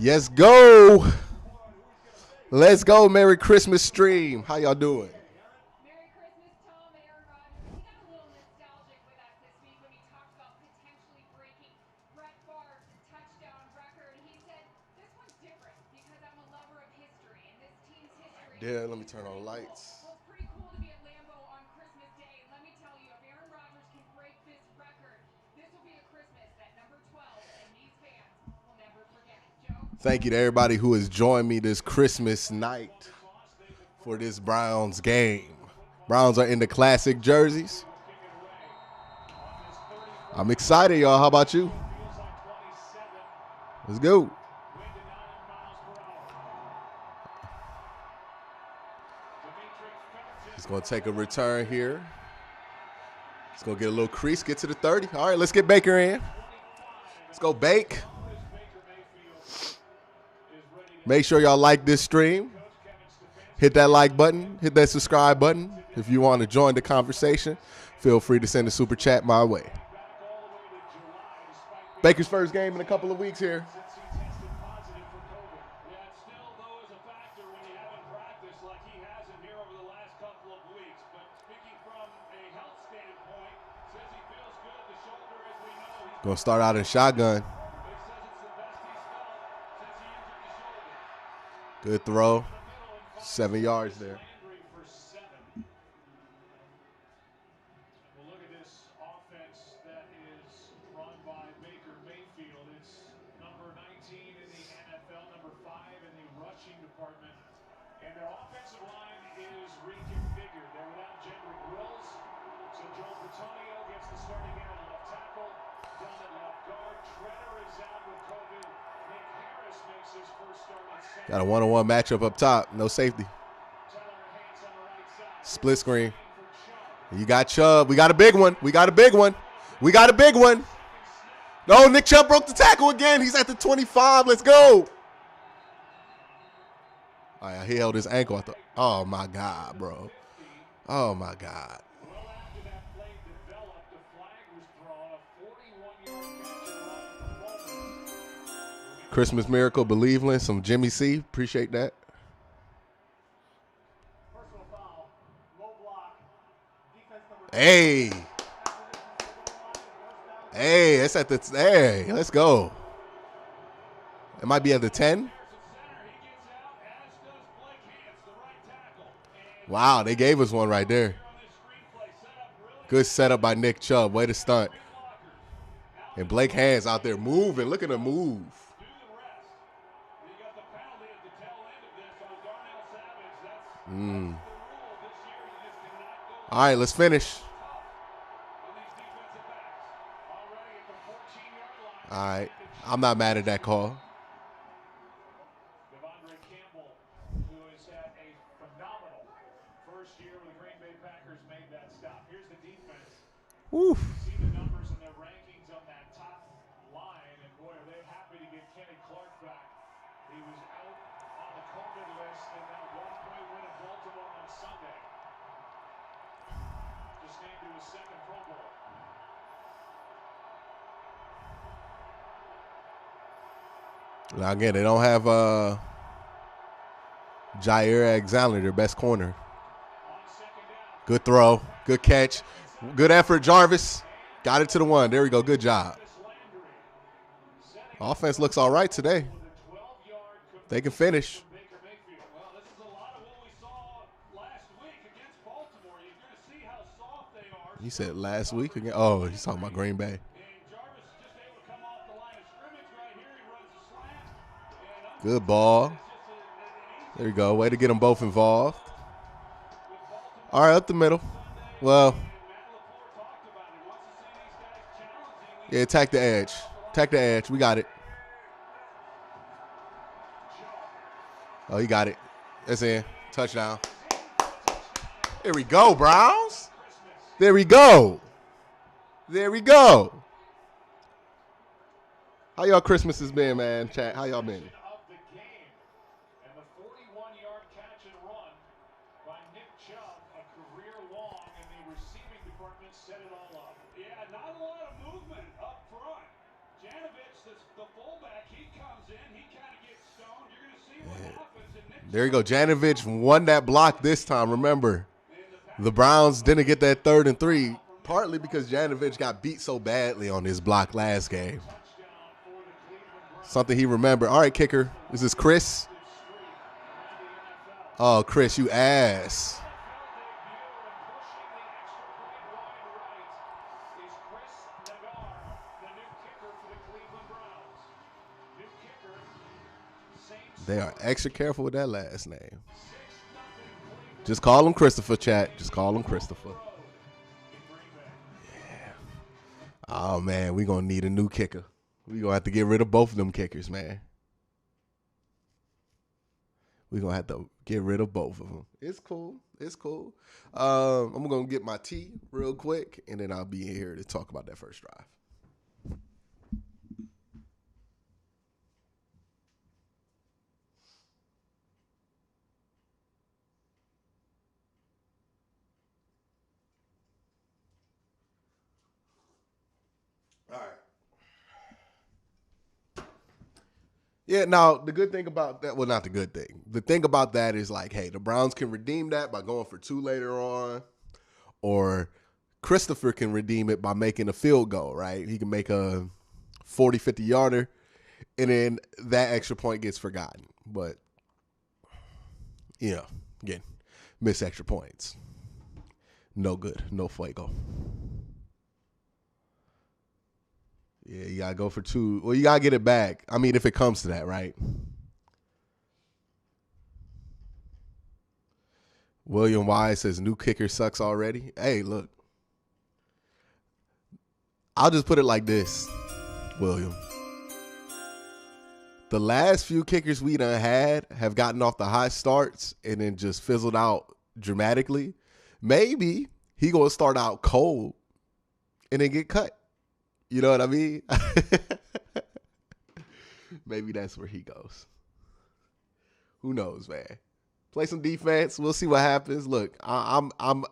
Yes, go. Let's go. Merry Christmas stream. How y'all doing? Merry Christmas, Tom. Aaron Rodgers. He got a little nostalgic with us this week when he talked about potentially breaking Brett Favre's touchdown record. He said, this one's different because I'm a lover of history, and this team's history Yeah, let me is turn on pretty cool. lights. Well, it's pretty cool to be at Lambeau on Christmas Day, and let me tell you, if Aaron Rodgers can break this record, this will be a Christmas that number 12 and these fans will never forget. Joe? Thank you to everybody who has joined me this Christmas night for this Browns game. Browns are in the classic jerseys. I'm excited, y'all. How about you? Let's go. He's going to take a return here. He's going to get a little crease, get to the 30. All right, let's get Baker in. Let's go, Bake. Make sure y'all like this stream. Hit that like button. Hit that subscribe button. If you want to join the conversation, feel free to send a super chat my way. Baker's first game in a couple of weeks here. Going to start out in shotgun. Good throw. 7 yards there. Well, look at this offense that is run by Baker Mayfield. It's number 19 in the NFL, number 5 in the rushing department. And their offensive line is reconfigured. They're without Jedrick Wills. So Joe Bertonio gets the starting in at left tackle. Down at left guard. Treader is out with COVID. Nick Harris makes his first start at center. Got a one-on-one matchup up top. No safety. Split screen. You got Chubb. We got a big one. We got a big one. We got a big one. No, Nick Chubb broke the tackle again. He's at the 25. Let's go. All right, he held his ankle at the. Oh, my God, bro. Oh, my God. Well, after that play developed, the flag was thrown. A 41-yard catch and run from Bowman. Christmas Miracle, Believeland, some Jimmy C. Appreciate that. Personal foul, low block, defense number Hey. Hey, that's at the. Hey, let's go. It might be at the 10. Wow, they gave us one right there. Good setup by Nick Chubb. Way to stunt. And Blake Hands out there moving. Look at him move. All right, let's finish. All right. I'm not mad at that call. who has had a phenomenal first year with the Green Bay Packers, made that stop. Here's the defense. Woo. You see the numbers and their rankings on that top line, and boy, are they happy to get Kenny Clark back. He was out on the COVID list in that one-point win at Baltimore on Sunday. Just named to his second Pro Bowl. Now, again, they don't have Jair Alexander, their best corner. Good throw. Good catch. Good effort, Jarvis. Got it to the 1. There we go. Good job. Offense looks all right today. They can finish. Well, this is a lot of what we saw last week against Baltimore. You're going to see how soft they are. You said last week again? Oh, he's talking about Green Bay. And Jarvis is just able to come off the line of scrimmage right here. He runs a slant. Good ball. There you go. Way to get them both involved. All right, up the middle. Well, yeah, attack the edge. Attack the edge. We got it. Oh, he got it. That's in. Touchdown. There we go, Browns. There we go. There we go. How y'all Christmas has been, man? Chat. How y'all been? Of the game. And the 41-yard catch and run by Nick Chubb, a career long, and the receiving department set it all up. Yeah, not a lot of movement up front. The fullback, he comes in, he kind of gets stoned. You're going to see what happens. And There you go. Janovich won that block this time. Remember, the Browns didn't get that 3rd and 3, partly because Janovich got beat so badly on his block last game. Something he remembered. All right, kicker. Is this Chris? Oh, Chris, you ass. They are extra careful with that last name. Just call him Christopher, chat. Just call him Christopher. Yeah. Oh, man, we're going to need a new kicker. We're going to have to get rid of both of them kickers, man. We're going to have to get rid of both of them. It's cool. It's cool. I'm going to get my tea real quick, and then I'll be in here to talk about that first drive. All right. Yeah, now, the good thing about that, well, not the good thing. The thing about that is like, hey, the Browns can redeem that by going for 2 later on, or Christopher can redeem it by making a field goal, right? He can make a 40, 50-yarder, and then that extra point gets forgotten. But, you know, again, miss extra points. No good. No fuego. Yeah, you got to go for 2. Well, you got to get it back. I mean, if it comes to that, right? William Wise says, new kicker sucks already. Hey, look. I'll just put it like this, William. The last few kickers we done had have gotten off the hot starts and then just fizzled out dramatically. Maybe he going to start out cold and then get cut. You know what I mean? Maybe that's where he goes. Who knows, man? Play some defense. We'll see what happens. Look, I'm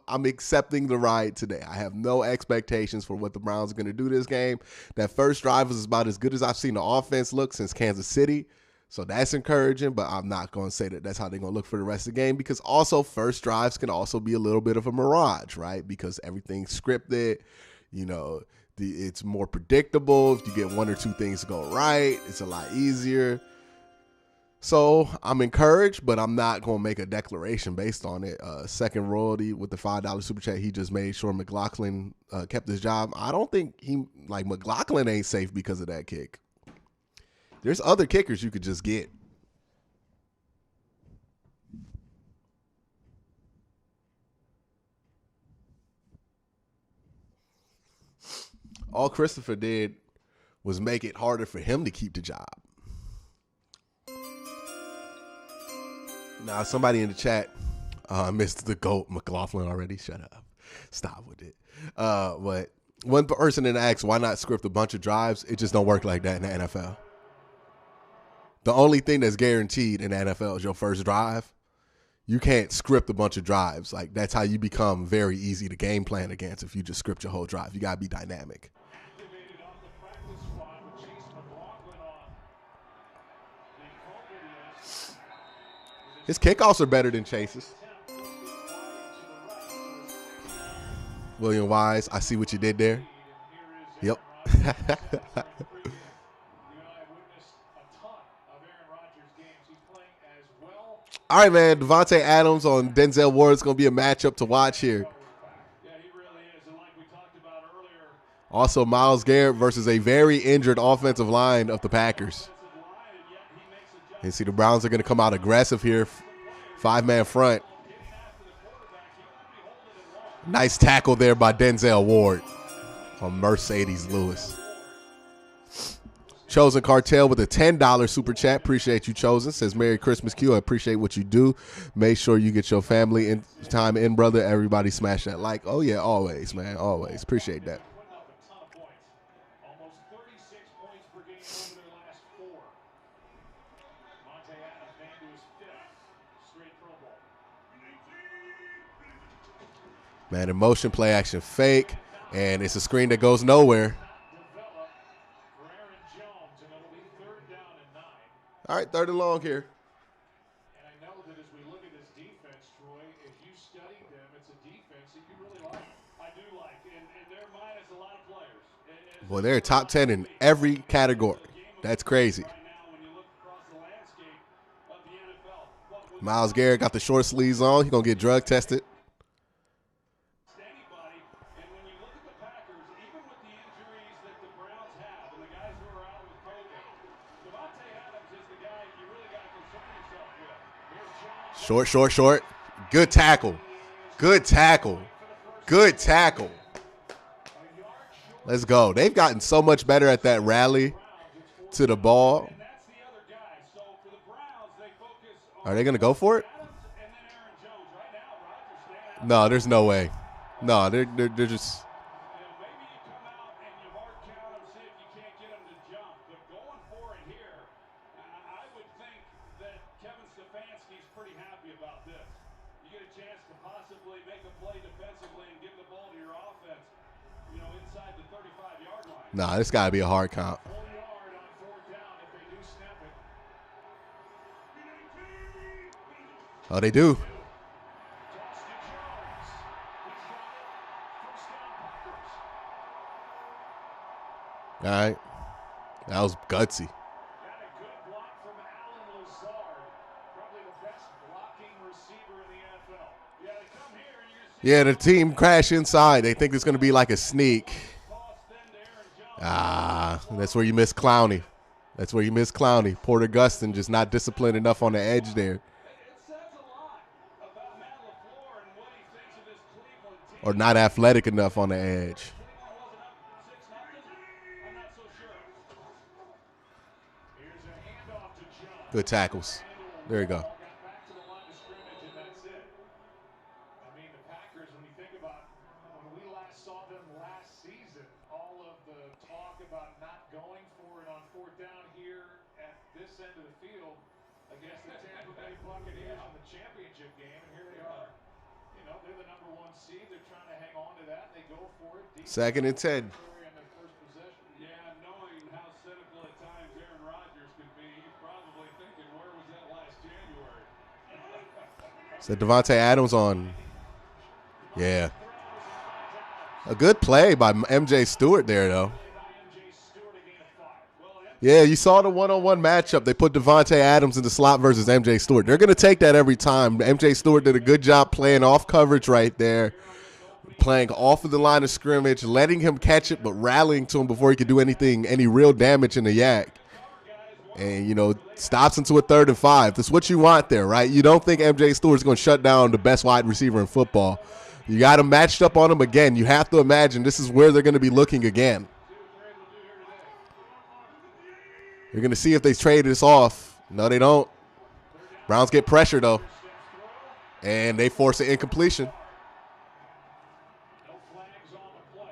accepting the ride today. I have no expectations for what the Browns are going to do this game. That first drive was about as good as I've seen the offense look since Kansas City. So that's encouraging, but I'm not going to say that that's how they're going to look for the rest of the game, because also first drives can also be a little bit of a mirage, right? Because everything's scripted, you know. It's more predictable. If you get 1 or 2 things to go right, it's a lot easier. So I'm encouraged, but I'm not going to make a declaration based on it. Second royalty with the $5 super chat. He just made sure McLaughlin kept his job. I don't think McLaughlin ain't safe because of that kick. There's other kickers you could just get. All Christopher did was make it harder for him to keep the job. Now, somebody in the chat missed the GOAT McLaughlin already. Shut up. Stop with it. But one person then asked, why not script a bunch of drives? It just don't work like that in the NFL. The only thing that's guaranteed in the NFL is your first drive. You can't script a bunch of drives. Like, that's how you become very easy to game plan against if you just script your whole drive. You got to be dynamic. His kickoffs are better than Chase's. William Wise, I see what you did there. Yep. All right, man. Devontae Adams on Denzel Ward is going to be a matchup to watch here. Also, Myles Garrett versus a very injured offensive line of the Packers. You see the Browns are going to come out aggressive here. 5-man front. Nice tackle there by Denzel Ward on Mercedes Lewis. Chosen Cartel with a $10 super chat. Appreciate you, Chosen. Says, Merry Christmas, Q. I appreciate what you do. Make sure you get your family in time in, brother. Everybody smash that like. Oh, yeah, always, man. Always. Appreciate that. Man, a motion play action fake, and it's a screen that goes nowhere. All right, 3rd and long here. And I know that as we look at this defense, Troy, if you studied them, it's a defense that you really like. I do like, and they're minus a lot of players. Boy, they're top 10 in every category. That's crazy. Right now, when you look across the landscape of the NFL, Myles Garrett got the short sleeves on. He's going to get drug tested. anybody, and when you look at the Packers, even with the injuries that the Browns have and the guys who are out with COVID, Davante Adams is the guy you really got to concern yourself with. Here's John. Short. Good tackle. Good tackle. Good tackle. Let's go. They've gotten so much better at that rally to the ball. And that's the other guy. So for the Browns, they focus on Are they going to go for it? Adams and then Aaron Jones. Right now, Rodgers staying out. No, there's no way. No, they're just. Maybe you come out and you hard count them, see if you can't get them to jump. But going for it here, I would think that Kevin Stefanski's pretty happy about this. You get a chance to possibly make a play defensively and give the ball to your offense, inside the 35-yard line. Nah, this got to be a hard count. 4 yard on 4th down if they do snap it. Oh, they do. Toss to Jones. He's got it. First down, Packers. All right. That was gutsy. Got a good block from Alan Lazard. Probably the best blocking receiver in the NFL. Yeah, they come here and you're going to see Yeah, the team crash inside. They think it's going to be like a sneak. toss then to Aaron Jones. That's where you miss Clowney. Porter Gustin just not disciplined enough on the edge there. It says a lot about Matt LaFleur and what he thinks of this Cleveland team. Or not athletic enough on the edge. Cleveland wasn't up 6-0. I'm not so sure. Here's a handoff to Chubb. Good tackles. There you go. Got back to the line of scrimmage, and that's it. I mean, the Packers, when you think about when we last saw them last season, all of the talk about not going for it on 4th down here at this end of the field against the Tampa Bay Buccaneers in the championship game, and here they are. They're the number 1 seed. They're trying to hang on to that. They go for it. 2nd and 10. On their first possession. Yeah, knowing how cynical at times Aaron Rodgers could be, he's probably thinking, where was that last January? So Devontae Adams on. Yeah. A good play by MJ Stewart there, though. MJ Stewart a gain of 5. Well, Yeah, you saw the one-on-one matchup. They put Devontae Adams in the slot versus MJ Stewart. They're going to take that every time. MJ Stewart did a good job playing off coverage right there, playing off of the line of scrimmage, letting him catch it, but rallying to him before he could do any real damage in the yak. And, stops into a 3rd and 5. That's what you want there, right? You don't think MJ Stewart's going to shut down the best wide receiver in football. You got him matched up on him again. You have to imagine this is where they're going to be looking again. You're going to see if they trade this off. No, they don't. Browns get pressure, though. And they force an incompletion. no flags on the play.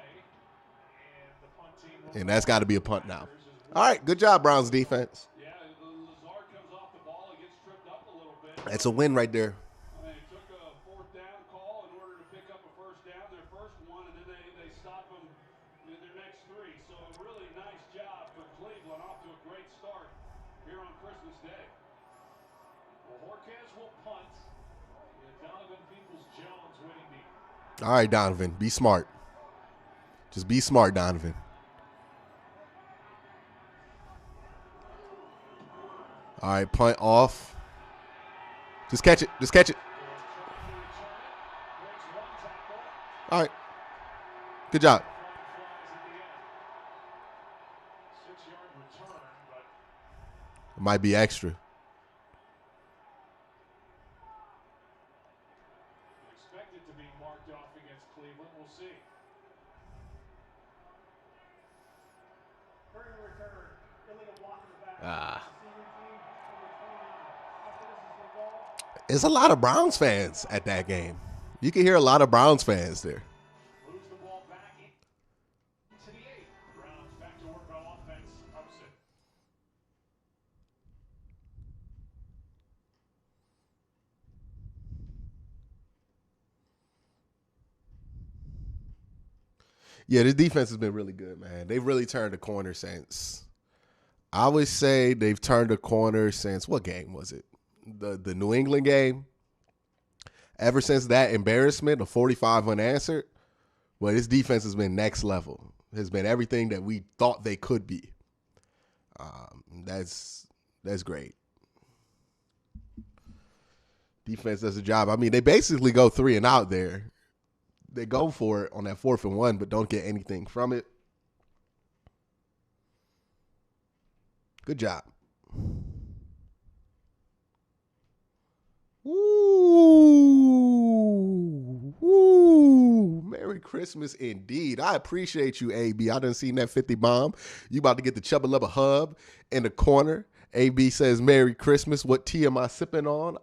And the punt team will And that's got to be a punt now. All right, good job, Browns defense. Yeah, Lazard comes off the ball. He gets tripped up a little bit. That's a win right there. They took a 4th down call in order to pick up a first down, their first one, and then they stop them in their next 3. So a really nice job for Cleveland, off to a great start here on Christmas Day. Well, Jorquez will punt. Donovan Peoples-Jones winning the. All right, Donovan, be smart. Just be smart, Donovan. All right, punt off. Just catch it. Breaks 1 tackle. All right. Good job. Flag flies at the end. 6-yard return, but It might be extra. expected to be marked off against Cleveland. We'll see. There's a lot of Browns fans at that game. You can hear a lot of Browns fans there. Moves the ball back into the 8. Browns back to work on offense. Upset. Yeah, the defense has been really good, man. They've really turned the corner since I would say they've turned a corner since, what game was it? The New England game. Ever since that embarrassment of 45 unanswered, well, this defense has been next level. Has been everything that we thought they could be. That's great. Defense does a job. I mean, they basically go 3 and out there. They go for it on that 4th and 1, but don't get anything from it. Good job. Ooh, Merry Christmas indeed. I appreciate you, AB. I done seen that 50 bomb. You about to get the Chubba Lubba hub in the corner. AB says, Merry Christmas. What tea am I sipping on?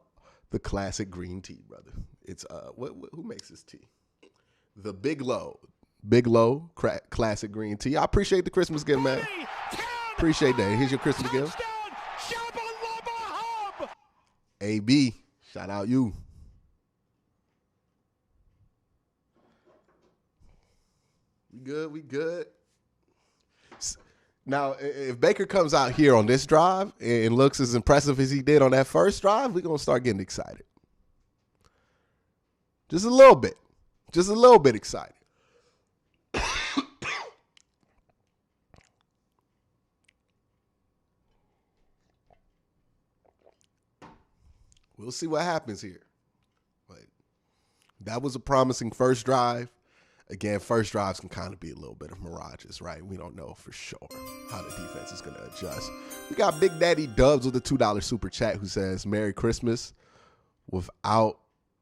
The classic green tea, brother. It's who makes this tea? The Big Low. Big Low classic green tea. I appreciate the Christmas gift, man. Appreciate that. Here's your Christmas gift. AB, shout out you. We good. Now, if Baker comes out here on this drive and looks as impressive as he did on that first drive, we're going to start getting excited. Just a little bit. Just a little bit excited. We'll see what happens here. But that was a promising first drive. Again, first drives can kind of be a little bit of mirages, right? We don't know for sure how the defense is going to adjust. We got Big Daddy Dubs with a $2 super chat who says, Merry Christmas without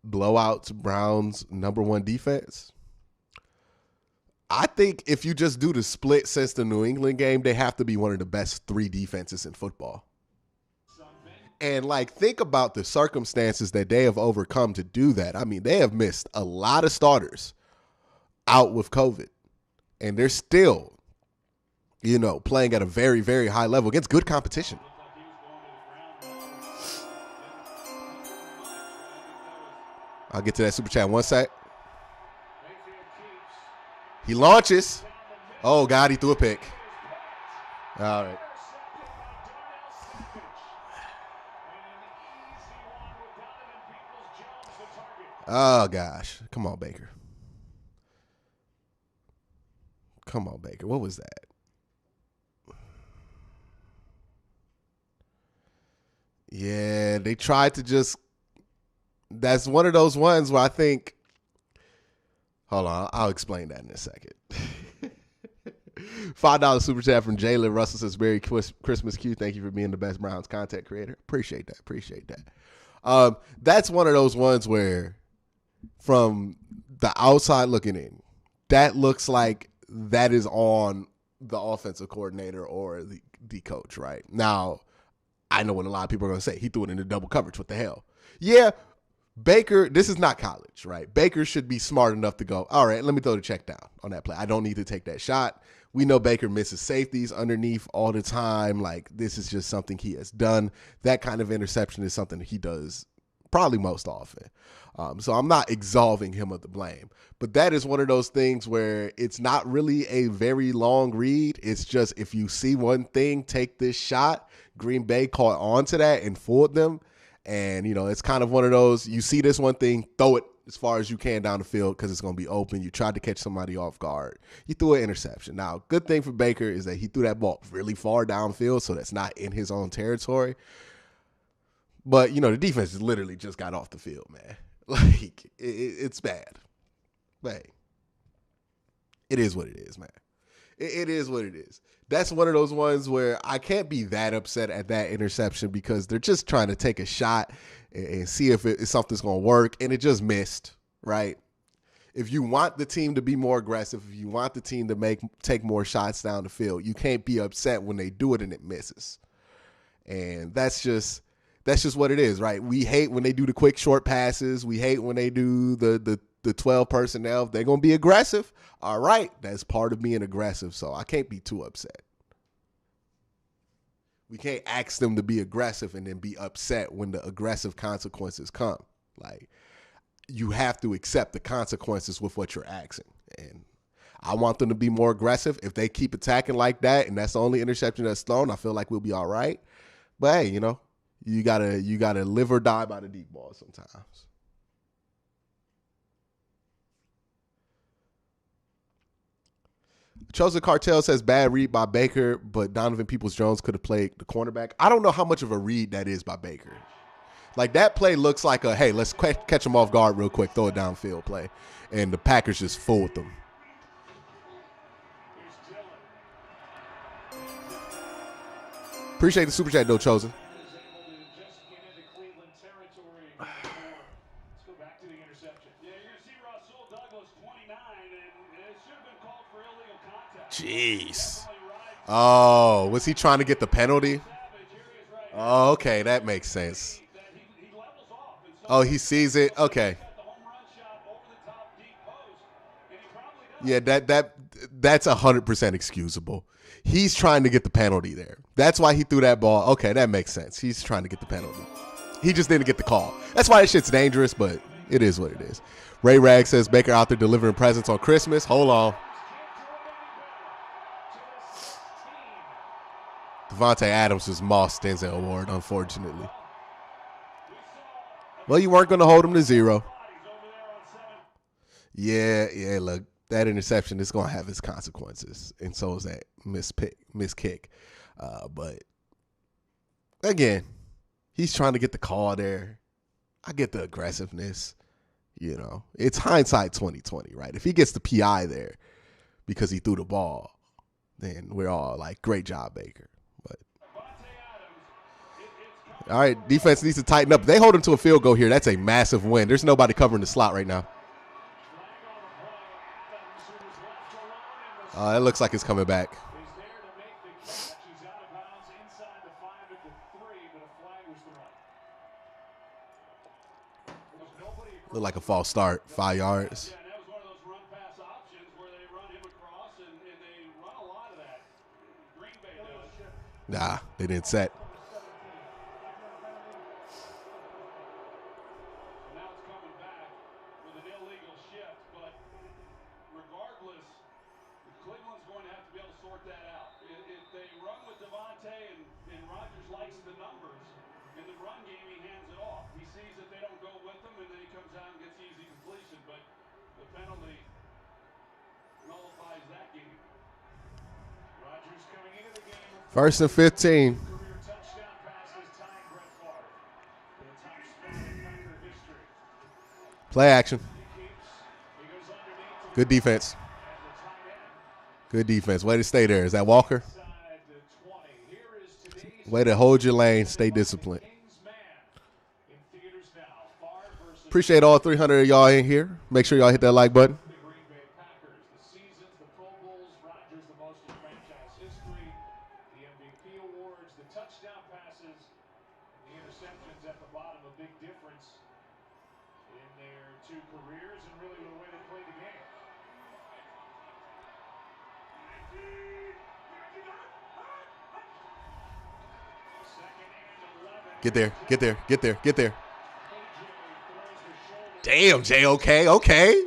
blowouts, Browns #1 defense. I think if you just do the split since the New England game, they have to be one of the best 3 defenses in football. And, think about the circumstances that they have overcome to do that. I mean, they have missed a lot of starters out with COVID. And they're still, playing at a very, very high level against good competition. I'll get to that super chat in 1 sec. He launches. Oh, God, he threw a pick. All right. Oh, gosh. Come on, Baker. Come on, Baker. What was that? Yeah, they tried to just – that's one of those ones where I think – hold on. I'll explain that in a second. $5 super chat from Jalen Russell says, Merry Christmas, Q. Thank you for being the best Browns content creator. Appreciate that. That's one of those ones where – from the outside looking in, that looks like that is on the offensive coordinator or the coach, right? Now, I know what a lot of people are going to say. He threw it into double coverage. What the hell? Yeah, Baker, this is not college, right? Baker should be smart enough to go, all right, let me throw the check down on that play. I don't need to take that shot. We know Baker misses safeties underneath all the time. This is just something he has done. That kind of interception is something he does probably most often. So I'm not absolving him of the blame. But that is one of those things where it's not really a very long read. It's just if you see one thing, take this shot. Green Bay caught on to that and fooled them. And, it's kind of one of those, you see this one thing, throw it as far as you can down the field because it's going to be open. You tried to catch somebody off guard. You threw an interception. Now, good thing for Baker is that he threw that ball really far downfield, so that's not in his own territory. But, the defense literally just got off the field, man. It's bad. But hey, it is what it is, man. It is what it is. That's one of those ones where I can't be that upset at that interception because they're just trying to take a shot and see if something's going to work, and it just missed, right? If you want the team to be more aggressive, if you want the team to take more shots down the field, you can't be upset when they do it and it misses. And that's just what it is, right? We hate when they do the quick short passes. We hate when they do the 12 personnel. If they're going to be aggressive, all right, that's part of being aggressive, so I can't be too upset. We can't ask them to be aggressive and then be upset when the aggressive consequences come. You have to accept the consequences with what you're asking. And I want them to be more aggressive. If they keep attacking like that, and that's the only interception that's thrown, I feel like we'll be all right. But hey, you gotta live or die by the deep ball sometimes. Chosen Cartel says bad read by Baker, but Donovan Peoples-Jones could have played the cornerback. I don't know how much of a read that is by Baker. Like, that play looks like a, hey, let's catch him off guard real quick, throw it downfield play. And the Packers just fooled them. Appreciate the super chat, though, Chosen. Jeez. Oh, was he trying to get the penalty? Oh, okay, that makes sense. Oh, he sees it? Okay. Yeah, that's 100% excusable. He's trying to get the penalty there. That's why he threw that ball. Okay, that makes sense. He's trying to get the penalty. He just didn't get the call. That's why that shit's dangerous, but it is what it is. Ray Rag says Baker out there delivering presents on Christmas. Hold on. Devontae Adams was Moss Denzel Award, unfortunately. Well, you weren't going to hold him to 0. Yeah, look, that interception is going to have its consequences, and so is that miss kick. But, again, he's trying to get the call there. I get the aggressiveness. It's hindsight 2020, right? If he gets the PI there because he threw the ball, then we're all like, great job, Baker. All right, defense needs to tighten up. They hold him to a field goal here. That's a massive win. There's nobody covering the slot right now. It looks like it's coming back. Look like a false start. 5 yards. Nah, they didn't set. First and 15. Play action. Good defense. Good defense. Way to stay there. Is that Walker? Way to hold your lane. Stay disciplined. Appreciate all 300 of y'all in here. Make sure y'all hit that like button. Get there, get there, get there, get there. Damn, JOK, okay.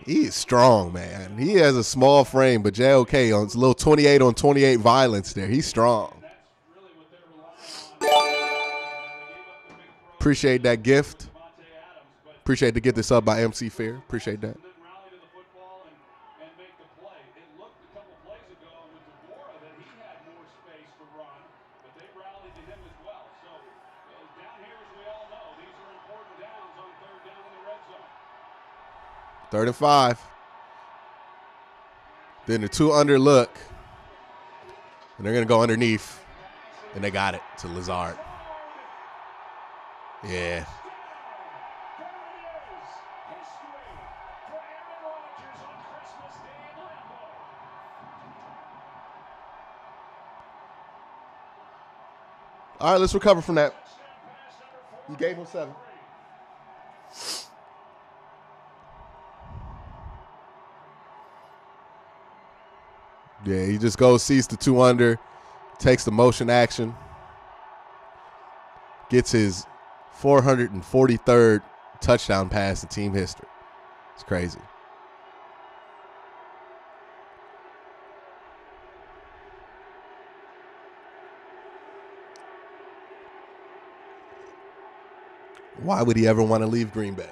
He is strong, man. He has a small frame, but JOK on his little 28 on 28 violence there. He's strong. Appreciate that gift. Appreciate to get this up by MC Fair. Appreciate that. Third and 5. Then the 2 under look. And they're going to go underneath. And they got it to Lazard. Yeah. All right, let's recover from that. You gave him 7. Yeah, he just goes, sees the 2 under, takes the motion action, gets his 443rd touchdown pass in team history. It's crazy. Why would he ever want to leave Green Bay?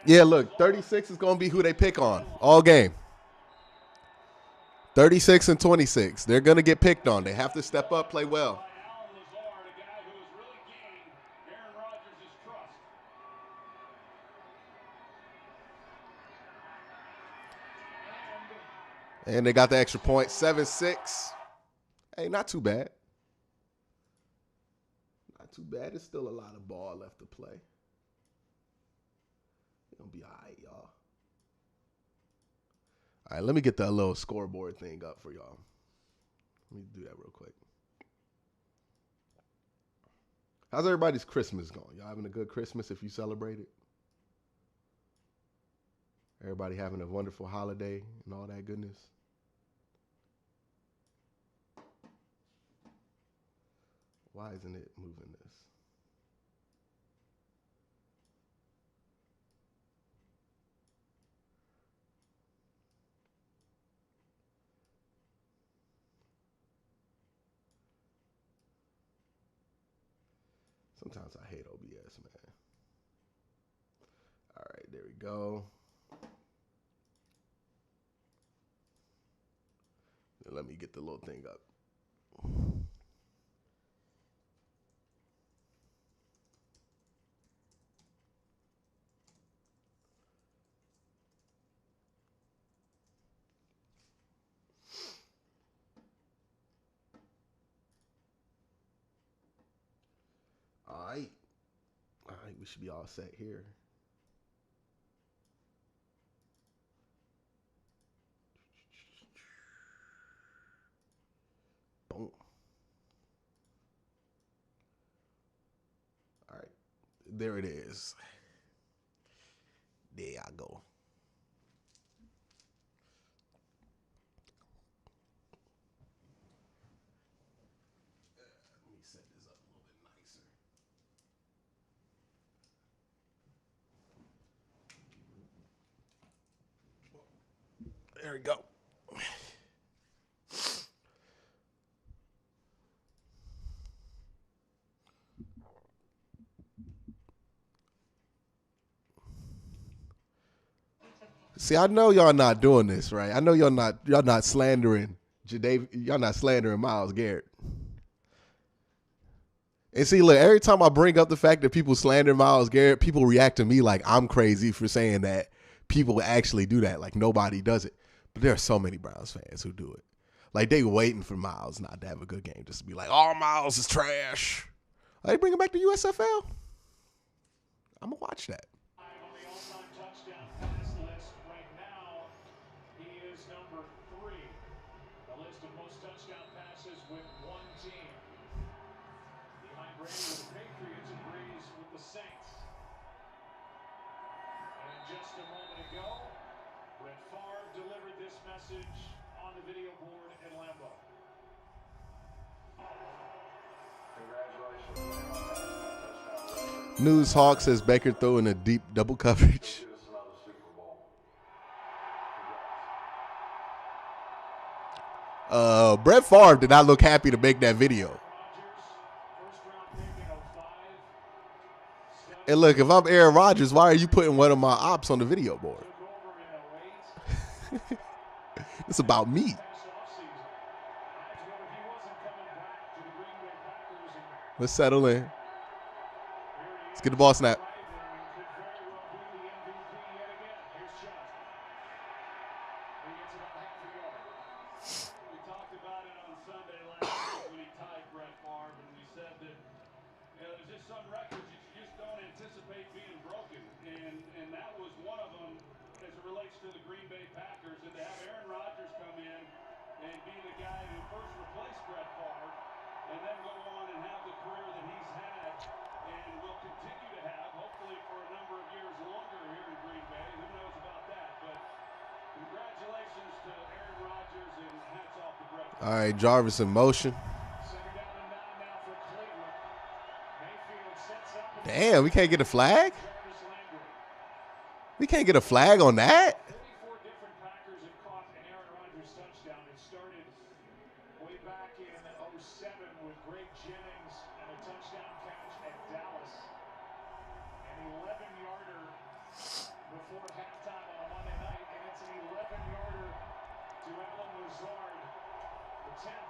Yeah, look, 36 is going to be who they pick on all game. 36 and 26. They're going to get picked on. They have to step up, play well. And they got the extra point, 7-6. Hey, not too bad. Not too bad. There's still a lot of ball left to play. It'll be all right, y'all. All right, let me get the little scoreboard thing up for y'all. Let me do that real quick. How's everybody's Christmas going? Y'all having a good Christmas if you celebrate it? Everybody having a wonderful holiday and all that goodness? Why isn't it moving this? Sometimes I hate OBS, man. All right, there we go. Let me get the little thing up. All right, we should be all set here. Boom. All right, there it is. There I go. Let me set this up a little bit nicer. There we go. See, I know y'all not doing this, right? I know y'all not slandering y'all not slandering Myles Garrett. And see, look, every time I bring up the fact that people slander Myles Garrett, people react to me like I'm crazy for saying that people actually do that. Like nobody does it. But there are so many Browns fans who do it. Like they waiting for Myles not to have a good game just to be like, oh, Myles is trash. They bring him back to USFL. I'm going to watch that. Just a moment ago, Brett Favre delivered this message on the video board at Lambeau. Congratulations. News Hawk says Baker throwing a deep double coverage. Brett Favre did not look happy to make that video. And look, if I'm Aaron Rodgers, why are you putting one of my ops on the video board? It's about me. Let's settle in. Let's get the ball snap. All right, Jarvis in motion. Second down and 9 now for Cleveland. Mayfield sets up. Damn, we can't get a flag? Jarvis Landry. We can't get a flag on that? 44 different Packers have caught an Aaron Rodgers touchdown. It started way back in '07 with Greg Jennings and a touchdown catch at Dallas. An 11-yarder before halftime on a Monday night, and it's an 11-yarder to Allen Lazard. The 10th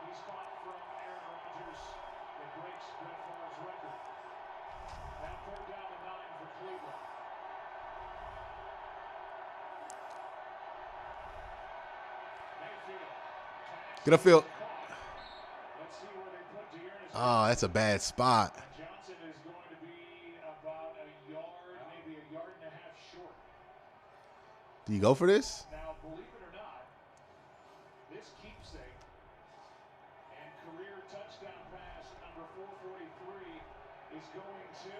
he's caught from Aaron Rodgers that breaks Brett Favre's record. Now third down and 9 for Cleveland. Get a field. Let's see where they put Dearness. Oh, that's a bad spot. Johnson is going to be about a yard, maybe a yard and a half short. Do you go for this? Now, believe it or not, this keepsake and career touchdown pass number 443 is going to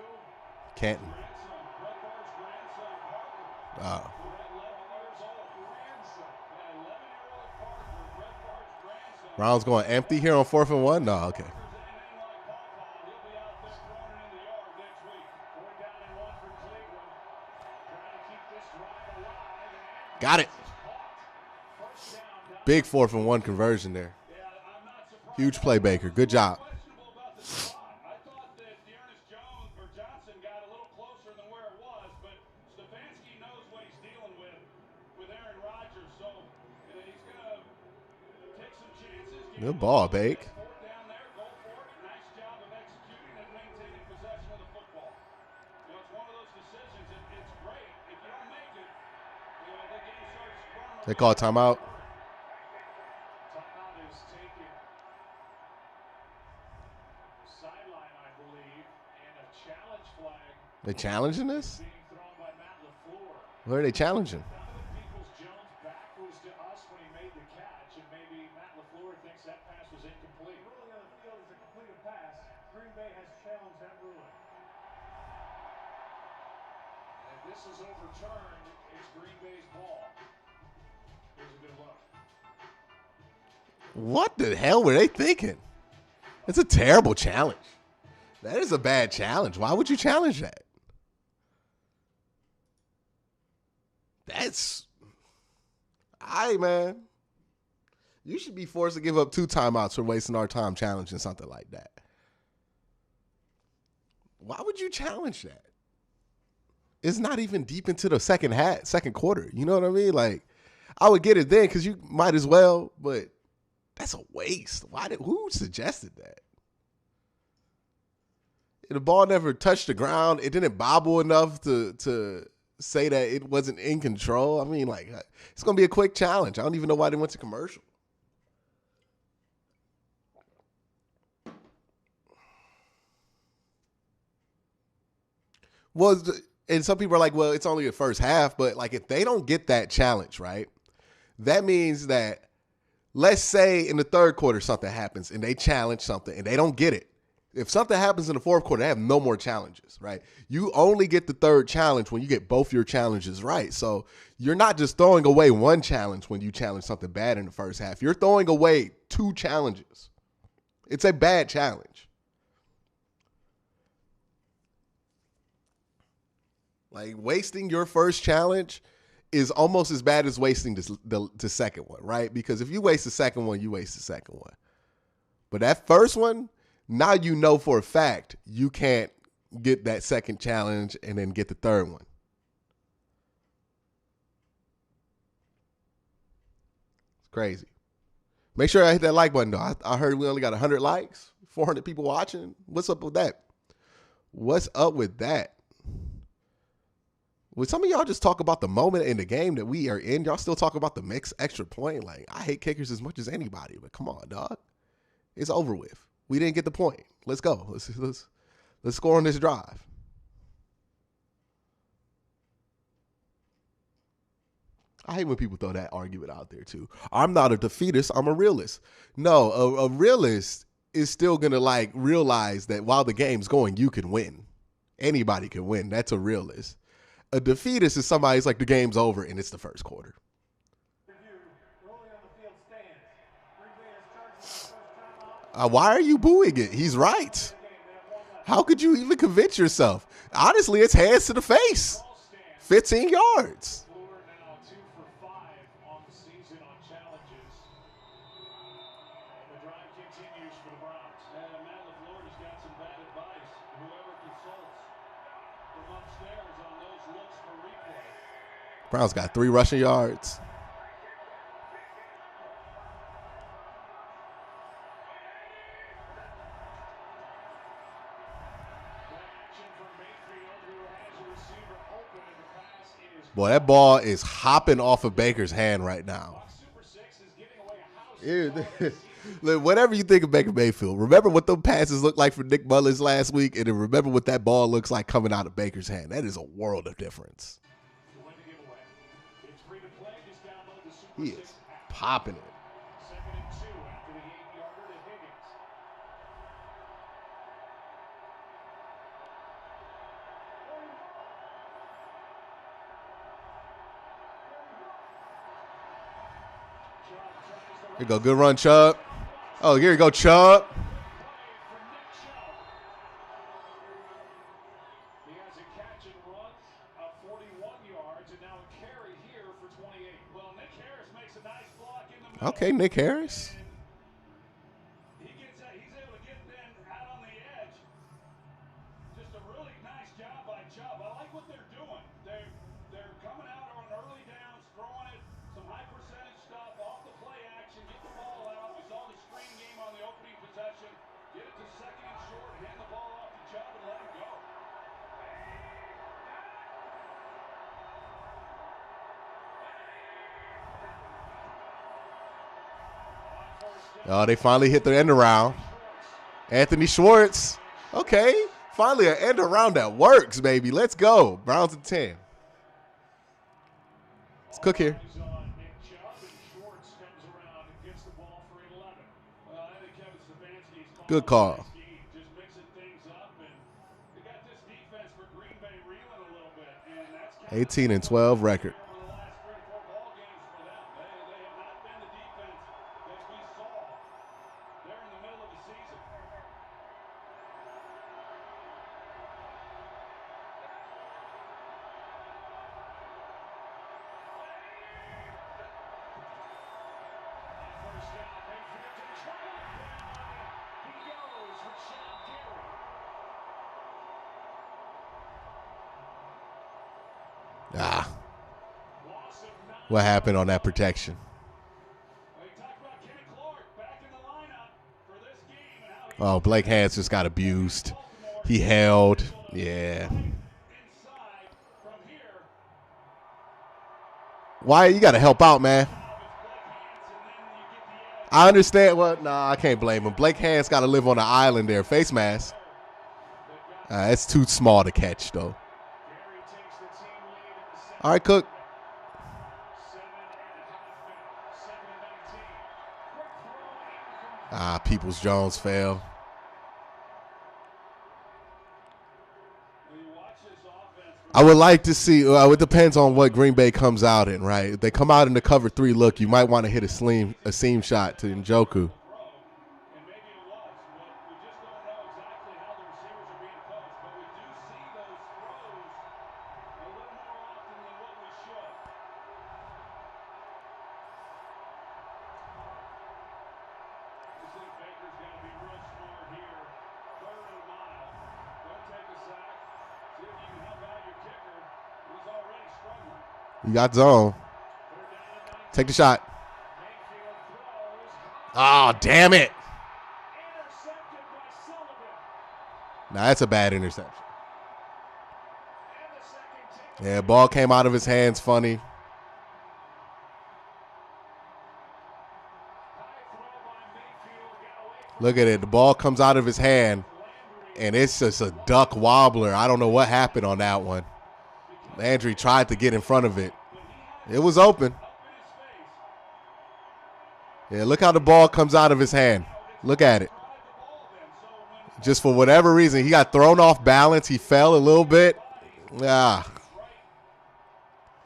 Canton. grandson, Brett Favre's grandson, Parker. Oh. Who at 11 years old, grandson. Yeah, 11-year-old Parker, Brett Favre's grandson. Browns going empty here on 4th and 1? No, okay. Got it. Big 4th and 1 conversion there. Huge play, Baker. Good job. I thought that Johnson got a little closer than where it was, but Stefanski knows what he's dealing with Aaron Rodgers, so he's going to take some chances. Good ball, Bake. Fourth down there, go for it. Nice job of executing and maintaining possession of the football. It's one of those decisions. It's great. If you don't make it, the game starts running. They call timeout. Timeout is taken. Sideline, I believe, and a challenge flag They challenging this? being thrown by Matt LaFleur. What are they challenging? Donovan Peoples-Jones back was to us when he made the catch, and maybe Matt LaFleur thinks that pass was incomplete. Ruling on the field is a completed pass. Green Bay has challenged that ruling. And this is overturned. It's Green Bay's ball. Here's a good look. What the hell were they thinking? It's a terrible challenge. That is a bad challenge. Why would you challenge that? That's... man. You should be forced to give up 2 timeouts for wasting our time challenging something like that. Why would you challenge that? It's not even deep into the second quarter. You know what I mean? Like, I would get it then because you might as well, but that's a waste. Who suggested that? The ball never touched the ground. It didn't bobble enough to say that it wasn't in control. I mean, like, it's going to be a quick challenge. I don't even know why they went to commercial. And some people are like, well, it's only the first half. But, like, if they don't get that challenge, right, that means that, let's say in the third quarter something happens and they challenge something and they don't get it. If something happens in the fourth quarter, they have no more challenges, right? You only get the third challenge when you get both your challenges right. So you're not just throwing away one challenge when you challenge something bad in the first half. You're throwing away 2 challenges. It's a bad challenge. Like, wasting your first challenge is almost as bad as wasting the second one, right? Because if you waste the second one, you waste the second one. But that first one, now you know for a fact you can't get that second challenge and then get the third one. It's crazy. Make sure I hit that like button, though. I heard we only got 100 likes, 400 people watching. What's up with that? What's up with that? Would some of y'all just talk about the moment in the game that we are in? Y'all still talk about the mixed extra point? Like, I hate kickers as much as anybody, but come on, dog. It's over with. We didn't get the point. Let's go. Let's score on this drive. I hate when people throw that argument out there too. I'm not a defeatist. I'm a realist. No, a realist is still going to like realize that while the game's going, you can win. Anybody can win. That's a realist. A defeatist is somebody who's like, the game's over and it's the first quarter. Rolling on the field stands. Green Bay has Why are you booing it? He's right. How could you even convince yourself? Honestly, it's hands to the face. 15 yards. Fluor now 2 for 5 on the season on challenges. And the drive continues for the Browns. Matt LaFleur's got some bad advice. Whoever consults from upstairs on those looks for replay. Browns got 3 rushing yards. Action from Mayfield, who has a receiver open, and the pass is Boy, that ball is hopping off of Baker's hand right now. Super 6 is giving away a house. Look, whatever you think of Baker Mayfield, remember what those passes looked like for Nick Mullins last week, and then remember what that ball looks like coming out of Baker's hand. That is a world of difference. It's free to play. Just download the Super He 6 is app. popping it. 2nd and 2 after the 8-yarder to Higgins. Here you go, good run, Chubb. Oh, here you go, Chubb. For Nick Chubb. He has a catch and run of 41 yards, and now a carry here for 28. Well, Nick Harris makes a nice block in the middle. Okay, Nick Harris. He's able to get then out on the edge. Just a really nice job by Chubb. I like what they're doing. They're coming out on early downs, throwing it, some high percentage stuff off the play action, get the ball out. We saw the screen game on the opening possession. Get it to 2nd and short, hand the ball off to Chubb and let him go. Oh, they finally hit the end around. Anthony Schwartz. Okay, finally an end around that works, baby. Let's go. Browns at 10. Let's cook here. He's on Nick Chubb, and Schwartz comes around and gets the ball for 11. Well, I think Kevin Stefanski's calling Good call. this game, just mixing things up, and they got this defense for Green Bay reeling a little bit, and that's kind of 18 and 12 record. over the last 3 to 4 ball games for them. They have not been the defense that we saw there in the middle of the season. First down, Mayfield to the track down. He goes for Sean Gary. Ah, Loss of 9. what happened on that protection? We talked about Kenny Clark back in the lineup for this game and how he Oh, Blake Hans just got abused. He held. Yeah. inside from here. Why? You got to help out, man. It's Blake Hance, and then you get the edge. I understand. Well, nah, I can't blame him. Blake Hans got to live on an island there. Face mask. It's too small to catch, though. Gary takes the team lead in the second. All right, Cook. 7.5 minutes. 2nd and 19. Quick throw in from Peoples-Jones fell. when you watch this offense from I would like to see. It depends on what Green Bay comes out in, right? If they come out in the cover 3 look, you might want to hit a seam shot to Njoku. throw, and maybe it was, but we just don't know exactly how the receivers are being coached. But we do see those throws a little more often than what we should. I think Baker's got to be real smart here. 3rd and mile. Don't take a sack. See if you can help out your kicker, who's already struggling. You got zone. 3rd down and 19. Take the shot. Mayfield throws. Oh, damn it. Intercepted by Sullivan. Now, that's a bad interception. And the second tick. Yeah, ball came out of his hands funny. High throw by Mayfield. Got away from Look at it. The ball comes out of his hand, Landry. and it's just a duck wobbler. I don't know what happened on that one. Landry tried to get in front of it. It was open. Up in his face. Yeah, look how the ball comes out of his hand. Look at it. Tried the ball then. So when Just for whatever reason, he got thrown off balance. He fell a little bit. Yeah. right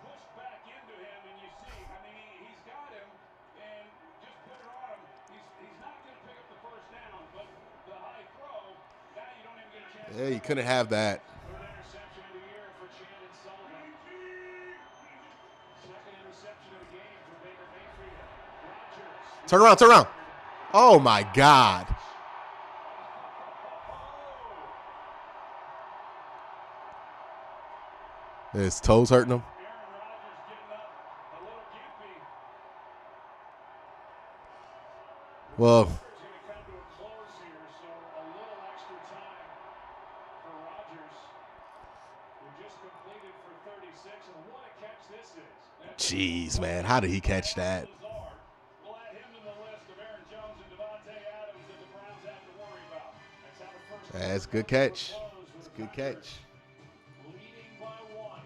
pushed back into him, and you see, I mean, he's got him, and just put it on him. He's not going to pick up the first down. Yeah, you couldn't have that. Third interception of the year for Chandon Sullivan. Second interception of the game for Baker Mayfield. Rodgers. Turn around, turn around. Oh, my God. His toes hurting him. Aaron Rodgers getting up a little gimpy. Well, It's going to come to a close here, so a little extra time for Rodgers, who just completed for 36. And what a catch this is. jeez, man. How did he catch that? We'll add him to the list of Aaron Jones and Devontae Adams that the Browns have to worry about. That's how the first That's a good catch. That's a good catch. leading by 1.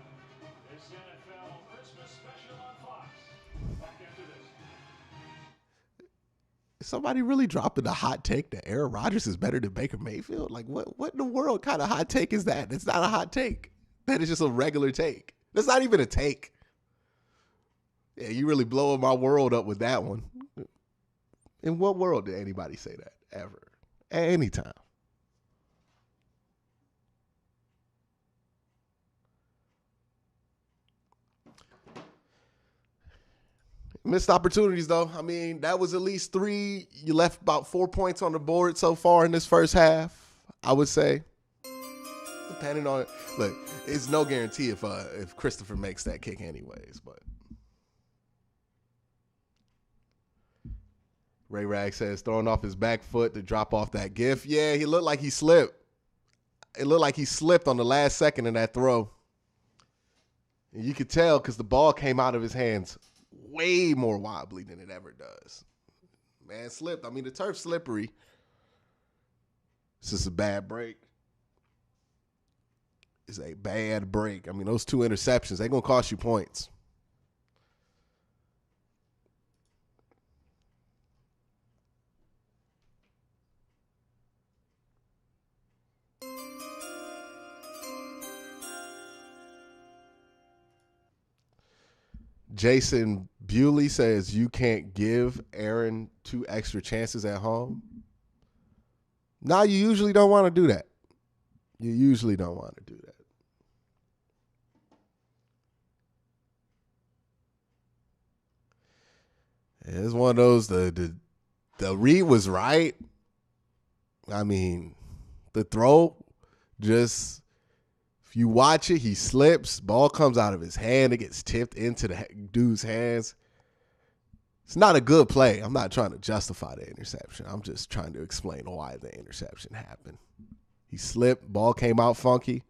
This NFL Christmas special on Fox. Back after this. Is somebody really dropping a hot take that Aaron Rodgers is better than Baker Mayfield? Like, what in the world kind of hot take is that? It's not a hot take. That is just a regular take. That's not even a take. Yeah, you really blowing my world up with that one. In what world did anybody say that? Ever. At any time. Missed opportunities, though. I mean, that was at least 3. You left about 4 points on the board so far in this first half, I would say. Depending on, look, it's no guarantee if Christopher makes that kick anyways, but. Ray Rag says throwing off his back foot to drop off that gift. Yeah, he looked like he slipped. It looked like he slipped on the last second in that throw. And you could tell because the ball came out of his hands way more wobbly than it ever does. Man slipped. I mean, the turf's slippery. It's just a bad break. It's a bad break. I mean, those 2 interceptions, they're going to cost you points. Jason Bewley says you can't give Aaron 2 extra chances at home. No, you usually don't want to do that. You usually don't want to do that. It's one of those, the read was right. I mean, the throw just, if you watch it, he slips, ball comes out of his hand, it gets tipped into the dude's hands. It's not a good play. I'm not trying to justify the interception. I'm just trying to explain why the interception happened. He slipped, ball came out funky.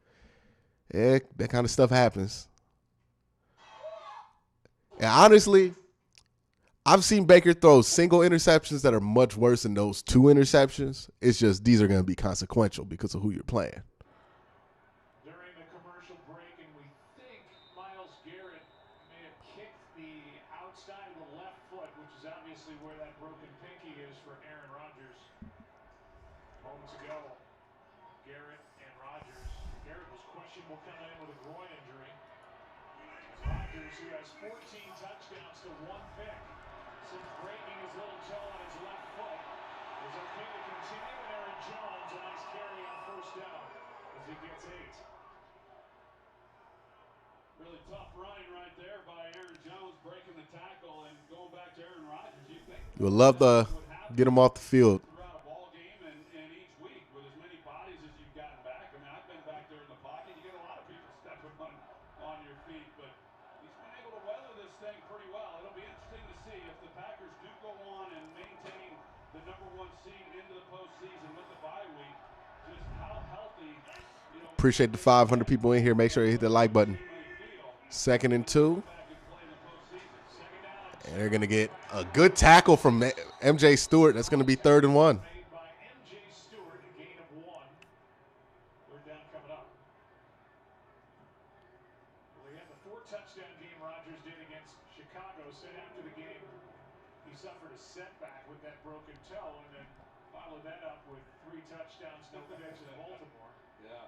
Yeah, that kind of stuff happens. And honestly, I've seen Baker throw single interceptions that are much worse than those 2 interceptions. It's just these are going to be consequential because of who you're playing. During the commercial break, and we think Myles Garrett may have kicked the outside of the left foot, which is obviously where that broken pinky is for Aaron Rodgers. Moments ago, Garrett and Rodgers. Garrett was questionable coming in with a groin injury. Rodgers, who has 14 touchdowns to 1 pick since breaking his little toe on his left foot, is okay to continue. And Aaron Jones, a nice carry on first down as he gets 8. Really tough running right there by Aaron Jones, breaking the tackle and going back to Aaron Rodgers. You think You would love to get him off the field. throughout a ball game and each week with as many bodies as you've gotten back. I mean, I've been back there in the pocket. You get a lot of people stepping on your feet, but he's been able to weather this thing pretty well. It'll be interesting to see if the Packers do go on and maintain the #1 seed into the postseason with the bye week. Just how healthy, Appreciate the 500 people in here. Make sure you hit the like button. 2nd and 2. And they're going to get a good tackle from MJ Stewart. That's going to be 3rd and 1. made by MJ Stewart, a gain of 1. 3rd down coming up. Well, he had the 4-touchdown game Rodgers did against Chicago. Said after the game he suffered a setback with that broken toe, and then followed that up with 3 touchdowns, no picks in Baltimore. Yeah.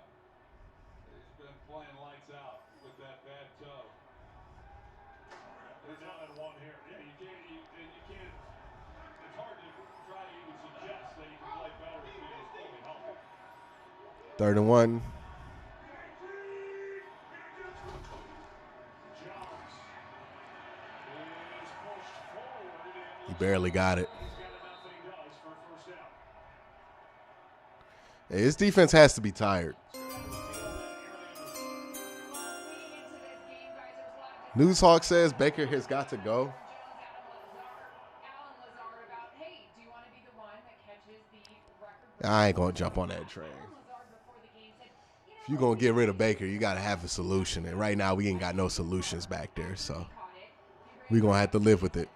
He's been playing lights out with that bad toe. They're down at 1 here. Yeah, you can't. It's hard to try to even suggest that you can play better if he is fully healthy. 3rd and 1. He barely got it. Hey, his defense has to be tired. Newshawk says Baker has got to go. I ain't going to jump on that train. If you're going to get rid of Baker, you got to have a solution. And right now, we ain't got no solutions back there. So we're going to have to live with it.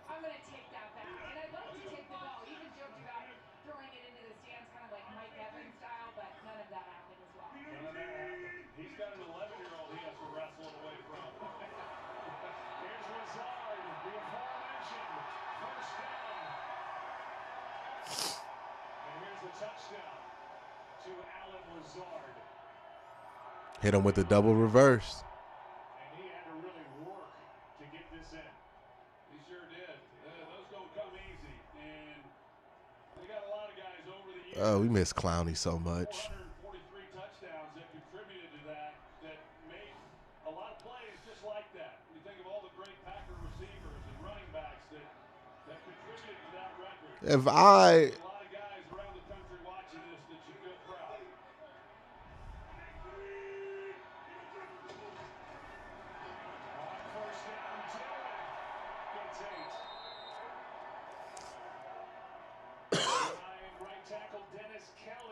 Hit him with the double reverse. And he had to really work to get this in. He sure did. Those don't come easy. And they got a lot of guys over the years. Oh, we miss Clowney so much. 443 touchdowns that contributed to that made a lot of plays just like that. You think of all the great Packer receivers and running backs that contributed to that record. If I... A lot of guys around the country watching this that you feel proud.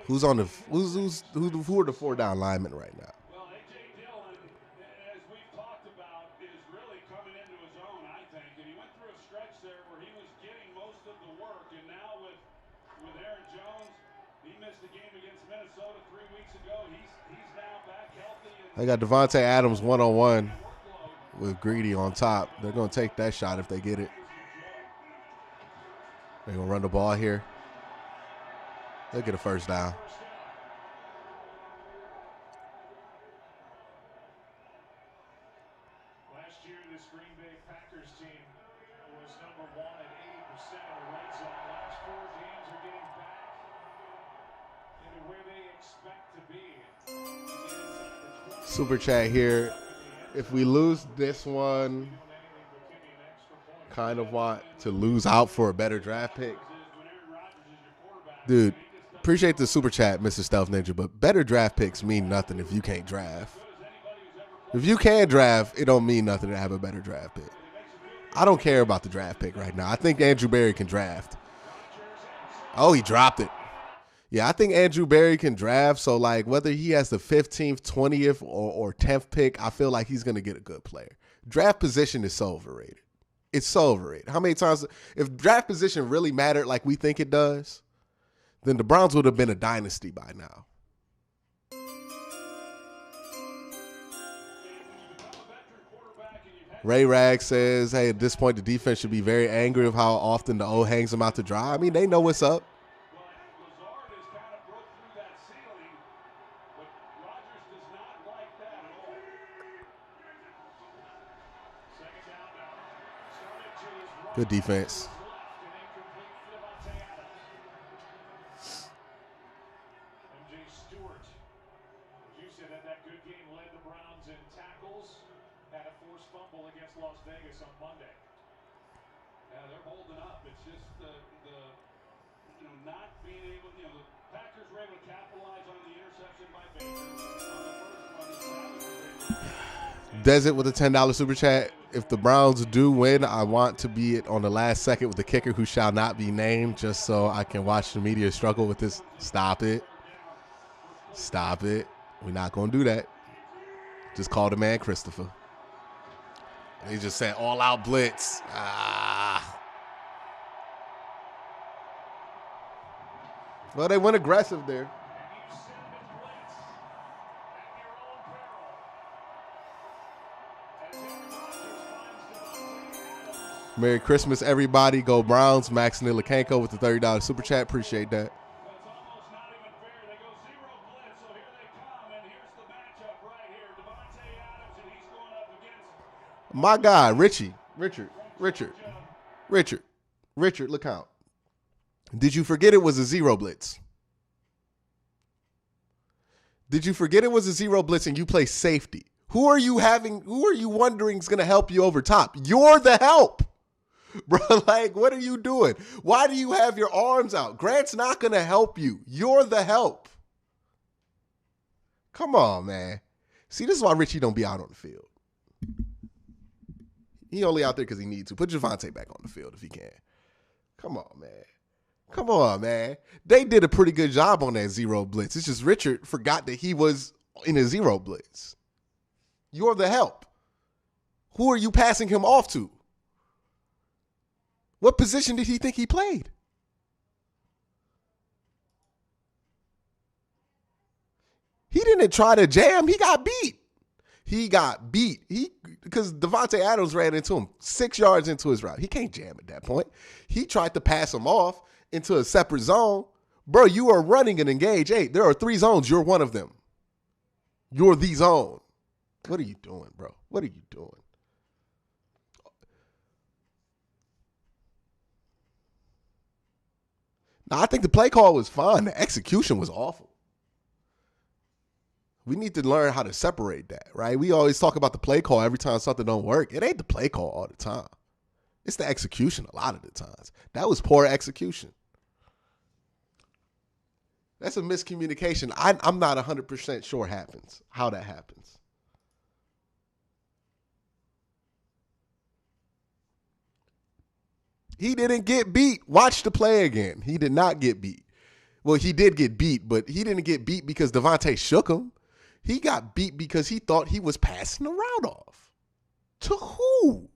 Who's on the who are the 4 down linemen right now? Well, A.J. Dillon, as we've talked about, is really coming into his own, I think. And he went through a stretch there where he was getting most of the work. And now with Aaron Jones, he missed the game against Minnesota 3 weeks ago. He's now back healthy. They got Devontae Adams 1-on-1 with Greedy on top. They're going to take that shot if they get it. They're going to run the ball here. They'll get a first down. Last year, this Green Bay Packers team was #1 at 80% of the red zone. Last 4 games are getting back into where they expect to be. Super chat here. If we lose this one, kind of want to lose out for a better draft pick. Dude, appreciate the super chat, Mr. Stealth Ninja, but better draft picks mean nothing if you can't draft. If you can draft, it don't mean nothing to have a better draft pick. I don't care about the draft pick right now. I think Andrew Berry can draft. Oh, he dropped it. Yeah, I think Andrew Berry can draft. So, like, whether he has the 15th, 20th, or 10th pick, I feel like he's going to get a good player. Draft position is so overrated. It's so overrated. How many times, if draft position really mattered like we think it does, then the Browns would have been a dynasty by now. Ray Rag says, hey, at this point, the defense should be very angry of how often the O hangs them out to dry. I mean, they know what's up. Good defense. Desert with a $10 super chat. If the Browns do win, I want to be it on the last second with the kicker who shall not be named, just so I can watch the media struggle with this. Stop it. Stop it. We're not going to do that. Just call the man Christopher. They just said all-out blitz. Well, they went aggressive there. Merry Christmas, everybody. Go Browns. Max Nilikanko with the $30 super chat. Appreciate that. My guy, Richard, look out. Did you forget it was a zero blitz? Did you forget it was a zero blitz and you play safety? Who are you wondering is going to help you over top? You're the help. Bro, like, what are you doing? Why do you have your arms out? Grant's not going to help you. You're the help. Come on, man. See, this is why Richie don't be out on the field. He only out there because he needs to. Put Javonte back on the field if he can. Come on, man. Come on, man. They did a pretty good job on that zero blitz. It's just Richard forgot that he was in a zero blitz. You're the help. Who are you passing him off to? What position did he think he played? He didn't try to jam. He got beat. Because Devontae Adams ran into him 6 yards into his route. He can't jam at that point. He tried to pass him off into a separate zone. Bro, you are running an engage 8. There are 3 zones. You're one of them. You're the zone. What are you doing, bro? What are you doing? Now, I think the play call was fine. The execution was awful. We need to learn how to separate that, right? We always talk about the play call every time something don't work. It ain't the play call all the time. It's the execution a lot of the times. That was poor execution. That's a miscommunication. I'm not 100% sure how that happens. He didn't get beat. Watch the play again. He did not get beat. Well, he did get beat, but he didn't get beat because Devontae shook him. He got beat because he thought he was passing the route off. To who?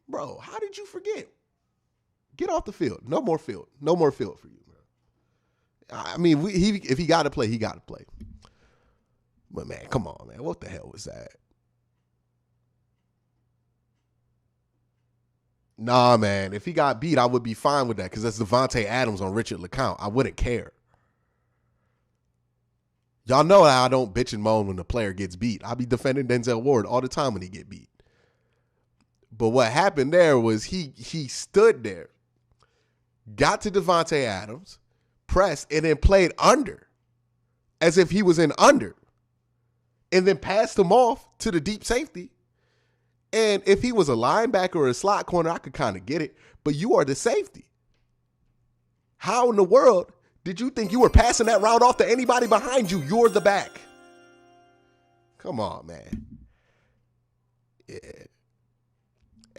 Bro, how did you forget? Get off the field. No more field. No more field for you, bro. I mean, if he got to play, he got to play. But, man, come on, man. What the hell was that? Nah, man. If he got beat, I would be fine with that because that's Devontae Adams on Richard LeCounte. I wouldn't care. Y'all know how I don't bitch and moan when the player gets beat. I be defending Denzel Ward all the time when he get beat. But what happened there was he stood there, got to Devontae Adams, pressed, and then played under as if he was in under, and then passed him off to the deep safety. And if he was a linebacker or a slot corner, I could kind of get it. But you are the safety. How in the world did you think you were passing that route off to anybody behind you? You're the back. Come on, man. Yeah.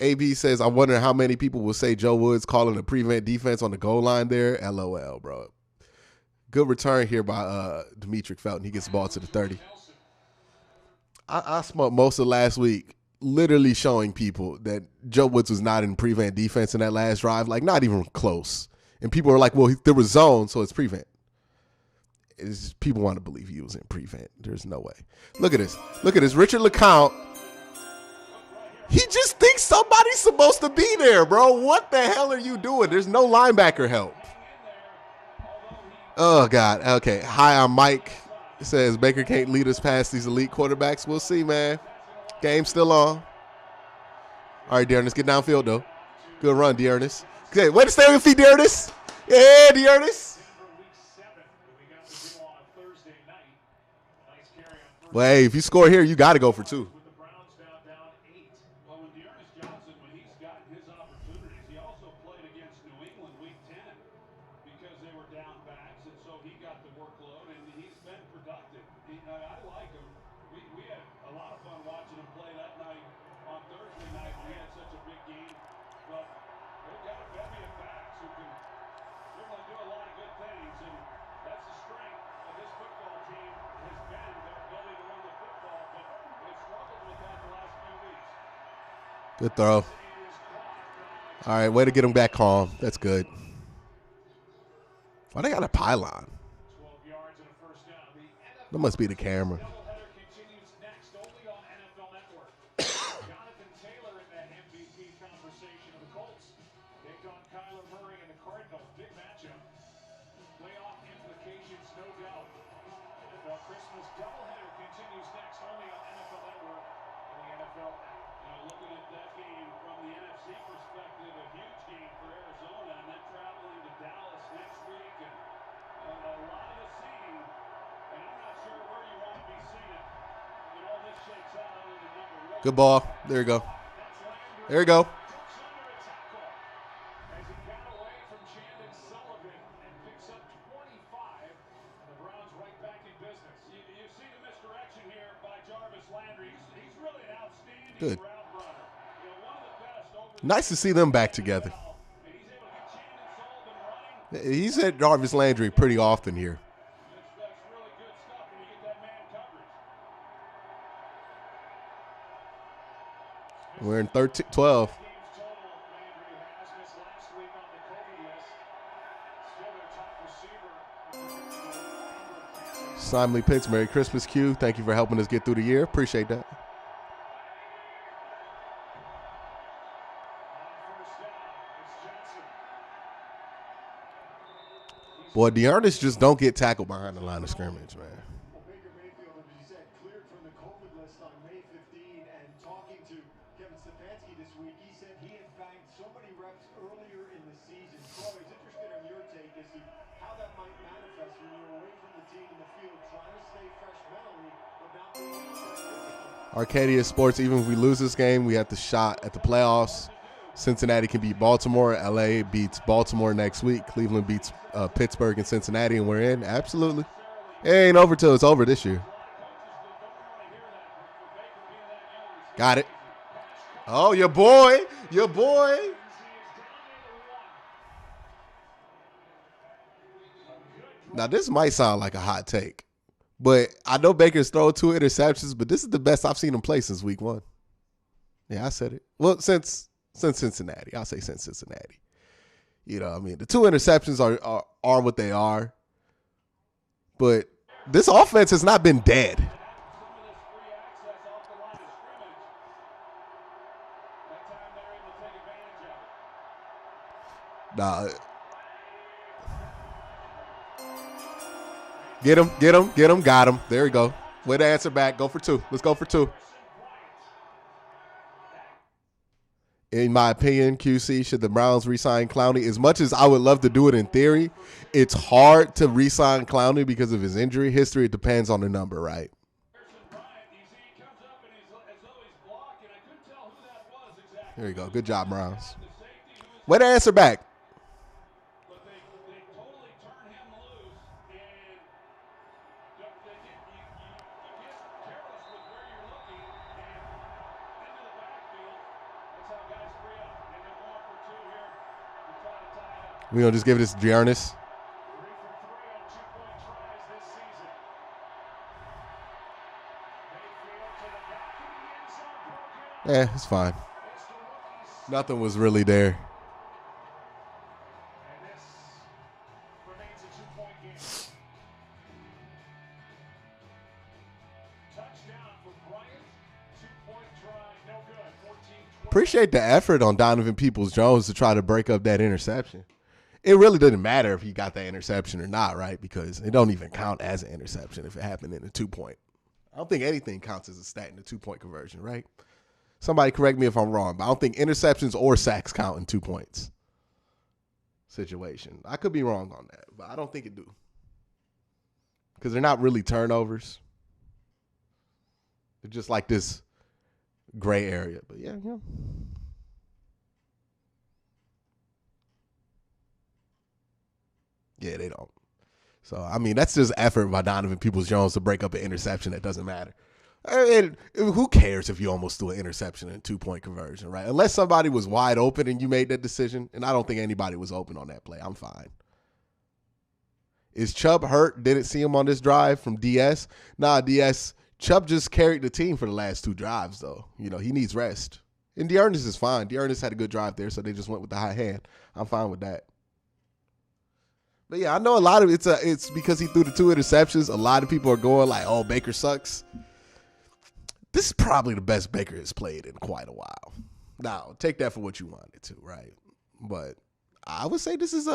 AB says, I wonder how many people will say Joe Woods calling a prevent defense on the goal line there. LOL, bro. Good return here by Demetric Felton. He gets the ball to the 30. I smoked most of last week literally showing people that Joe Woods was not in prevent defense in that last drive, like not even close. And people were like, well, there was zone, so it's prevent. It's just, people want to believe he was in prevent. There's no way. Look at this. Look at this. Richard LeCounte. He just thinks somebody's supposed to be there, bro. What the hell are you doing? There's no linebacker help. Oh, God. Okay. Hi, I'm Mike. It says Baker can't lead us past these elite quarterbacks. We'll see, man. Game's still on. All right, Dearness, get downfield, though. Good run, Dearness. Okay, way to stay on your feet, Dearness. Yeah, Dearness. Well, hey, if you score here, you got to go for 2. Good throw. All right, way to get him back calm. That's good. Why they got a pylon? That must be the camera. Good ball. There you go. There you go. Good. Nice to see them back together. He's at Jarvis Landry pretty often here. We're in 12. Simon Pitts, Merry Christmas, Q. Thank you for helping us get through the year. Appreciate that. Boy, Dearness just don't get tackled behind the line of scrimmage, man. Well, Baker Mayfield, as you said, cleared from the COVID list on May 15, and talking to Kevin Stefanski this week, he said he had banked so many reps earlier in the season. So I was interested in your take as to how that might manifest when you're away from the team in the field, trying to stay fresh mentally, but not being physically. Arcadia Sports, even if we lose this game, we have the shot at the playoffs. Cincinnati can beat Baltimore. LA beats Baltimore next week. Cleveland beats Pittsburgh and Cincinnati, and we're in. Absolutely. It ain't over till it's over this year. Got it. Oh, your boy. Your boy. Now, this might sound like a hot take, but I know Baker's thrown 2 interceptions, but this is the best I've seen him play since week 1. Yeah, I said it. Well, since Cincinnati. I'll say since Cincinnati. You know, I mean, the 2 interceptions are what they are. But this offense has not been dead. Nah. Get him, got him. There we go. Way to answer back. Go for 2. Let's go for 2. In my opinion, QC, should the Browns re-sign Clowney? As much as I would love to do it in theory, it's hard to re-sign Clowney because of his injury history. It depends on the number, right? There you go. Good job, Browns. Way to answer back. We're going to just give this to Giannis. Yeah, it's fine. Nothing was really there. Appreciate the effort on Donovan Peoples-Jones to try to break up that interception. It really doesn't matter if he got that interception or not, right? Because it don't even count as an interception if it happened in a 2-point. I don't think anything counts as a stat in a 2-point conversion, right? Somebody correct me if I'm wrong, but I don't think interceptions or sacks count in 2 points situation. I could be wrong on that, but I don't think it do. Because they're not really turnovers. They're just like this gray area. But yeah. Yeah, they don't. So, I mean, that's just effort by Donovan Peoples-Jones to break up an interception that doesn't matter. And who cares if you almost do an interception in a 2-point conversion, right? Unless somebody was wide open and you made that decision, and I don't think anybody was open on that play. I'm fine. Is Chubb hurt? Didn't see him on this drive from DS? Nah, DS. Chubb just carried the team for the last 2 drives, though. You know, he needs rest. And Dearness is fine. Dearness had a good drive there, so they just went with the high hand. I'm fine with that. But yeah, I know a lot of it's because he threw the 2 interceptions. A lot of people are going like, "Oh, Baker sucks." This is probably the best Baker has played in quite a while. Now, take that for what you want it to, right? But I would say this is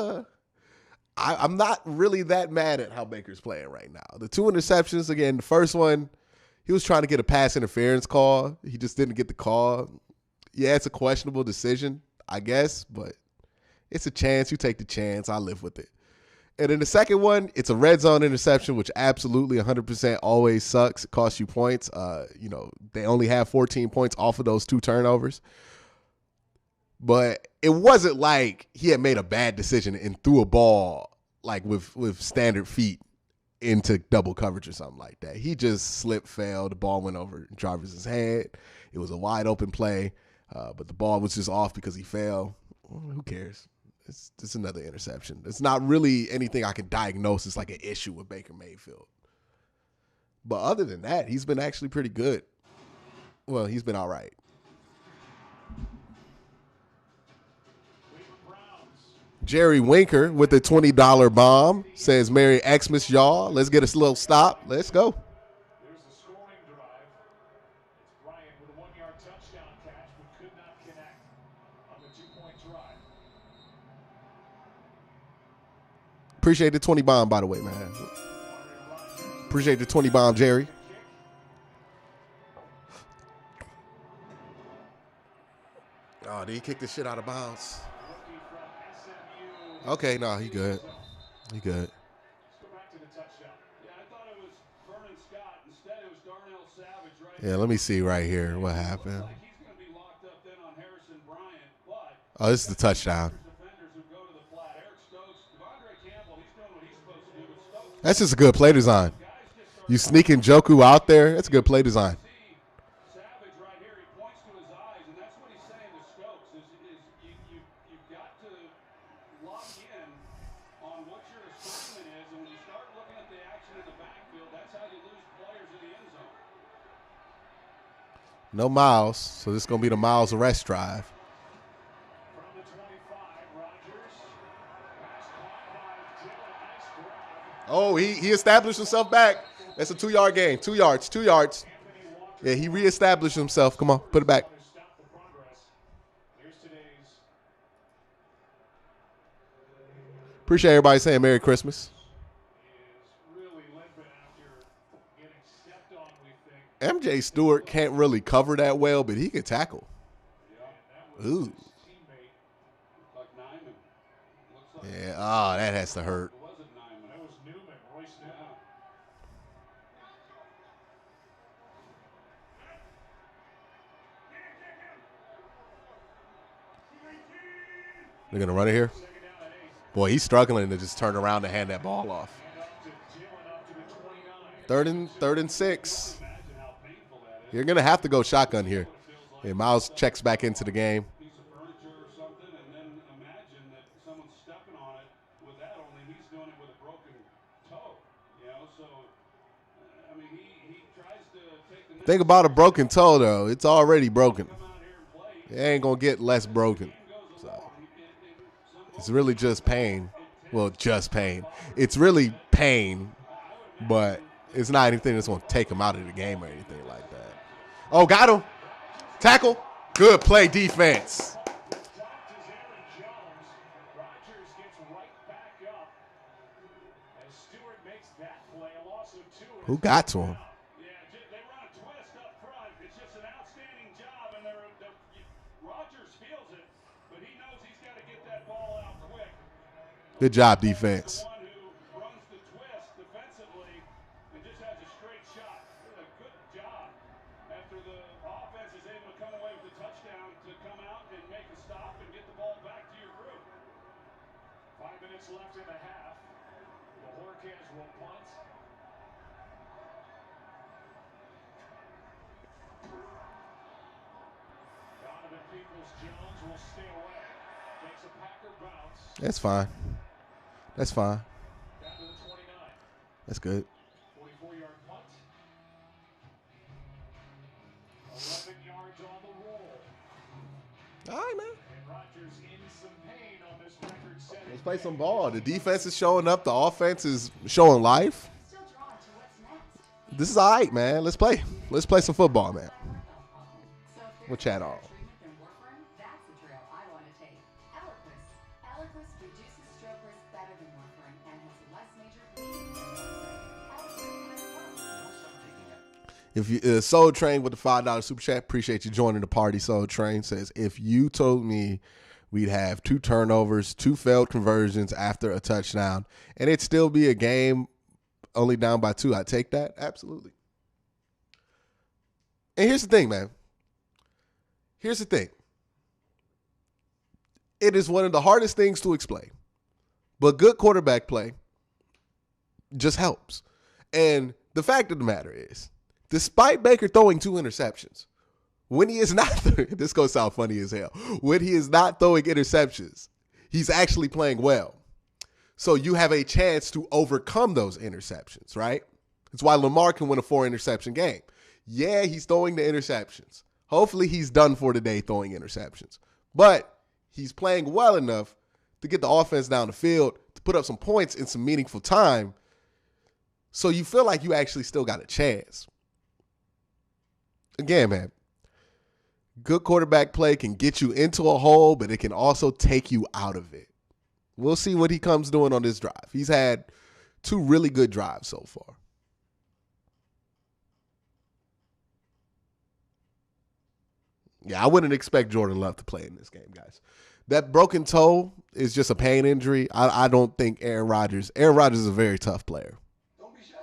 I'm not really that mad at how Baker's playing right now. The 2 interceptions, again, the first one, he was trying to get a pass interference call. He just didn't get the call. Yeah, it's a questionable decision, I guess, but it's a chance. You take the chance. I live with it. And in the second one, it's a red zone interception, which absolutely 100% always sucks. It costs you points. They only have 14 points off of those 2 turnovers. But it wasn't like he had made a bad decision and threw a ball like with standard feet into double coverage or something like that. He just slipped, fell. The ball went over Jarvis's head. It was a wide open play, but the ball was just off because he fell. Well, who cares? It's another interception. It's not really anything I can diagnose as like an issue with Baker Mayfield. But other than that, he's been actually pretty good. Well, he's been all right. Jerry Winker with a $20 bomb says, Merry Xmas, y'all. Let's get a little stop. Let's go. There's the scoring drive. It's Bryant with a 1-yard touchdown catch, but could not connect on the 2-point drive. Appreciate the 20 bomb, by the way, man. Appreciate the 20 bomb, Jerry. Oh, did he kick the shit out of bounds? Okay, no, he good. He good. Let's go back to the touchdown. Yeah, I thought it was Vernon Scott. Instead, it was Darnell Savage right Yeah, let me see right here what happened. like he's going to be locked up then on Harrison Bryant, but Oh, this is the touchdown. defenders who go to the flat. Eric Stokes, Devondre Campbell, he's doing what he's supposed to do, but Stokes That's just a good play design. guys just start You sneaking Joku out there, that's a good play design. see Savage right here. He points to his eyes, and that's what he's saying to Stokes is you've got to lock in on what your assignment is, and when you start looking at the action in the backfield, that's how you lose players in the end zone. No Miles, so this is going to be the Miles arrest drive. From the 25, Rodgers. Pass caught by Dillon. Nice grab. Oh, he established himself back. That's a 2-yard gain. 2 yards, 2 yards. Anthony Walker Yeah, he reestablished himself. Come on, put it back. to stop the progress. Here's today's Appreciate everybody saying Merry Christmas. is really limping after getting stepped on, we think. MJ Stewart can't really cover that well, but he can tackle. Yeah, that was Ooh. his teammate. Looked like Nyman. Looks like Yeah, oh, that has to hurt. it wasn't Nyman. That was Newman, Royce Newman. They're going to run it here. Second down and 8. Boy, he's struggling to just turn around and hand that ball off. And up to Dillon up to the 29. Third and 6. Imagine how painful that is. You're going to have to go shotgun here. And Miles checks back into the game. Piece of furniture or something, and then imagine that someone's stepping on it with that, only he's doing it with a broken toe. You know, so I mean, he tries to take the next Think about a broken toe, though. It's already broken. come out here and play. It ain't going to get less broken. So it's really just pain. Well, just pain. It's really pain, but it's not anything that's going to take him out of the game or anything like that. Oh, got him. Tackle. Good play defense. Blocked is Aaron Jones. Rodgers gets right back up as Stewart makes that play. A loss of 2. Who got to him? Yeah, they run a twist up front. It's just an outstanding job, and Rodgers feels it, but he knows he's got to get that ball out quick. Good job, defense. The one who runs the twist defensively and just has a straight shot. A good job after the offense is able to come away with the touchdown to come out and make a stop and get the ball back to your group. 5 minutes left in the half. The Hurricanes will punt. Donovan Peoples-Jones will stay away. Takes a Packer bounce That's fine. That's fine. down to the 29. That's good. 44-yard punt. 11 yards on the roll. All right, man. And Rodgers in some pain on this record-setting. Let's play some ball. The defense is showing up. The offense is showing life. Still drawn to what's next. This is all right, man. Let's play. Let's play some football, man. So if We'll there's chat better all. treatment than warfarin, that's the trail I want to take. Eliquis. Eliquis reduces stroke risk better than warfarin and has less major bleeding than warfarin. Eliquis has both. If you Soul Train with the $5 super chat, appreciate you joining the party. Soul Train says, if you told me we'd have 2 turnovers, 2 failed conversions after a touchdown, and it'd still be a game only down by 2. I'd take that. Absolutely. And here's the thing, man. Here's the thing. It is one of the hardest things to explain, but good quarterback play just helps. And the fact of the matter is, despite Baker throwing 2 interceptions, when he is not, this going to sound funny as hell, when he is not throwing interceptions, he's actually playing well. So you have a chance to overcome those interceptions, right? That's why Lamar can win a 4-interception game. Yeah, he's throwing the interceptions. Hopefully he's done for today throwing interceptions. But he's playing well enough to get the offense down the field, to put up some points in some meaningful time, so you feel like you actually still got a chance. Again, man, good quarterback play can get you into a hole, but it can also take you out of it. We'll see what he comes doing on this drive. He's had 2 really good drives so far. Yeah, I wouldn't expect Jordan Love to play in this game, guys. That broken toe is just a pain injury. I don't think Aaron Rodgers is a very tough player. Don't be shy.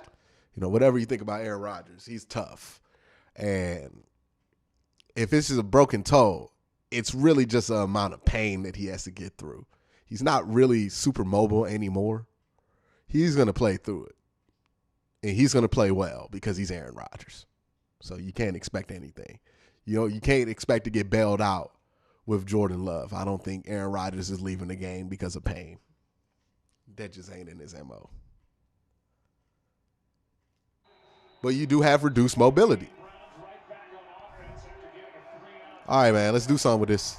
You know, whatever you think about Aaron Rodgers, he's tough. And if this is a broken toe, it's really just an amount of pain that he has to get through. He's not really super mobile anymore. He's going to play through it. And he's going to play well because he's Aaron Rodgers. So you can't expect anything. You know, you can't expect to get bailed out with Jordan Love. I don't think Aaron Rodgers is leaving the game because of pain. That just ain't in his MO. But you do have reduced mobility. All right, man, let's do something with this.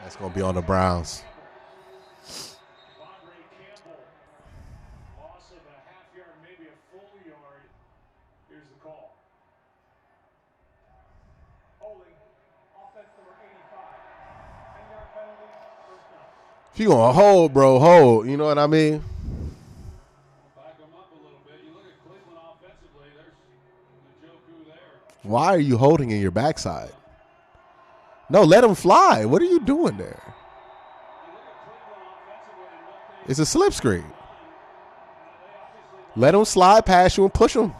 That's going to be on the Browns. Loss of a half yard, maybe a full yard. Here's the call. Holding. Offense number 85. 10-yard penalty. First down. If you're going to hold, bro, hold. You know what I mean? Back them up a little bit. You look at Cleveland offensively, there's Njoku there. Why are you holding in your backside? No, let him fly. What are you doing there? It's a slip screen. Let him slide past you and push him.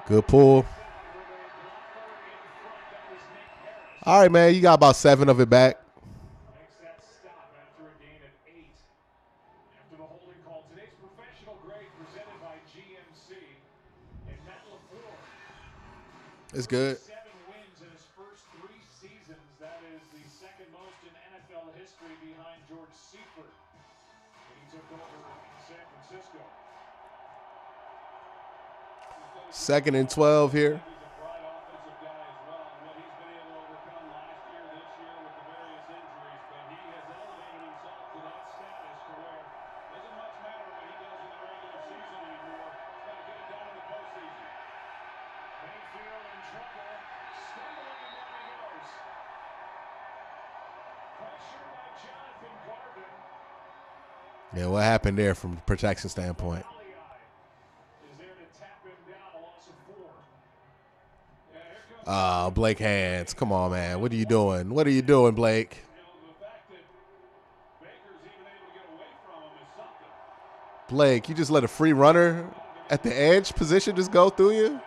Good pull. All right, man. You got about 7 of it back. Makes that stop after a gain of 8. After the holding call, today's professional grade presented by GMC and Matt LaFleur. It's good. 7 wins in his first 3 seasons. That is the second most in NFL history behind George Seifert when he took over in San Francisco. 2nd and 12 here. He's a bright offensive guy as well, and what he's been able to overcome last year, this year with the various injuries, but he has elevated himself to that status to where it doesn't much matter what he does in the regular season anymore. He's got to get it done in the postseason. Mayfield in trouble, stumbling and down he goes. Pressure by Jonathan Garvin. Yeah, what happened there from a protection standpoint? Is there to tap him down, a loss of 4. Blake Hands. Come on, man. What are you doing? What are you doing, Blake? The fact that Baker's even able to get away from him is something. Blake, you just let a free runner at the edge position just go through you?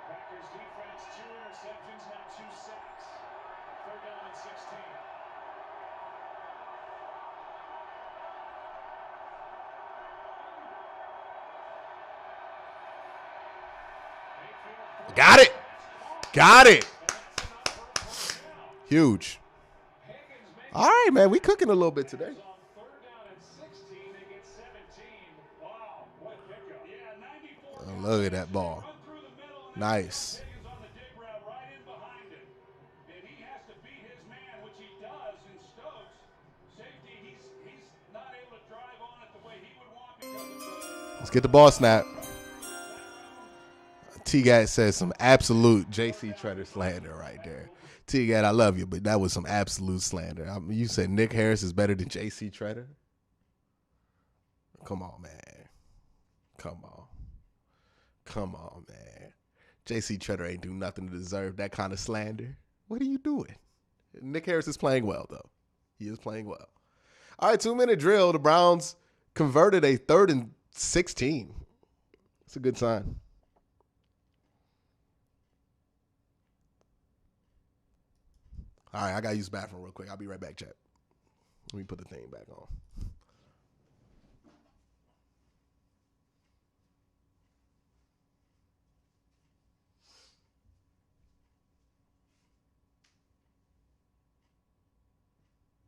Packers defense, 2 interceptions, now 2 sacks. 3rd down and 16. Got it. Got it. Huge. All right, man. We cooking a little bit today. On 3rd down and 16, they get 17. Wow, what pickup. Yeah, 94. Look at that ball. Run through the middle, and Nice. Higgins on the dig route right in behind him. And he has to beat his man, which get the ball snap. T-Gat says some absolute J.C. Treader slander right there. T-Gat, I love you, but that was some absolute slander. I mean, you said Nick Harris is better than J.C. Treader? Come on, man. Come on, man. J.C. Treader ain't do nothing to deserve that kind of slander. What are you doing? Nick Harris is playing well, though. He is playing well. All right, 2-minute drill. The Browns converted a 3rd and 16. It's a good sign. All right, I got to use the bathroom real quick. I'll be right back, chat. Let me put the thing back on.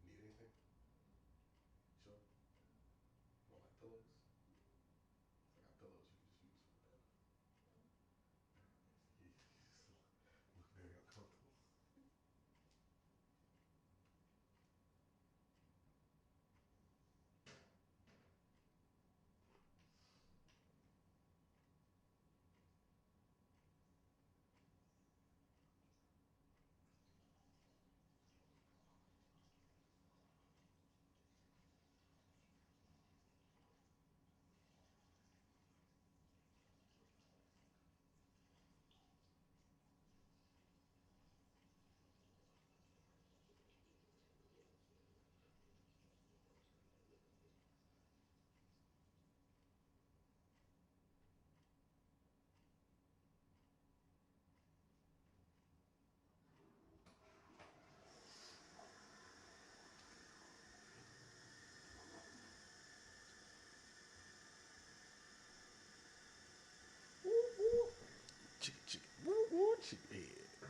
Need anything? Sure. Want like pillows? I got pillows you can just use for the bed. You look very uncomfortable.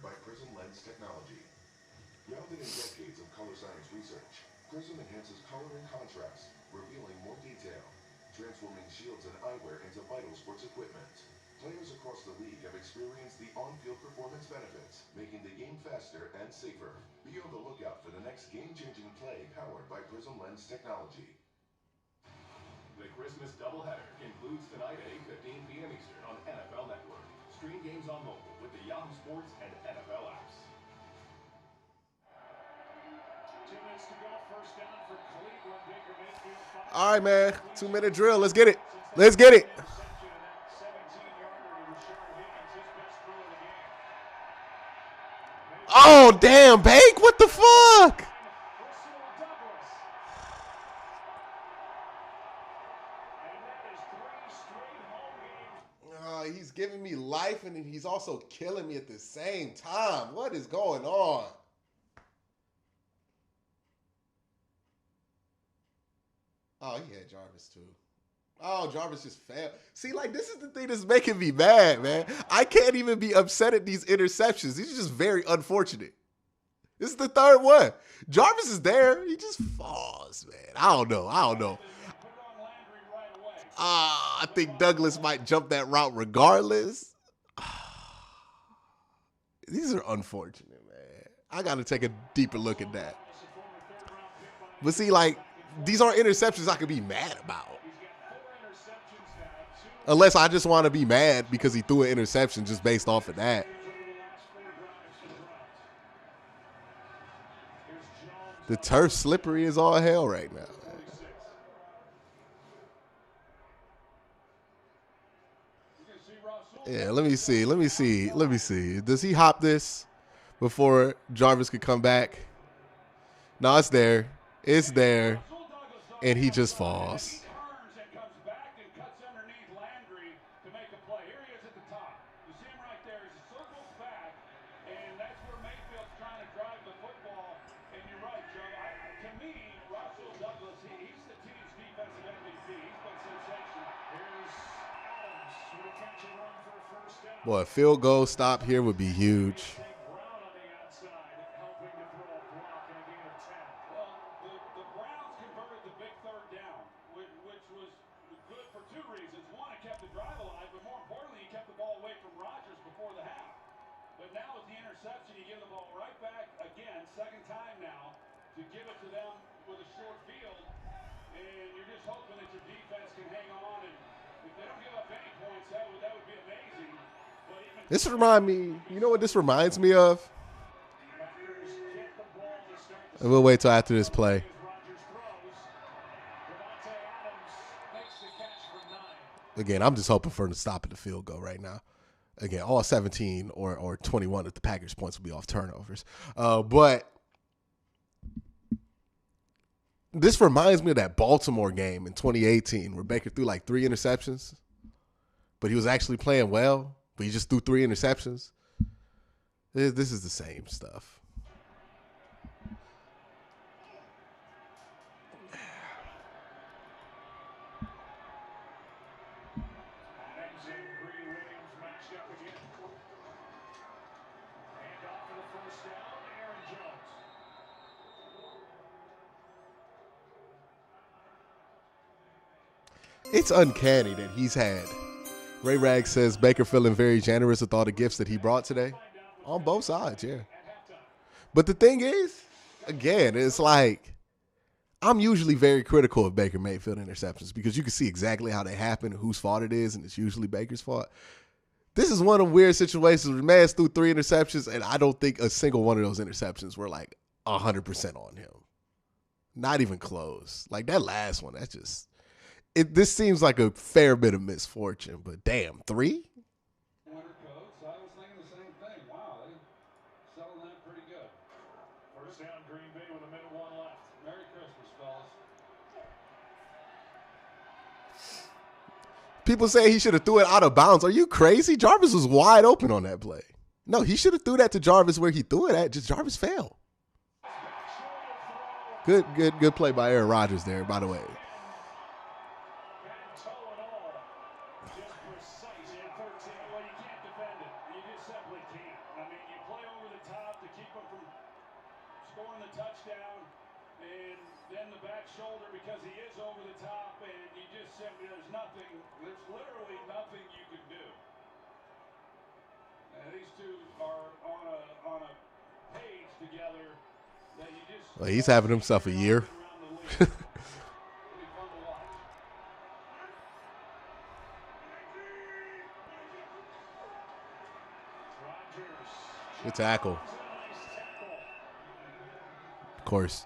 By Prism Lens Technology. Grounded in decades of color science research, Prism enhances color and contrast, revealing more detail, transforming shields and eyewear into vital sports equipment. Players across the league have experienced the on-field performance benefits, making the game faster and safer. Be on the lookout for the next game-changing play powered by Prism Lens Technology. The Christmas doubleheader concludes tonight at 8:15 p.m. Eastern on NFL Network. Stream games on mobile with the Yahoo Sports and NFL apps. 2 minutes to go. First down for Cleveland. Baker Mayfield. All right, man. 2-minute drill. Let's get it. Let's get it. Interception and that 17-yarder to Rashard Higgins, his best throw of the game. Oh, damn, Bake. What the fuck? Russell Douglas. And that is 3 straight home games. He's giving me life, and he's also killing me at the same time. What is going on? Oh, he had Jarvis, too. Oh, Jarvis just failed. See, like, this is the thing that's making me mad, man. I can't even be upset at these interceptions. These are just very unfortunate. This is the 3rd one. Jarvis is there. He just falls, man. I don't know. I think Douglas might jump that route regardless. These are unfortunate, man. I got to take a deeper look at that. But see, like, these aren't interceptions I could be mad about. Unless I just want to be mad because he threw an interception just based off of that. The turf slippery as all hell right now. Yeah, let me see. Does he hop this before Jarvis could come back? No, it's there. It's there. And he just falls. Boy, a field goal stop here would be huge. they don't give up any points, that would be amazing. But even This remind me, you know what this reminds me of? Packers get the ball to start the And we'll wait till after this play. as Rodgers throws. Devontae Adams makes the catch from 9. Again, I'm just hoping for the stop at the field goal right now. Again, all 17 or 21 if the Packers points will be off turnovers. But this reminds me of that Baltimore game in 2018 where Baker threw like 3 interceptions, but he was actually playing well, but he just threw 3 interceptions. This is the same stuff. Adams and Greedy Williams matched up again. Hand off for the first down, Aaron Jones. It's uncanny that he's had. Ray Rag says Baker feeling very generous with all the gifts that he brought today. On both sides, yeah. But the thing is, again, it's like I'm usually very critical of Baker Mayfield interceptions because you can see exactly how they happen and whose fault it is, and it's usually Baker's fault. This is one of the weird situations where the man threw 3 interceptions, and I don't think a single one of those interceptions were like 100% on him. Not even close. Like that last one, that's just this seems like a fair bit of misfortune, but damn, 3? winter coats, I was thinking the same thing. Wow, they selling that pretty good. First down, Green Bay with a minute 1 left. Merry Christmas, fellas. People say he should have threw it out of bounds. Are you crazy? Jarvis was wide open on that play. No, he should have threw that to Jarvis where he threw it at. Just Jarvis fell. Good play by Aaron Rodgers there, by the way. Bad toe and all. Just precise in 13. Well, you can't defend it. You just simply can't. I mean, you play over the top to keep them from scoring the touchdown, and then the back shoulder because he is over the top, and you just simply, there's literally nothing you can do. And these two are on a page together that you just. Well, he's having himself a year. Good tackle. Of course.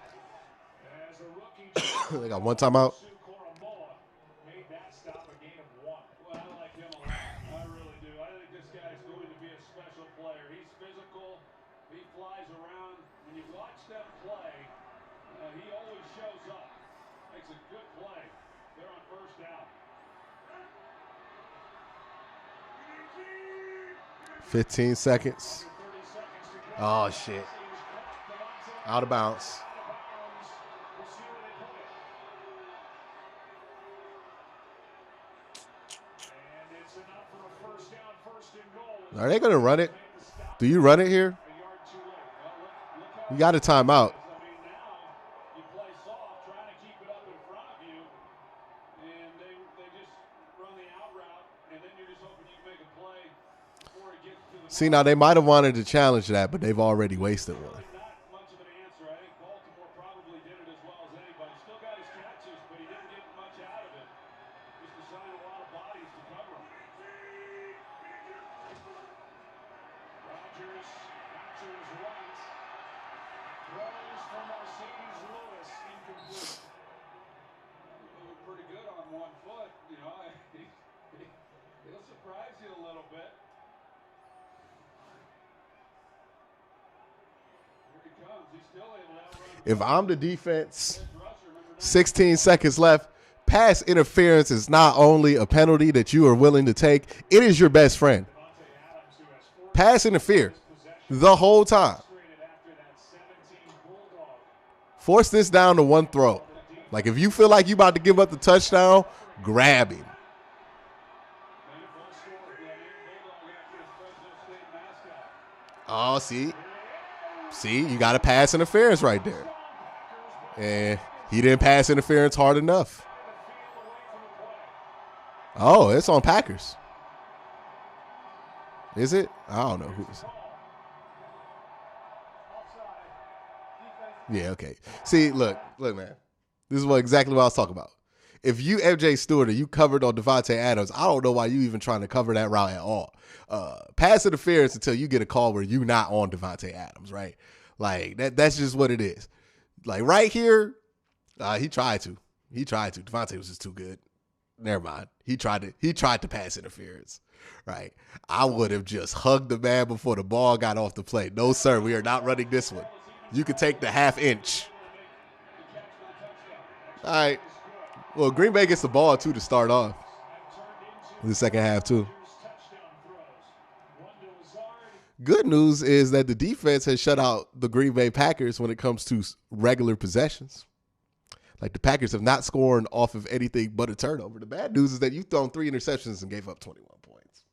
They got one timeout. Made that stop a gain of 1. Well, I like him a lot. I really do. I think this guy's going to be a special player. He's physical. He flies around. When you watch them play, he always shows up. Makes a good play. They're on first down. 15 seconds. Oh, shit. Out of bounds. Are they going to run it? Do you run it here? You got a timeout. I mean, now you play soft, trying to keep it up in front of you, and they just run the out route, and then you're just hoping you can make a play before it gets to the. See, now they might have wanted to challenge that, but they've already wasted one. Not much of an answer. I think Baltimore probably did it as well as anybody. Still got his catches, but he didn't get much out of it. Just assigned a lot of bodies to cover him. Rodgers out to his right. Throws for Mercedes Lewis, incomplete. Moving pretty good on 1 foot. You know, he'll surprise you a little bit. Here he comes. He's still able to outrun. If I'm the defense, 16 seconds left, pass interference is not only a penalty that you are willing to take, it is your best friend. Pass interfere the whole time. Force this down to 1 throw. Like if you feel like you about to give up the touchdown, grab him. Oh, see, you got to pass interference right there. And he didn't pass interference hard enough. Oh, it's on Packers. Is it? I don't know who is it. Yeah, okay. See, look, man. This is exactly what I was talking about. if you MJ Stewart and you covered on Devontae Adams, I don't know why you even trying to cover that route at all. Pass interference until you get a call where you're not on Devontae Adams, right? Like that's just what it is. Like right here, he tried to. Devontae was just too good. Never mind. He tried to pass interference. Right. I would have just hugged the man before the ball got off the plate. No, sir, we are not running this one. You can take the half inch. All right. Well, Green Bay gets the ball, too, to start off in the second half, too. Good news is that the defense has shut out the Green Bay Packers when it comes to regular possessions. Like, the Packers have not scored off of anything but a turnover. The bad news is that you've thrown 3 interceptions and gave up 21 points.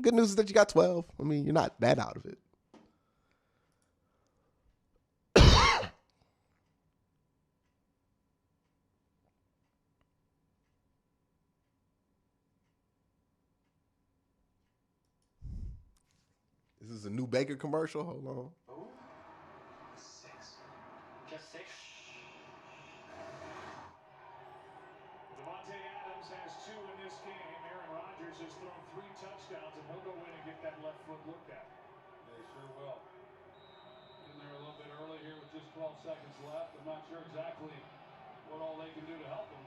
Good news is that you got 12. I mean, you're not that out of it. This is a new Baker commercial. Hold on. Oh, 6. Just 6. Devontae Adams has 2 in this game. Aaron Rodgers has thrown 3 touchdowns, and he'll go in and get that left foot looked at. They sure will. In there a little bit early here with just 12 seconds left. I'm not sure exactly what all they can do to help him.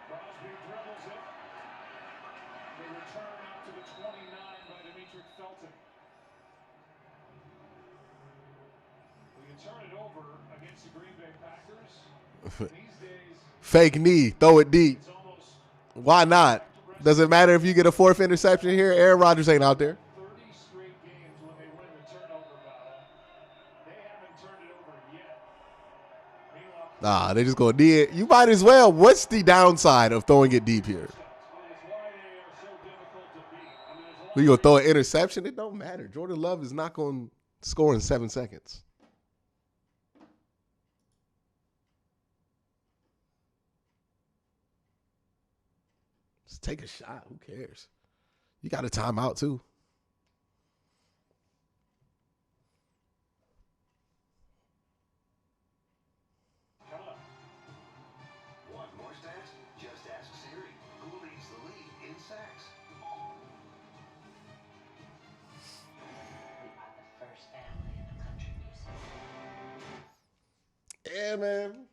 Crosby dribbles it. They return up to the 29 by Demetric Felton. Will you turn it over against the Green Bay Packers? These days, Fake knee. Throw it deep. it's almost Why not? Does it matter if you get a 4th interception here? Aaron Rodgers ain't out there. 30 straight games when they win the turnover battle. They haven't turned it over yet. Meanwhile, Nah, they just gonna knee it. You might as well. What's the downside of throwing it deep here? it's why they are so difficult to beat. I mean, as long We gonna throw an interception? It don't matter. Jordan Love is not gonna score in 7 seconds. Just take a shot. Who cares? You got a timeout too. Want more stats? Just ask Siri. Who leads the league in sacks? We are the first family in the country music. Yeah, man.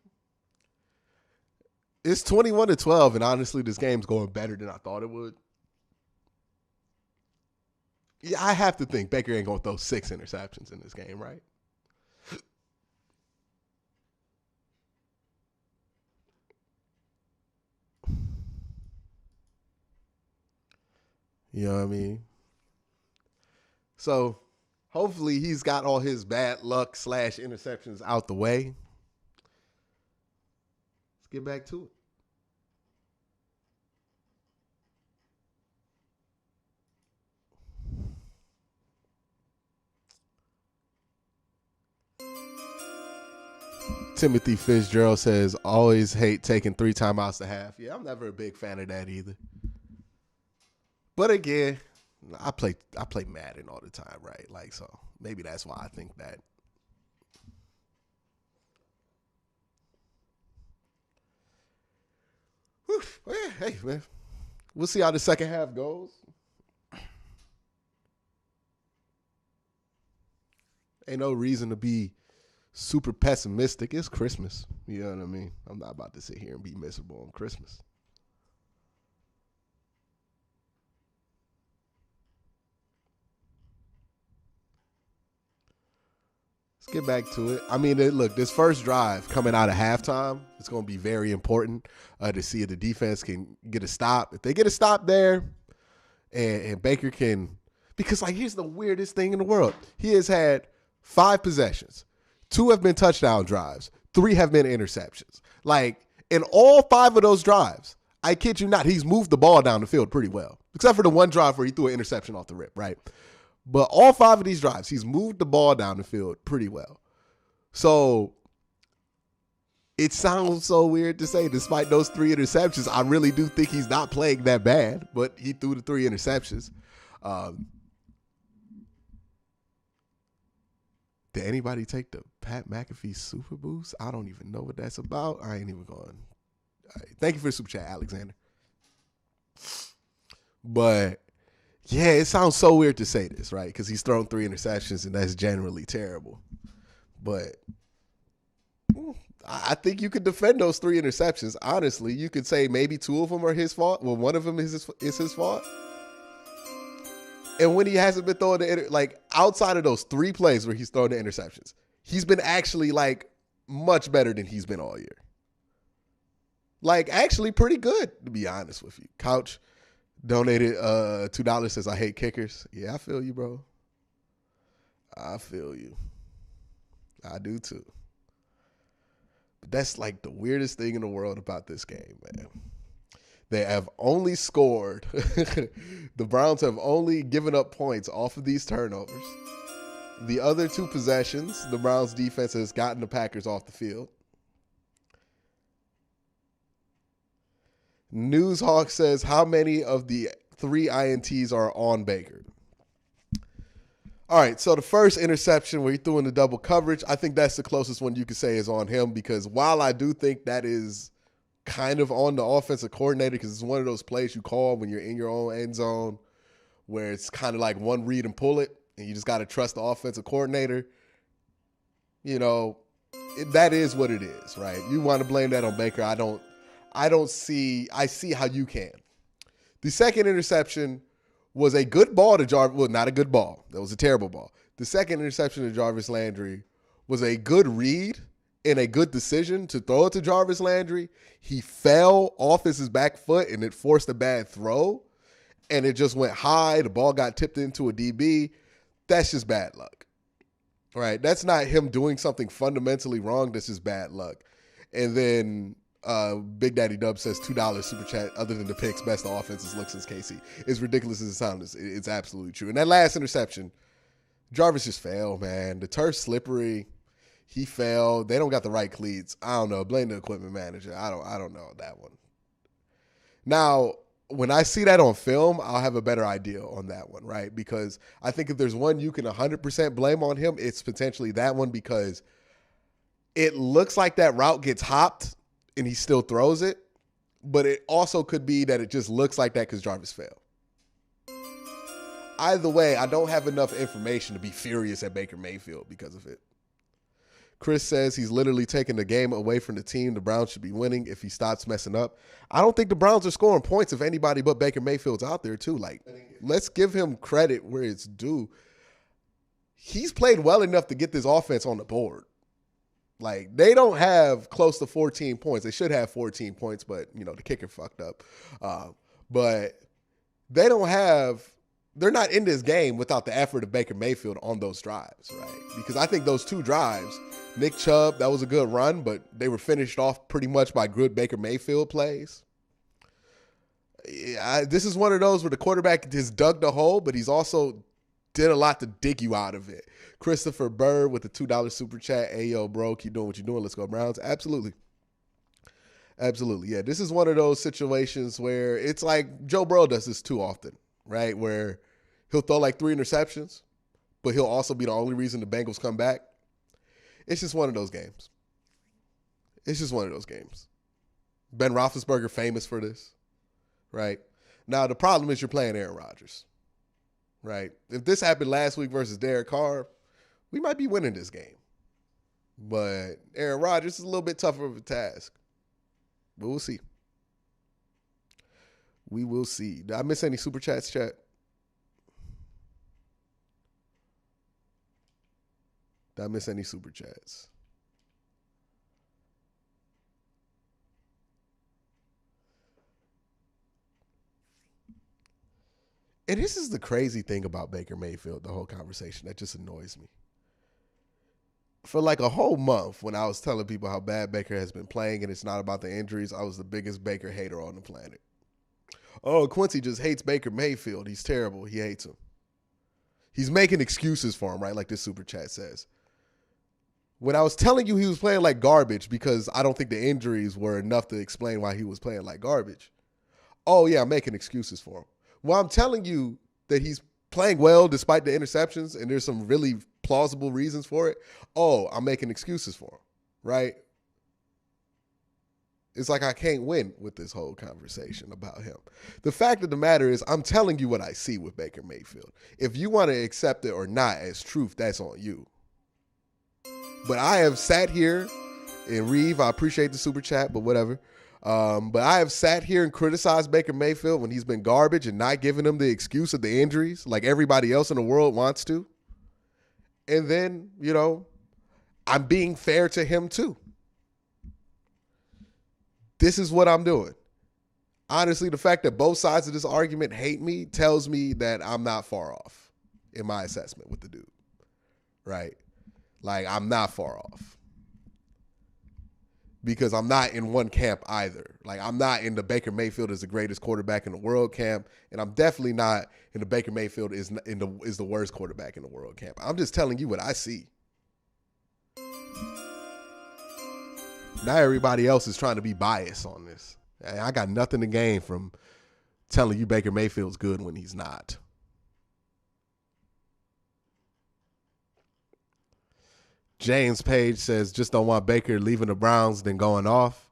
It's 21-12, and honestly, this game's going better than I thought it would. Yeah, I have to think Baker ain't gonna throw 6 interceptions in this game, right? You know what I mean? So hopefully he's got all his bad luck / interceptions out the way. Let's get back to it. Timothy Fitzgerald says, always hate taking 3 timeouts to half. Yeah, I'm never a big fan of that either. But again, I play Madden all the time, right? Like, so maybe that's why I think that. Whew. Well, yeah, hey, man. We'll see how the second half goes. Ain't no reason to be super pessimistic. It's Christmas. You know what I mean? I'm not about to sit here and be miserable on Christmas. Let's get back to it. I mean, look, this first drive coming out of halftime, it's going to be very important to see if the defense can get a stop. If they get a stop there and Baker can, because like here's the weirdest thing in the world. He has had 5 possessions. 2 have been touchdown drives. 3 have been interceptions. Like, in all 5 of those drives, I kid you not, he's moved the ball down the field pretty well. Except for the one drive where he threw an interception off the rip, right? But all 5 of these drives, he's moved the ball down the field pretty well. So, it sounds so weird to say, despite those 3 interceptions, I really do think he's not playing that bad. But he threw the 3 interceptions. Did anybody take the Pat McAfee Super Boost? I don't even know what that's about. I ain't even going. All right. Thank you for the super chat, Alexander. But yeah, it sounds so weird to say this, right? Because he's thrown 3 interceptions, and that's generally terrible. But I think you could defend those 3 interceptions. Honestly, you could say maybe 2 of them are his fault. Well, one of them is his fault. And when he hasn't been throwing outside of those 3 plays where he's throwing the interceptions, he's been actually much better than he's been all year. Actually pretty good, to be honest with you. Couch donated $2, says, I hate kickers. Yeah, I feel you, bro. I feel you. I do too. But that's the weirdest thing in the world about this game, man. They have only scored. The Browns have only given up points off of these turnovers. The other 2 possessions, the Browns defense has gotten the Packers off the field. Newshawk says, how many of the 3 INTs are on Baker? All right, so the first interception where he threw in the double coverage, I think that's the closest one you could say is on him, because while I do think that is kind of on the offensive coordinator, because it's one of those plays you call when you're in your own end zone where it's kind of like one read and pull it, and you just got to trust the offensive coordinator. That is what it is, right? You want to blame that on Baker. I see how you can. The second interception was a good ball to Jarvis. Well, not a good ball. That was a terrible ball. The second interception to Jarvis Landry was a good read and a good decision to throw it to Jarvis Landry. He fell off his back foot, and it forced a bad throw, and it just went high. The ball got tipped into a DB. That's just bad luck, right? That's not him doing something fundamentally wrong. That's just bad luck. And then Big Daddy Dub says $2 super chat. Other than the picks, best the offense has looked since KC. It's ridiculous as it sounds. It's absolutely true. And that last interception, Jarvis just fell, man. The turf's slippery. He fell. They don't got the right cleats. I don't know. Blame the equipment manager. I don't know that one. Now, when I see that on film, I'll have a better idea on that one, right? Because I think if there's one you can 100% blame on him, it's potentially that one, because it looks like that route gets hopped and he still throws it, but it also could be that it just looks like that because Jarvis fell. Either way, I don't have enough information to be furious at Baker Mayfield because of it. Chris says he's literally taking the game away from the team. The Browns should be winning if he stops messing up. I don't think the Browns are scoring points if anybody but Baker Mayfield's out there too. Let's give him credit where it's due. He's played well enough to get this offense on the board. They don't have close to 14 points. They should have 14 points, but, the kicker fucked up. But they're not in this game without the effort of Baker Mayfield on those drives, right? Because I think those 2 drives, Nick Chubb, that was a good run, but they were finished off pretty much by good Baker Mayfield plays. This is one of those where the quarterback just dug the hole, but he's also did a lot to dig you out of it. Christopher Bird with the $2 super chat. Hey, yo, bro, keep doing what you're doing. Let's go, Browns. Absolutely. Absolutely. Yeah, this is one of those situations where it's like Joe Burrow does this too often, right? Where he'll throw 3 interceptions, but he'll also be the only reason the Bengals come back. It's just one of those games. It's just one of those games. Ben Roethlisberger famous for this, right? Now, the problem is you're playing Aaron Rodgers, right? If this happened last week versus Derek Carr, we might be winning this game. But Aaron Rodgers is a little bit tougher of a task. But we'll see. We will see. Did I miss any super chats, chat? Did I miss any super chats? And this is the crazy thing about Baker Mayfield, the whole conversation that just annoys me. For a whole month, when I was telling people how bad Baker has been playing and it's not about the injuries, I was the biggest Baker hater on the planet. Oh, Quincy just hates Baker Mayfield. He's terrible. He hates him. He's making excuses for him, right? Like this super chat says. When I was telling you he was playing like garbage because I don't think the injuries were enough to explain why he was playing like garbage. Oh, yeah, I'm making excuses for him. Well, I'm telling you that he's playing well despite the interceptions, and there's some really plausible reasons for it, oh, I'm making excuses for him, right? It's like I can't win with this whole conversation about him. The fact of the matter is I'm telling you what I see with Baker Mayfield. If you want to accept it or not as truth, that's on you. But I have sat here, and Reeve, I appreciate the super chat, but whatever. But I have sat here and criticized Baker Mayfield when he's been garbage and not giving him the excuse of the injuries like everybody else in the world wants to. And then, I'm being fair to him too. This is what I'm doing. Honestly, the fact that both sides of this argument hate me tells me that I'm not far off in my assessment with the dude, right? Like, I'm not far off because I'm not in one camp either. Like, I'm not in the Baker Mayfield is the greatest quarterback in the world camp, and I'm definitely not in the Baker Mayfield is the worst quarterback in the world camp. I'm just telling you what I see. Now everybody else is trying to be biased on this. I got nothing to gain from telling you Baker Mayfield's good when he's not. James Page says, just don't want Baker leaving the Browns then going off.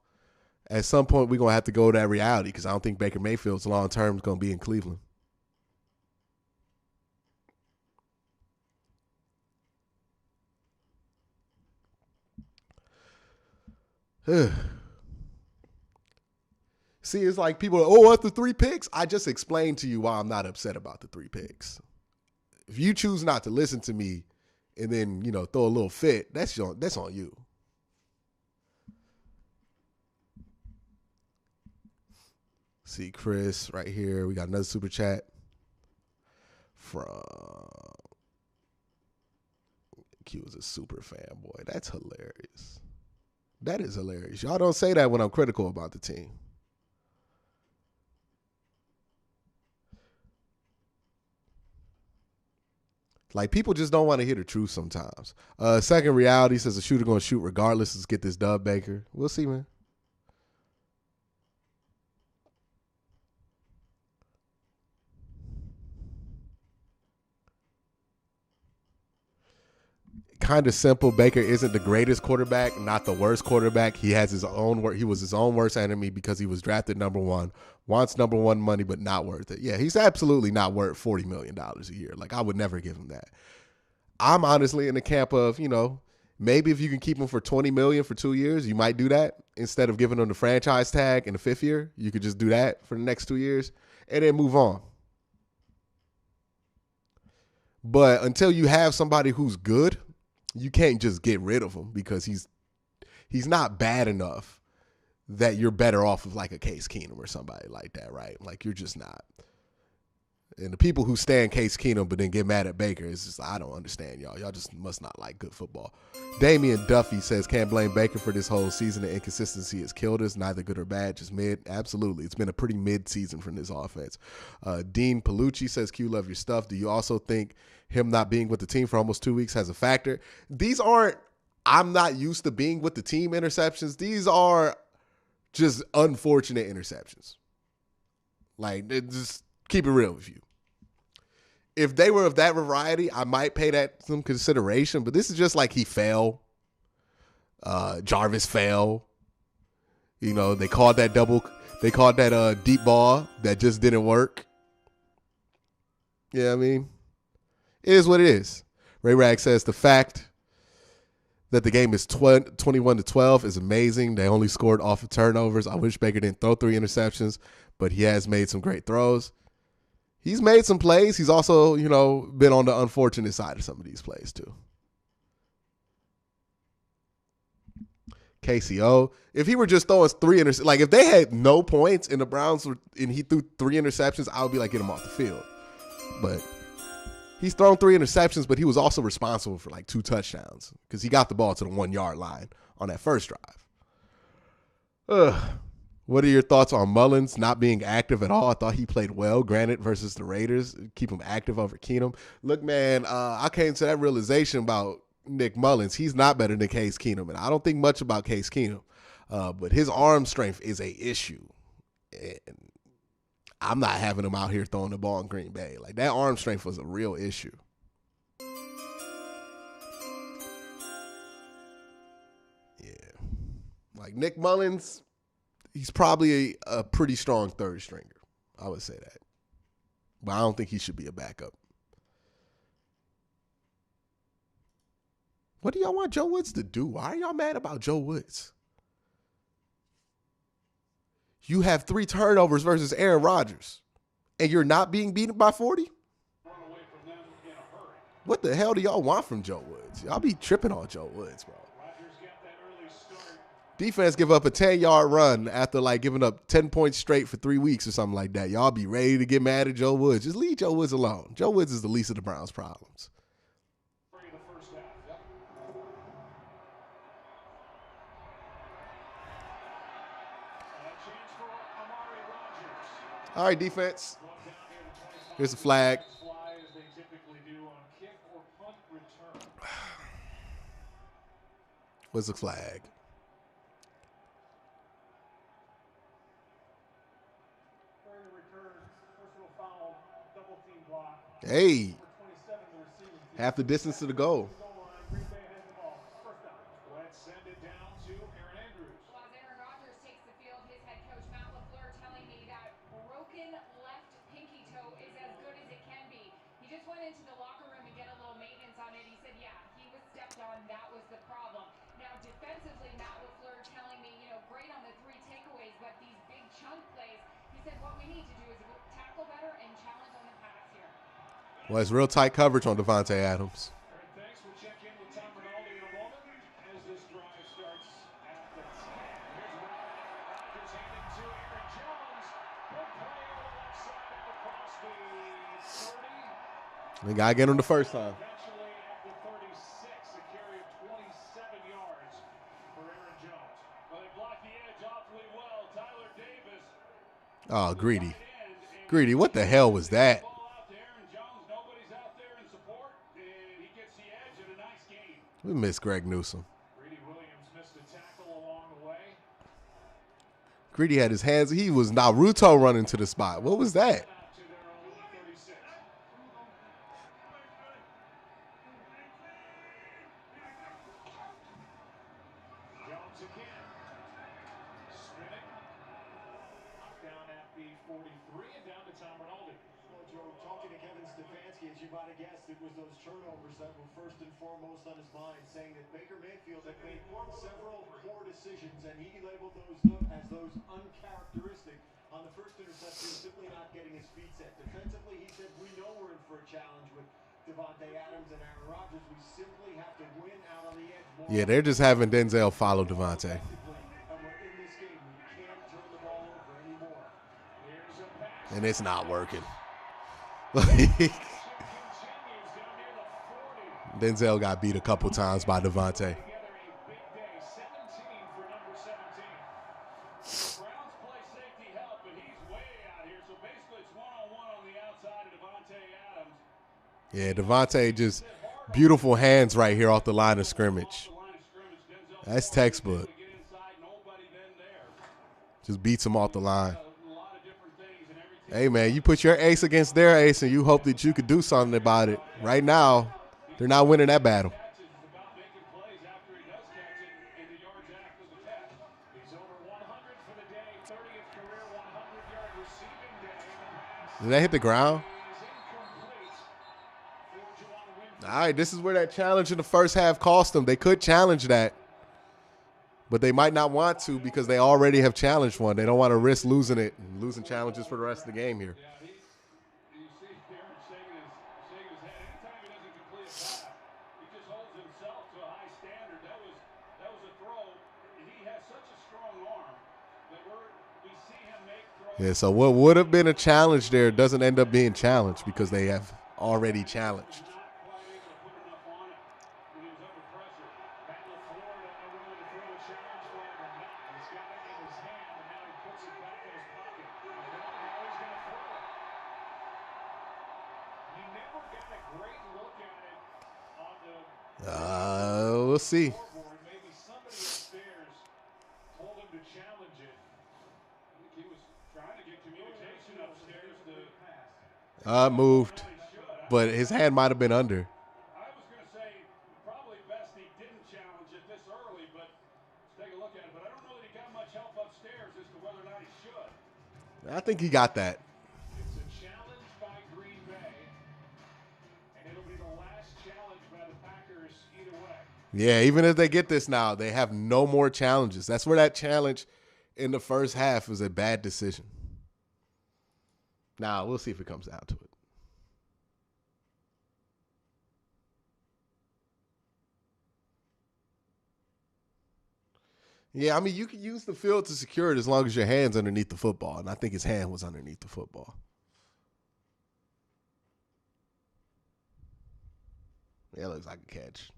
At some point, we're going to have to go to that reality because I don't think Baker Mayfield's long-term is going to be in Cleveland. See, it's like people are, what the 3 picks? I just explained to you why I'm not upset about the 3 picks. If you choose not to listen to me and then, throw a little fit, that's on you. See Chris right here. We got another super chat from Q is a super fanboy. That's hilarious. That is hilarious. Y'all don't say that when I'm critical about the team. Like, people just don't want to hear the truth sometimes. Second Reality says the shooter going to shoot regardless. Let's get this dub, Baker. We'll see, man. Kind of simple. Baker isn't the greatest quarterback, not the worst quarterback. He has his own work. He was his own worst enemy because he was drafted number 1, wants number 1 money, but not worth it. Yeah, he's absolutely not worth $40 million a year. Like, I would never give him that. I'm honestly in the camp of, maybe if you can keep him for $20 million for 2 years, you might do that instead of giving him the franchise tag in the 5th year. You could just do that for the next 2 years and then move on. But until you have somebody who's good, you can't just get rid of him because he's not bad enough that you're better off of like a Case Keenum or somebody like that, right? Like, you're just not. And the people who stand Case Keenum but then get mad at Baker, it's just, I don't understand y'all. Y'all just must not like good football. Damian Duffy says, can't blame Baker for this whole season. The inconsistency has killed us, neither good or bad, just mid. Absolutely. It's been a pretty mid season from this offense. Dean Palucci says, Q, love your stuff. Do you also think him not being with the team for almost 2 weeks has a factor? These aren't, I'm not used to being with the team interceptions. These are just unfortunate interceptions. Like, just keep it real with you. If they were of that variety, I might pay that some consideration, but this is just like he fell. Jarvis fell. They called that deep ball that just didn't work. Yeah, I mean, it is what it is. Ray Rag says the fact that the game is 21-12 is amazing. They only scored off of turnovers. I wish Baker didn't throw 3 interceptions, but he has made some great throws. He's made some plays. He's also, been on the unfortunate side of some of these plays too. KCO, if he were just throwing 3 interceptions, like if they had no points and the Browns and he threw 3 interceptions, I would be like, get him off the field. But he's thrown 3 interceptions, but he was also responsible for like 2 touchdowns because he got the ball to the 1-yard line on that first drive. What are your thoughts on Mullins not being active at all? I thought he played well, granted, versus the Raiders. Keep him active over Keenum. Look, man, I came to that realization about Nick Mullins. He's not better than Case Keenum, and I don't think much about Case Keenum. But his arm strength is a issue. And I'm not having him out here throwing the ball in Green Bay. Like, that arm strength was a real issue. Like Nick Mullins, he's probably a pretty strong third stringer. I would say that. But I don't think he should be a backup. What do y'all want Joe Woods to do? Why are y'all mad about Joe Woods? You have 3 turnovers versus Aaron Rodgers, and you're not being beaten by 40? What the hell do y'all want from Joe Woods? Y'all be tripping on Joe Woods, bro. Defense give up a 10-yard run after like giving up 10 points straight for 3 weeks or something like that. Y'all be ready to get mad at Joe Woods. Just leave Joe Woods alone. Joe Woods is the least of the Browns' problems. All right, defense. Here's a flag. What's the flag? Hey. Half the distance to the goal. Well, it's real tight coverage on Devontae Adams. They got to get him the first time. Oh, Greedy. Greedy, what the hell was that? We miss Greg Newsome. Greedy had his hands. He was Naruto running to the spot. What was that? As you might have guessed, it was those turnovers that were first and foremost on his mind, saying that Baker Mayfield had made several poor decisions, and he labeled those as those uncharacteristic. On the first interception, simply not getting his feet set. Defensively, he said, we know we're in for a challenge with Devontae Adams and Aaron Rodgers. We simply have to win out on the edge. Yeah, they're just having Denzel follow Devontae. And we're in this game. We can't turn the ball over anymore. And it's not working. Denzel got beat a couple times by Devontae. Yeah, Devontae just beautiful hands right here off the line of scrimmage. That's textbook. Just beats him off the line. Hey, man, you put your ace against their ace and you hope that you could do something about it. Right now, they're not winning that battle. Did that hit the ground? All right, this is where that challenge in the first half cost them. They could challenge that, but they might not want to because they already have challenged one. They don't want to risk losing it and losing challenges for the rest of the game here. Yeah, so what would have been a challenge there doesn't end up being challenged because they have already challenged. We'll see. Moved, but his hand might have been under. I was going to say probably best he didn't challenge it this early, but let's take a look at it. But I don't know that I think he got that. It's a challenge by Green Bay, and it'll be the last challenge by the Packers either way. Yeah, even if they get this now, they have no more challenges. That's where that challenge in the first half was a bad decision. Now, we'll see if it comes down to it. Yeah, I mean, you can use the field to secure it as long as your hand's underneath the football, and I think his hand was underneath the football. Yeah, it looks like a catch.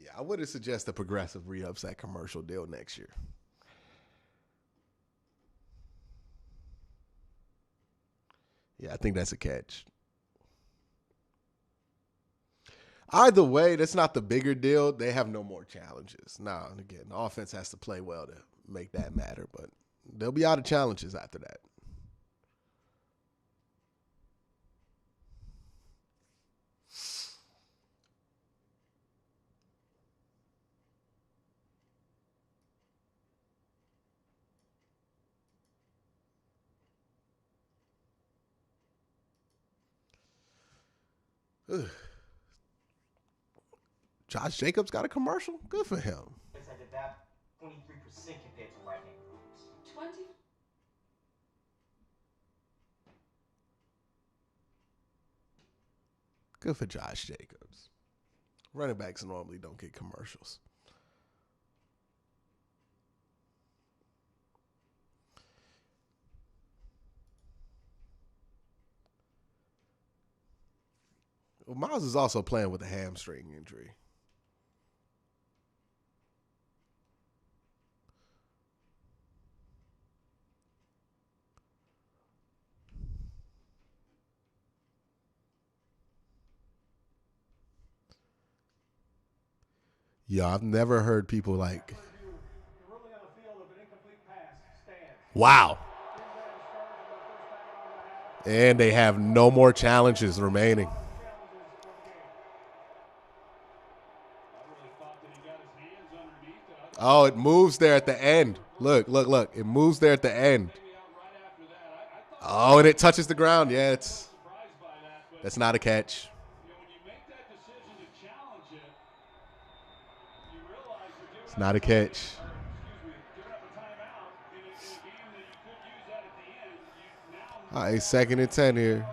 Yeah, I would have suggested Progressive re-ups that commercial deal next year. Yeah, I think that's a catch. Either way, that's not the bigger deal. They have no more challenges. Now, again, the offense has to play well to make that matter, but they'll be out of challenges after that. Ugh. Josh Jacobs got a commercial? Good for him. It's at about 23% compared to Lightning. 20. Good for Josh Jacobs. Running backs normally don't get commercials. Well, Miles is also playing with a hamstring injury. Yeah, I've never heard people like, wow. And they have no more challenges remaining. Oh, it moves there at the end. Look. It moves there at the end. Oh, and it touches the ground. Yeah, that's not a catch. It's not a catch. All right, 2nd and 10 here.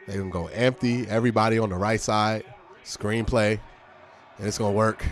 They're going to go empty. Everybody on the right side. Screenplay. And it's going to work.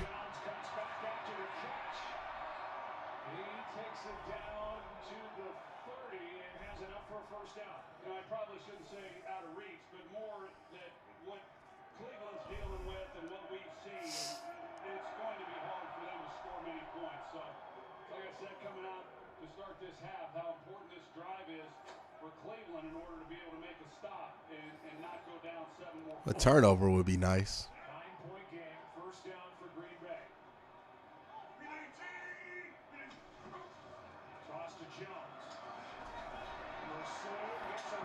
A turnover would be nice. 9-point game, 1st down for Green Bay. Toss to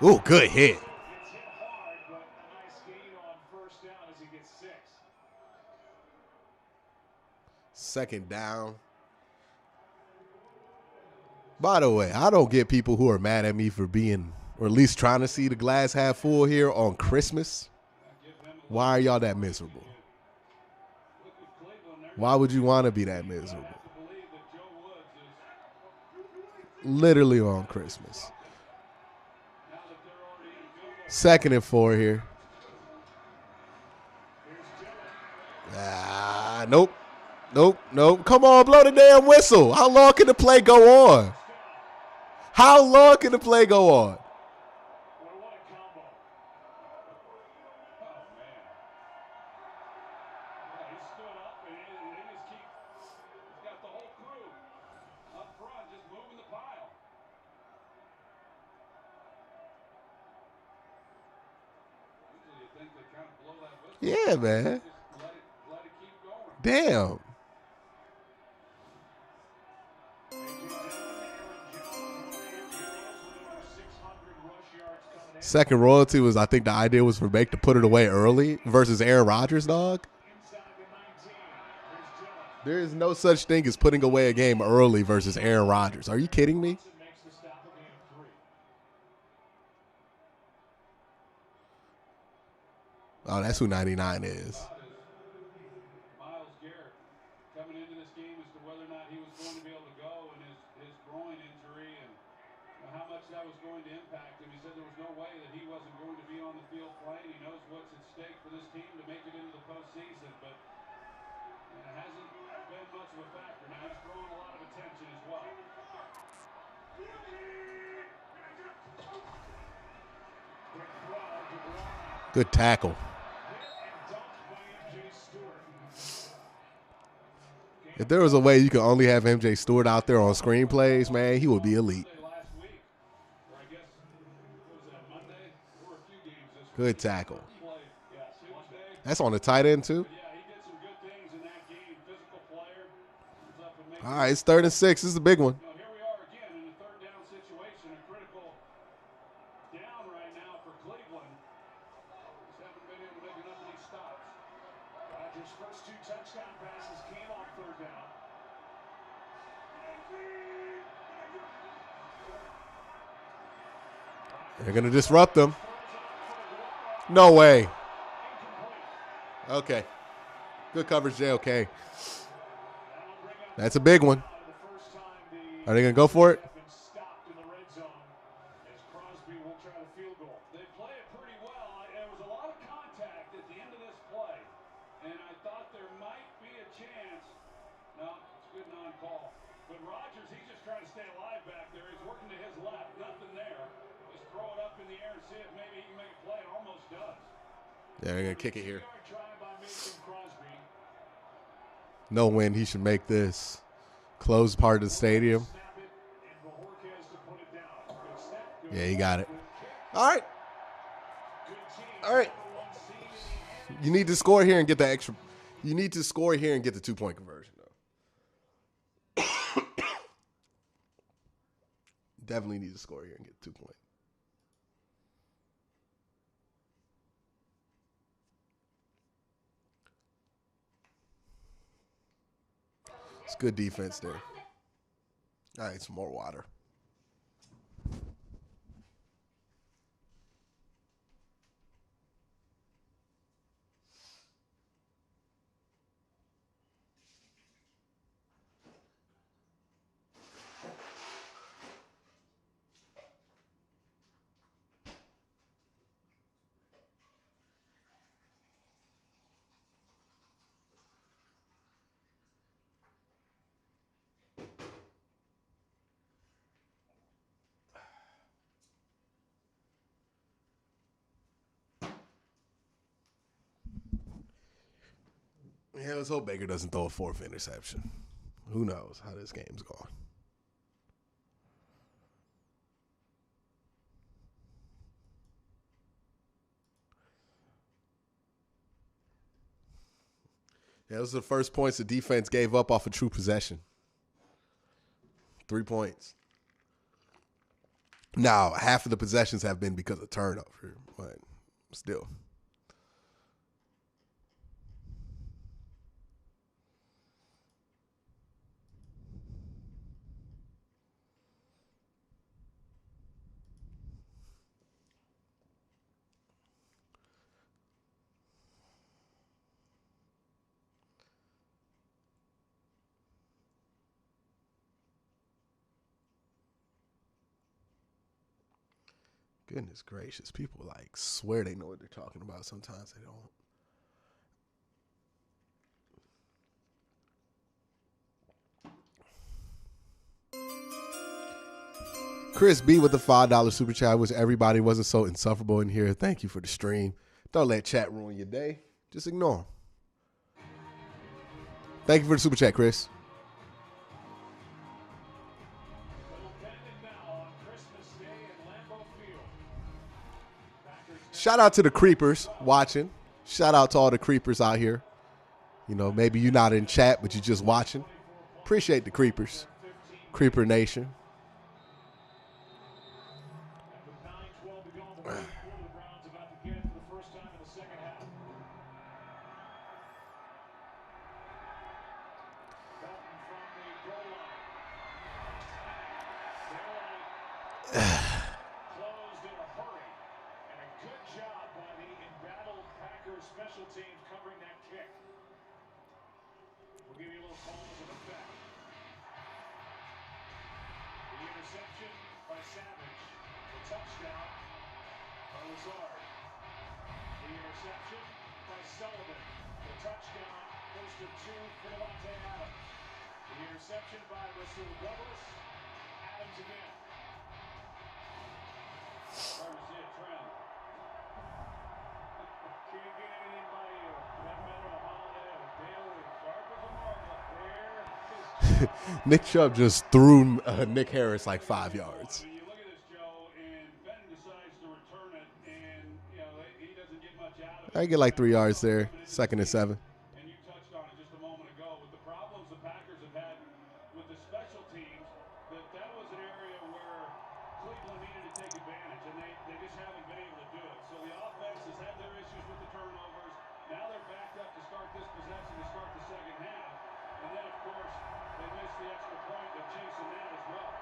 Jones. Ooh, good hit. Gets hit hard, but a nice gain on 1st down as he gets 6. 2nd down. By the way, I don't get people who are mad at me for being, or at least trying to see the glass half full here on Christmas. Why are y'all that miserable? Why would you want to be that miserable? Literally on Christmas. 2nd and 4 here. Nope. Come on, blow the damn whistle. How long can the play go on? How long can the play go on? to kind of blow that whistle. Yeah, man. Just let it keep going. Damn. Second royalty was, I think the idea was for Make to put it away early versus Aaron Rodgers, dog. There is no such thing as putting away a game early versus Aaron Rodgers. Are you kidding me? Oh, that's who 99 is. Miles Garrett coming into this game as to whether or not he was going to be able to go, and his groin injury and how much that was going to impact him. He said there was no way that he wasn't going to be on the field playing. He knows what's at stake for this team to make it into the postseason, but it hasn't been much of a factor. Now he's drawing a lot of attention as well. Good tackle. If there was a way you could only have MJ Stewart out there on screenplays, man, he would be elite. Good tackle. That's on the tight end, too. All right, it's 3rd and 6. This is a big one. Here we are again in a third down situation, a critical down right now for Cleveland. Just haven't been able to make enough of these stops. Rodgers' first 2 touchdown passes came off third down. They're going to disrupt them. No way. Okay. Good coverage, JOK. That's a big one. Are they going to go for it? Yeah, they're going to kick it here. No win. He should make this. Closed part of the stadium. Yeah, he got it. All right. All right. You need to score here and get the extra. You need to score here and get the 2-point conversion, though. Definitely need to score here and get the 2-point. It's good defense there. All right, some more water. Yeah, let's hope Baker doesn't throw a 4th interception. Who knows how this game's going. Yeah, those are the first points the defense gave up off a true possession. 3 points. Now, half of the possessions have been because of turnover, but still. Goodness gracious. People like swear they know what they're talking about. Sometimes they don't. Chris B with the $5 super chat. I wish everybody wasn't so insufferable in here. Thank you for the stream. Don't let chat ruin your day. Just ignore them. Thank you for the super chat, Chris. Shout out to the creepers watching. Shout out to all the creepers out here. You know, maybe you're not in chat, but you're just watching. Appreciate the creepers. Creeper Nation. With 9:12 to go in the third quarter, the Browns about to get it for the first time in the second half. Dalton from the goal line. Closed in a hurry. And a good job by the embattled Packers special teams covering that kick. We'll give you a little pause and effect. The interception by Savage. The touchdown by Lazard. The interception by Sullivan. The touchdown goes to 2 for Devontae Adams. The interception by Rasul Douglas. Adams again. Hard to see a trend. Can't get anything by you. That matter of Holiday or Bailey. Sharp as a marble. There is Nick Chubb just threw Nick Harris like 5 yards. I mean, you look at this, Joe, and Ben decides to return it, and he doesn't get much out of it. I get like 3 yards there. 2nd and 7. And you touched on it just a moment ago with the problems the Packers have had with the special teams. That was an area where Cleveland needed to take advantage, and they just haven't been able to do it. So the offense has had their issues with the turnovers. Now they're backed up to start this possession to start the second half, and then of course they missed the extra point. They're chasing that as well.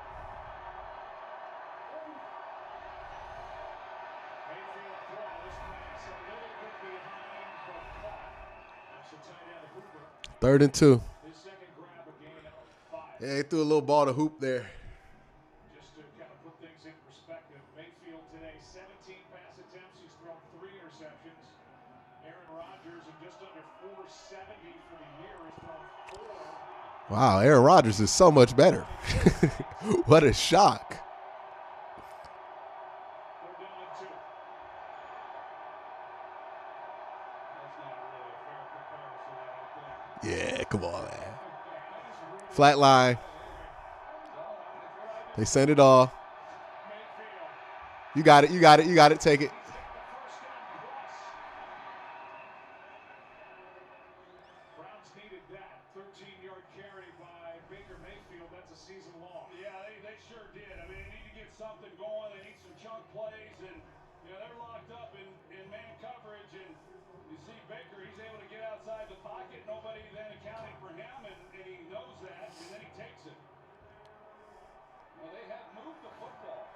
Mayfield throws. Pass a little bit behind, but caught. That's the tight end, Hooper. 3rd and 2. His second grab, a gain of 5. Yeah, he threw a little ball to hoop there. Just to kind of put things in perspective, Mayfield today, 17 pass attempts. He's thrown 3 interceptions. Aaron Rodgers, in just under 470 for the year, has thrown 4. Wow, Aaron Rodgers is so much better. What a shock. They're down at 2. That's not really a fair comparison, I don't think. Yeah, come on, man. Flat line. They send it off. You got it. You got it. You got it. Take it. Browns needed that 13-yard carry by Baker Mayfield. That's a season long. Yeah, they sure did. I mean, they need to get something going. They need some chunk plays, and they're locked up in man coverage. And you see Baker, he's able to get outside the pocket. Nobody then accounting for him, and he knows that, and then he takes it. Well, they have moved the football.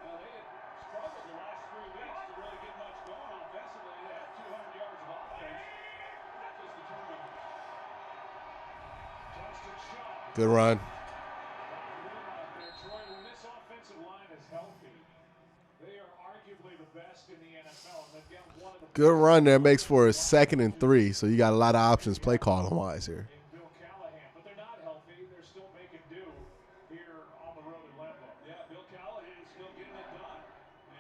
They had struggled the last 3 weeks to really get much going offensively. They had 200 yards of offense. Not just the turnovers. Justin Chubb. Good run. Troy, when this offensive line is healthy, they are arguably the best in the NFL. And they've got one of the Good run there. Makes for a 2nd and 3. So you got a lot of options play calling wise here. in Bill Callahan, but they're not healthy. They're still making do here on the road in Lambeau. Yeah, Bill Callahan's still getting it done.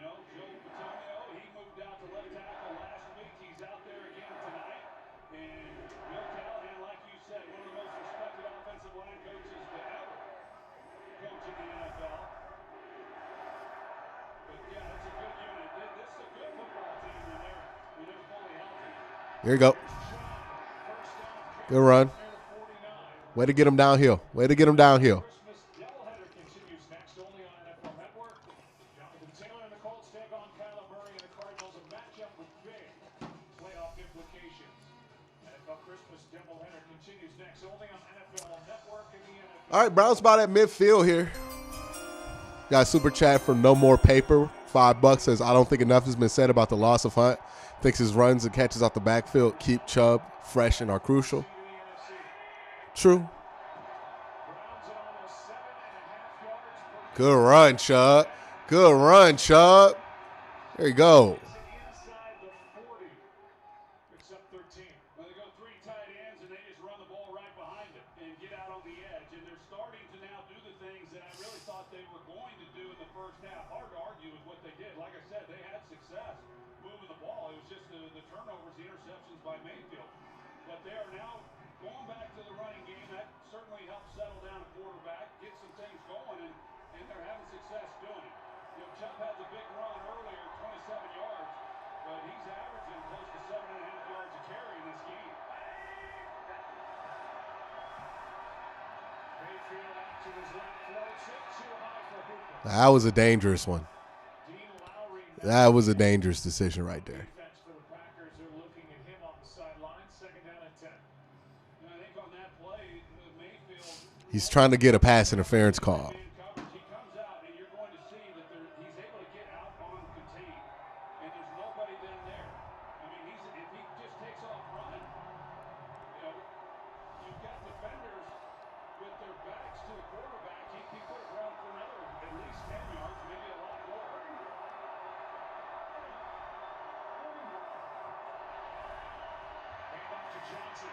Joe Patonio, he moved out to left tackle last week. He's out there again tonight. And Bill Callahan, like you said, one of the most respected offensive line coaches to ever coach in the NFL. But yeah, that's a good unit. This is a good football team when they're fully healthy. Here you go. Good run. Way to get him downhill. Way to get him downhill. Christmas doubleheader continues next only on NFL Network. Jonathan Taylor and the Colts take on Kyler Murray and the Cardinals, a matchup with big playoff implications. NFL Christmas doubleheader continues next only on NFL Network and the NFL. All right, Browns about at midfield here. Got a super chat for No More Paper. $5 says, I don't think enough has been said about the loss of Hunt. Thinks his runs and catches off the backfield keep Chubb fresh and are crucial. True. Good run, Chubb. Good run, Chubb. There you go. Inside the 40. Picks up 13. Well, they go 3 tight ends, and they just run the ball right behind it and get out on the edge. And they're starting to now do the things that I really thought they were going to do in the first half. Hard to argue with what they did. Like I said, they had success moving the ball. It was just the turnovers, the interceptions by Mayfield. But they are now going back to the running game. That certainly helps settle down a quarterback, get some things going, and they're having success doing it. Chubb had the big run earlier, 27 yards. That was a dangerous one. That was a dangerous decision right there. Defense for the Packers are looking at him on the sideline. Second down and 10. I think on that play, Mayfield. He's trying to get a pass interference call. Man coverage. He comes out, and you're going to see that he's able to get out on contain, and there's nobody then there. I mean, if he just takes off running, you've got defenders with their backs to the quarterback. He could have run for another at least 10 yards, maybe a lot more. Handoff to Johnson.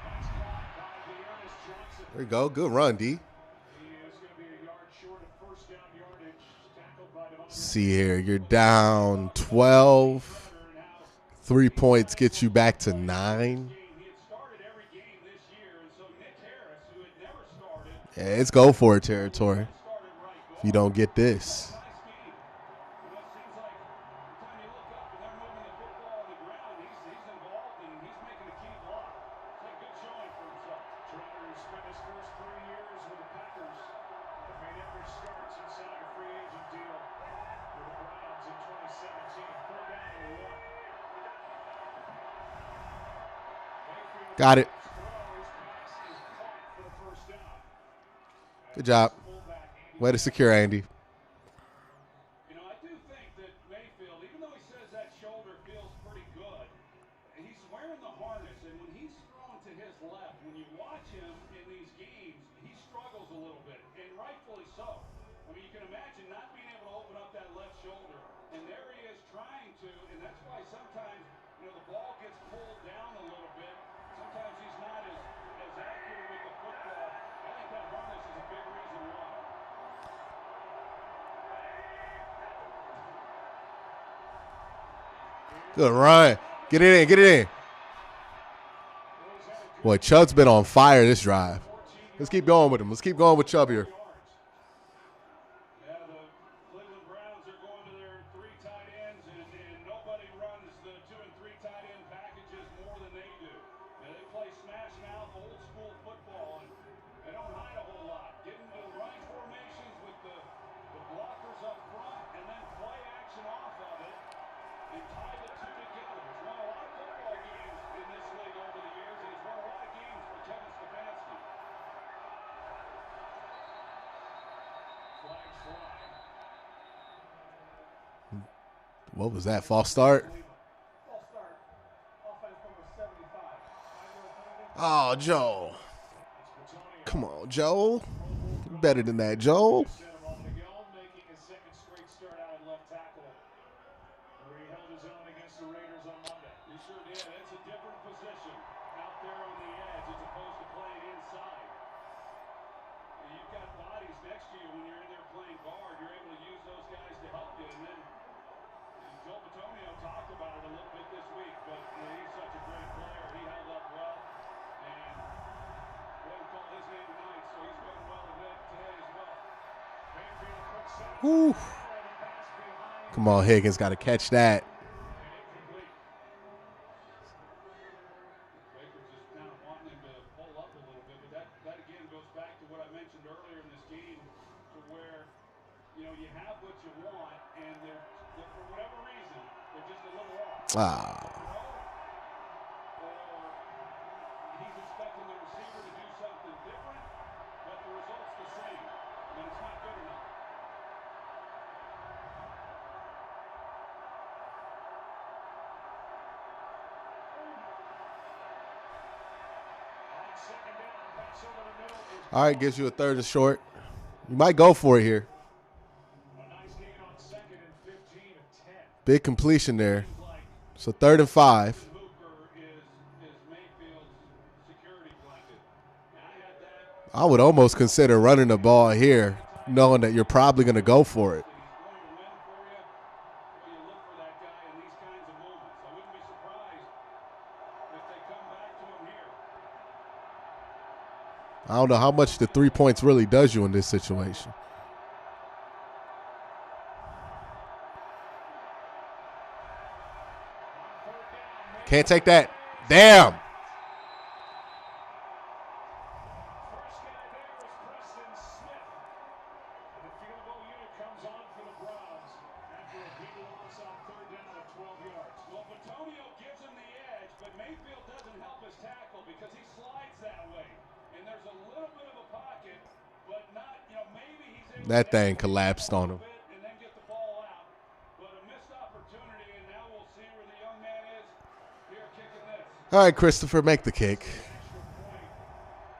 That's caught by Dearness Johnson. There you go. Good run, D. He is going to be a yard short of first down yardage. Tackled by Devontae. See here, you're down 12. 3 points gets you back to 9. He had started every game this year, and so Nick Harris, who had never started, Yeah, it's go for it territory started right if you don't get this. nice game. It seems like every time you look up and they're moving the football on the ground, he's involved and he's making a key block. It's a good showing for himself. Trotter spent his first 3 years with the Packers and made every starts inside a free agent deal with the Browns in 2017. Third down and 1. Mayfield Got it. throws, pass is caught for the first down. Good job. Fullback Andy Way to secure, Andy. I do think that Mayfield, even though he says that shoulder feels pretty good, he's wearing the harness, and when he's throwing to his left, when you watch him in these games, he struggles a little bit, and rightfully so. I mean, you can imagine not being able to open up that left shoulder, and there he is trying to, and that's why sometimes, the ball gets pulled down a little bit. Sometimes he's not as accurate with the football. I think that harness is a big reason why. Good run. Get it in. Get it in. Boy, Chubb's been on fire this drive. Let's keep going with him. Let's keep going with Chubb here. Yeah, the Cleveland Browns are going to their 3 tight ends, and nobody runs the 2 and 3 tight end packages more than they do. And they play smash mouth, old school football, and they don't hide a whole lot. Get into the running formations with the blockers up front, and then play action off of it and tie the two together. It's won a lot of football games in this league over the years, and it's won a lot of games for Kevin Stefanski. flags fly. What was that? False start? False start. Offense number 75. Oh, Joe. It's Batonio. Come on, Joe. Better than that, Joe. Said a moment ago, making his second straight start out at left tackle, where he held his own against the Raiders on Monday. He sure did. It's a different position out there on the edge as opposed to playing inside. You've got bodies next to you when you're in there playing guard. You're able to use those guys to help you. And then Joe Batonio talked about it a little bit this week, but he's such a great player. He held up well. And we haven't called his name tonight, so he's going well today as well. Mayfield quick center. Woo. The pass behind. Come on, Higgins. Got to catch that. And incomplete. Baker just kind of wanting him to pull up a little bit, but that again goes back to what I mentioned earlier in this game, to where you have what you want, and they're for whatever reason they're just a little off. Ah. Or he's expecting the receiver to do something different, but the result's the same, and it's not good enough. On second down, pass over the middle is All right, gives you a third and short. You might go for it here. a nice gain on second and 15 and 10. Big completion there. Like So 3rd and 5. Hooper is Mayfield's security blanket. And I had that. I would almost consider running the ball here, knowing that you're probably going to go for it. He's going to win for you. Well, you look for that guy in these kinds of moments. I wouldn't be surprised if they come back to him here. I don't know how much the 3 points really does you in this situation. Can't take that. Damn. First guy there was Preston Smith. Mayfield doesn't help his tackle because he slides that way. And there's a little bit of a pocket, but not, maybe he's able That to thing collapsed on him. and then get the ball out. But a missed opportunity, and now we'll see where the young man is here kicking this. All right, Christopher, make the kick.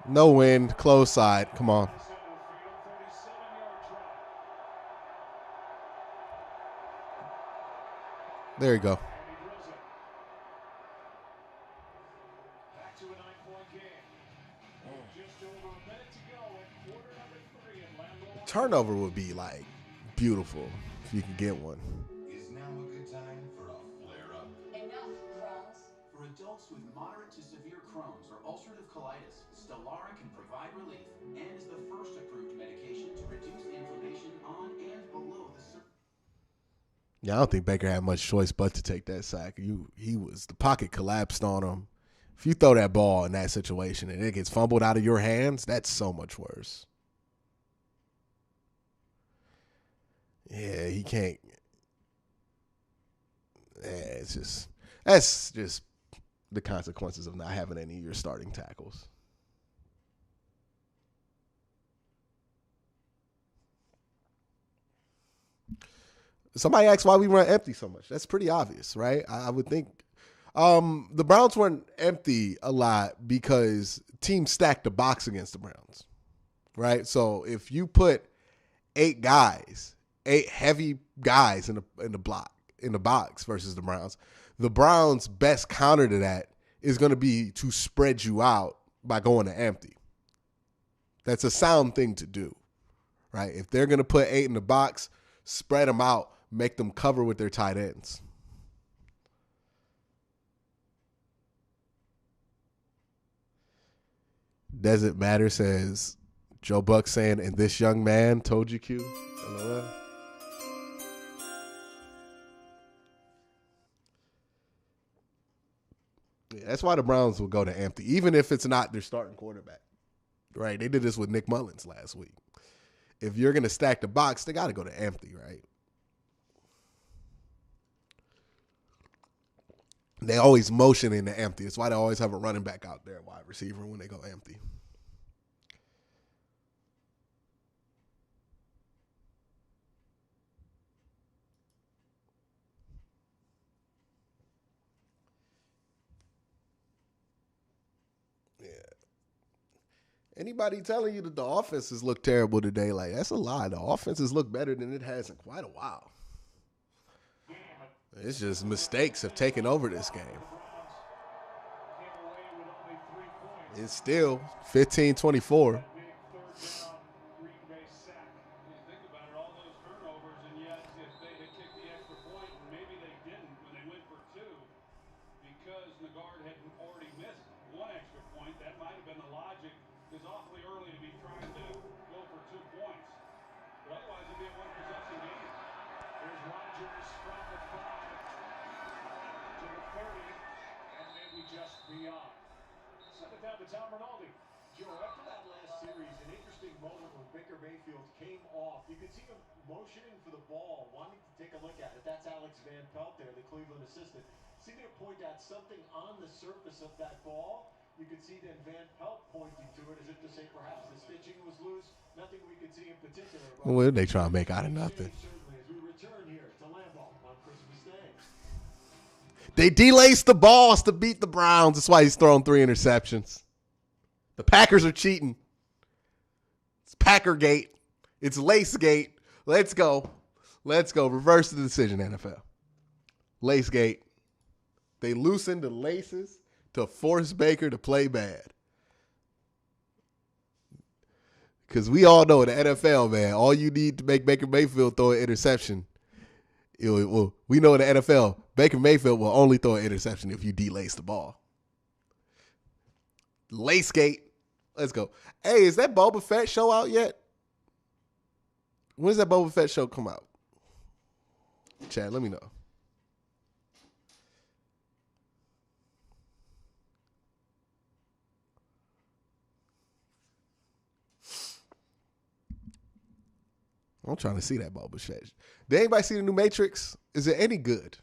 No wind, close side. Come on. There you go. Back to a 9-point game. Just over a minute to go in quarter number 3 and Lambeau. Turnover would be like beautiful if you could get one. Is now a good time for a flare-up? Enough, Crohn's. For adults with moderate to severe Crohn's or ulcerative colitis, Stelara can provide relief and is the first approved medication to reduce inflammation on and below the surface. Yeah, I don't think Baker had much choice but to take that sack. The pocket collapsed on him. If you throw that ball in that situation and it gets fumbled out of your hands, that's so much worse. Yeah, he can't. Yeah, that's just the consequences of not having any of your starting tackles. Somebody asked why we run empty so much. That's pretty obvious, right? I would think the Browns run empty a lot because teams stack the box against the Browns, right? So if you put 8 heavy guys in the box versus the Browns' best counter to that is going to be to spread you out by going to empty. That's a sound thing to do, right? If they're going to put 8 in the box, spread them out, make them cover with their tight ends. Does it matter, says Joe Buck saying, and this young man told you, Q? LOL. Yeah, that's why the Browns will go to empty, even if it's not their starting quarterback. Right? They did this with Nick Mullins last week. If you're going to stack the box, they got to go to empty, right? They always motion into empty. That's why they always have a running back out there, wide receiver, when they go empty. Yeah. Anybody telling you that the offenses look terrible today, like, that's a lie. The offenses look better than it has in quite a while. It's just mistakes have taken over this game. It's still 15-24. Mayfield came off. You could see him motioning for the ball, wanting to take a look at it. That's Alex Van Pelt there, the Cleveland assistant. Seeming to point out something on the surface of that ball. You could see then Van Pelt pointing to it as if to say perhaps the stitching was loose. Nothing we could see in particular. What are they trying to make out of nothing? Certainly, as we return here to Lambeau on Christmas Day. They delaced the balls to beat the Browns. That's why he's throwing 3 interceptions. The Packers are cheating. It's Packergate. It's Lacegate. Let's go. Let's go. Reverse the decision, NFL. Lacegate. They loosened the laces to force Baker to play bad. Because we all know in the NFL, man, all you need to make Baker Mayfield throw an interception. We know in the NFL, Baker Mayfield will only throw an interception if you delace the ball. Lacegate. Let's go. Hey, is that Boba Fett show out yet? When does that Boba Fett show come out? Chad, let me know. I'm trying to see that Boba Fett. Did anybody see the new Matrix? Is it any good?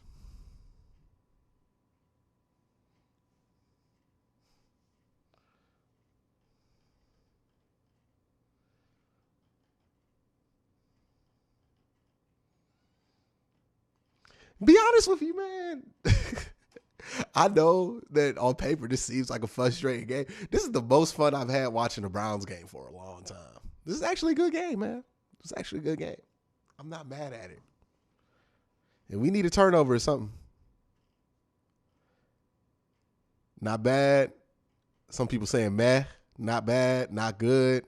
Be honest with you, man. I know that on paper this seems like a frustrating game. This is the most fun I've had watching the Browns game for a long time. This is actually a good game, man. It's actually a good game. I'm not mad at it. And we need a turnover or something. Not bad. Some people saying meh. Not bad. Not good.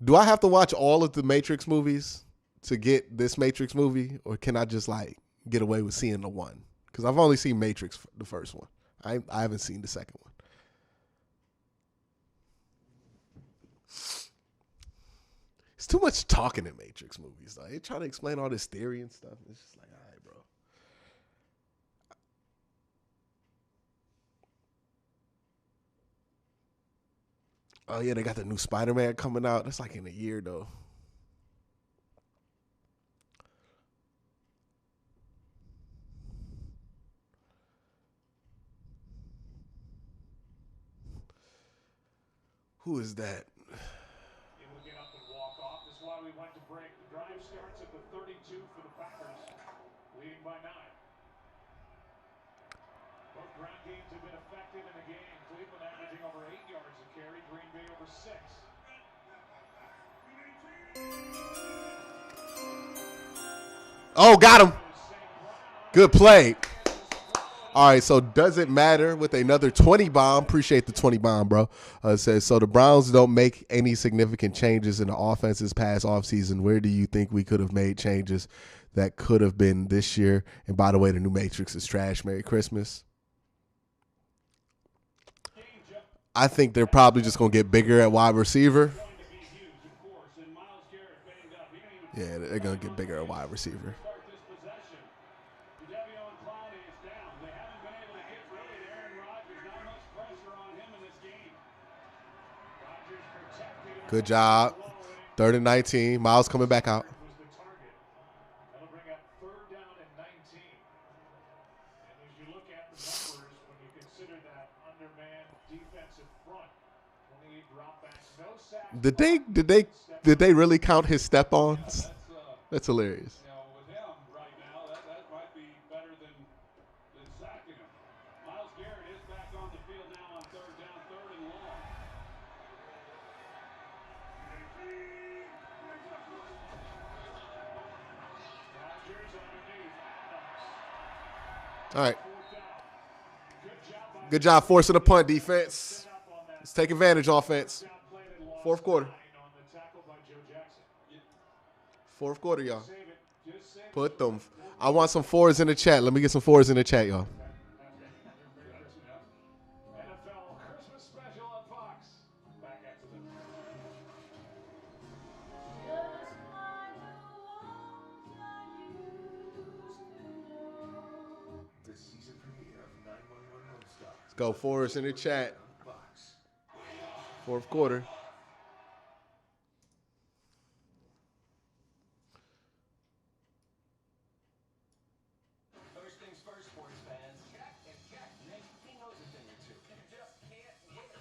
Do I have to watch all of the Matrix movies to get this Matrix movie? Or can I just like get away with seeing the one? Because I've only seen Matrix, the first one. I haven't seen the second one. It's too much talking in Matrix movies. Though. They're trying to explain all this theory and stuff. It's just like, all right, bro. Oh, yeah, they got the new Spider-Man coming out. That's like in a year, though. Who is that? Able to get up and walk off. That's why we went to break. The drive starts at the 32 for the Packers, leading by 9. Both ground games have been effective in the game. Cleveland averaging over 8 yards a carry. Green Bay over 6. Oh, got him. Good play. All right, so does it matter with another 20 bomb? Appreciate the 20 bomb, bro. It says, so the Browns don't make any significant changes in the offense's past offseason. Where do you think we could have made changes that could have been this year? And by the way, the new Matrix is trash. Merry Christmas. I think they're probably just going to get bigger at wide receiver. Yeah, they're going to get bigger at wide receiver. Good job. 3rd and 19. Miles coming back out. That'll bring up 3rd down and 19. And as you look at the numbers, when you consider that undermanned defensive front, 28 dropbacks, no sacks. Did they really count his step-ons? That's hilarious. You know, with him right now, that might be better than sacking him. Myles Garrett is back on the field now on 3rd down, 3rd and long. All right. Good job forcing a punt, defense. Let's take advantage, offense. 4th quarter. 4th quarter, y'all. Put them. I want some 4s in the chat. Let me get some 4s in the chat, y'all. NFL Christmas special on Fox. Back after the season premiere of 911 Lone Star. Let's go 4s in the chat. 4th quarter. First things first, sports fans. Check and check. Nick, he knows a thing or two. You just can't win.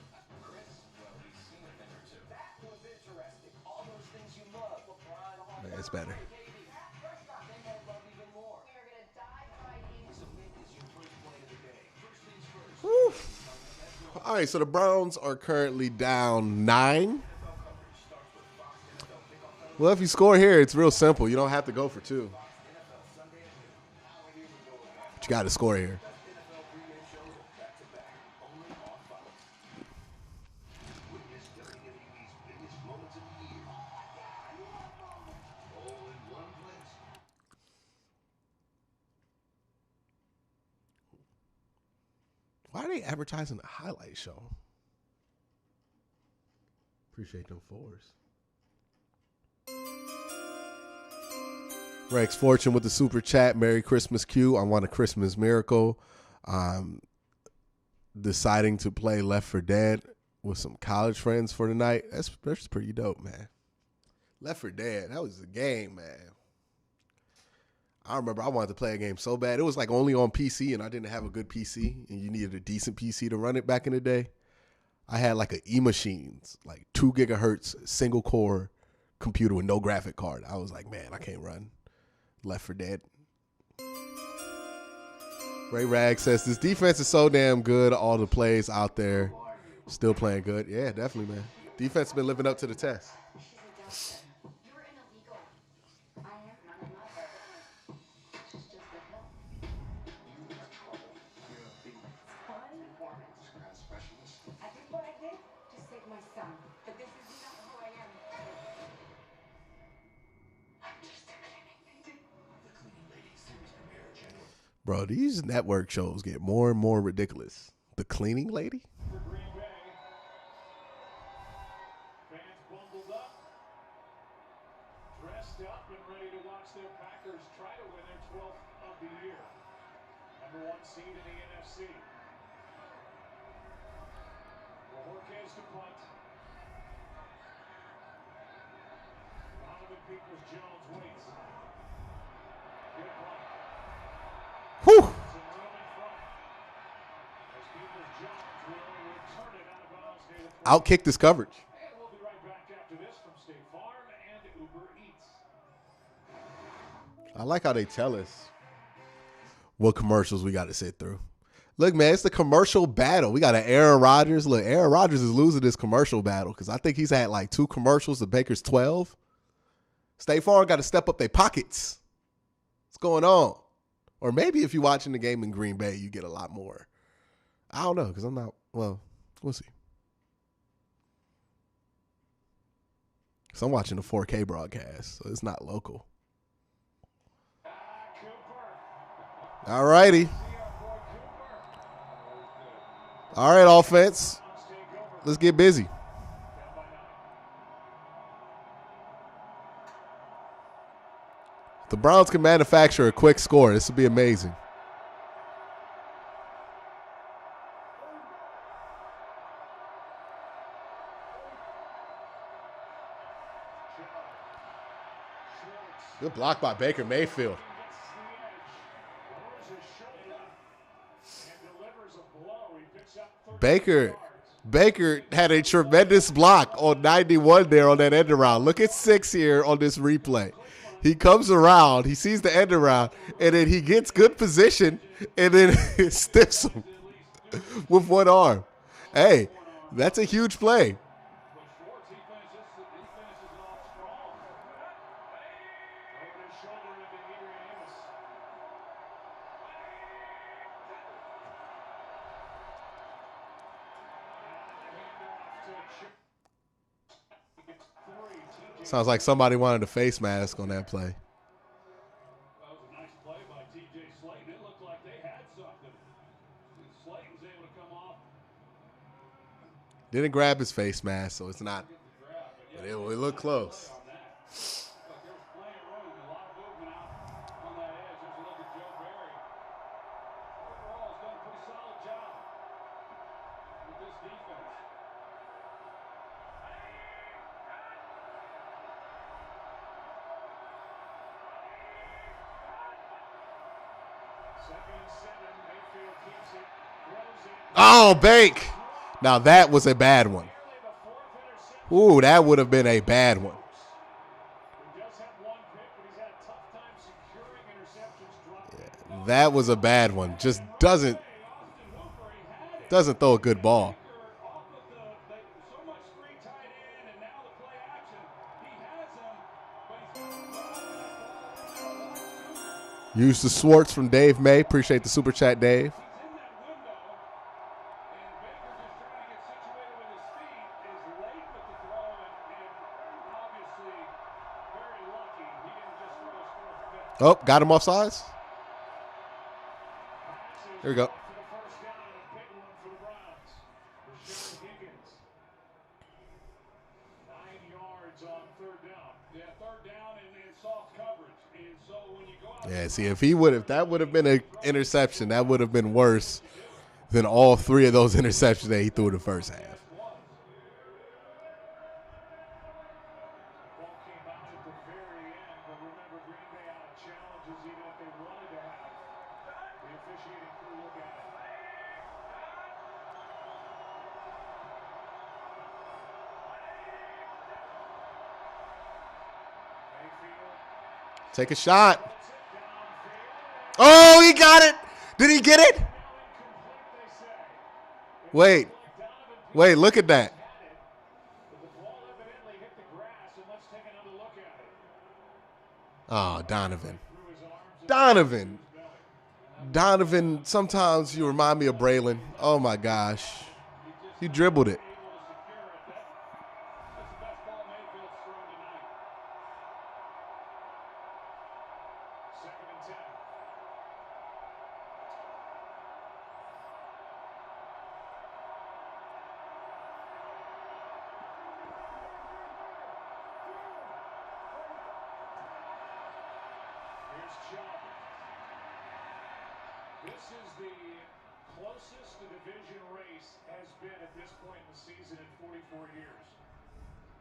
Chris, well, he's seen a thing or two. That was interesting. All those things you love. LeBron, Man, it's better. Woo. All right, so the Browns are currently down 9. Well, if you score here, it's real simple. You don't have to go for 2. But you got to score here. Why are they advertising the highlight show? Appreciate them 4s. Rex Fortune with the super chat. Merry Christmas, Q. I want a Christmas miracle. Deciding to play Left 4 Dead with some college friends for the night. That's pretty dope, man. Left 4 Dead. That was a game, man. I remember I wanted to play a game so bad. It was like only on PC, and I didn't have a good PC, and you needed a decent PC to run it back in the day. I had like an E-Machines, like 2 gigahertz, single core computer with no graphic card. I was like, man, I can't run Left 4 Dead. Ray Rag says, this defense is so damn good. All the plays out there still playing good. Yeah, definitely, man. Defense has been living up to the test. She's a doctor. You're an illegal. I am not a mother. She's just a help. You got trouble. You're a big Fun. informant. Scratch specialist. I did what I did to save my son. But this is not who I am. I'm just a cleaning lady. The Cleaning Lady series premiere January. Bro, these network shows get more and more ridiculous. The Cleaning Lady? For Green Bay. Fans bundled up, dressed up, and ready to watch their Packers try to win their 12th of the year. Number 1 seed in the NFC. Jorge's to punt. Donovan Peoples-Jones waits. Good punt. Whew. Some room in front. As Peoples-Jones will return it out of bounds near the Outkick this coverage. And we'll be right back after this from State Farm and Uber Eats. I like how they tell us what commercials we got to sit through. Look, man, it's the commercial battle. We got an Aaron Rodgers. Look, Aaron Rodgers is losing this commercial battle because I think he's had like 2 commercials to Baker's 12. State Farm got to step up their pockets. What's going on? Or maybe if you're watching the game in Green Bay, you get a lot more. I don't know because I'm not, well, we'll see. So I'm watching the 4K broadcast, so it's not local. All righty. All right, offense. Let's get busy. The Browns can manufacture a quick score. This would be amazing. Good block by Baker Mayfield. Baker had a tremendous block on 91 there on that end around. Look at 6 here on this replay. He comes around, he sees the end around, and then he gets good position and then stiffs him with one arm. Hey, that's a huge play. Sounds like somebody wanted a face mask on that play. That was a nice play by TJ Slayton. It looked like they had something. Slayton's able to come off. Didn't grab his face mask, so it's not. But it looked close. Look, there was plenty of room, a lot of movement out on that edge. There's a look at Joe Barry. Overall, he's done a pretty solid job with this defense. Oh, Bank. Now that was a bad one. Ooh, that would have been a bad one. Yeah, that was a bad one. Just doesn't throw a good ball. Use the Swartz from Dave May. Appreciate the super chat, Dave. Oh, got him off sides. Here we go. 9 yards on 3rd down. Yeah, 3rd down and soft coverage. And so when you go out, Yeah, see, if that would have been an interception, that would have been worse than all 3 of those interceptions that he threw in the first half. ball came out at the very end, but remember Green Bay out of challenges even if they wanted to have the officiating crew look at it. Mayfield Take a shot. Oh, he got it. Did he get it? Wait. Wait, look at that. Oh, Donovan. Donovan, sometimes you remind me of Braylon. Oh, my gosh. He dribbled it. Here's Chubb. This is the closest the division race has been at this point in the season in 44 years.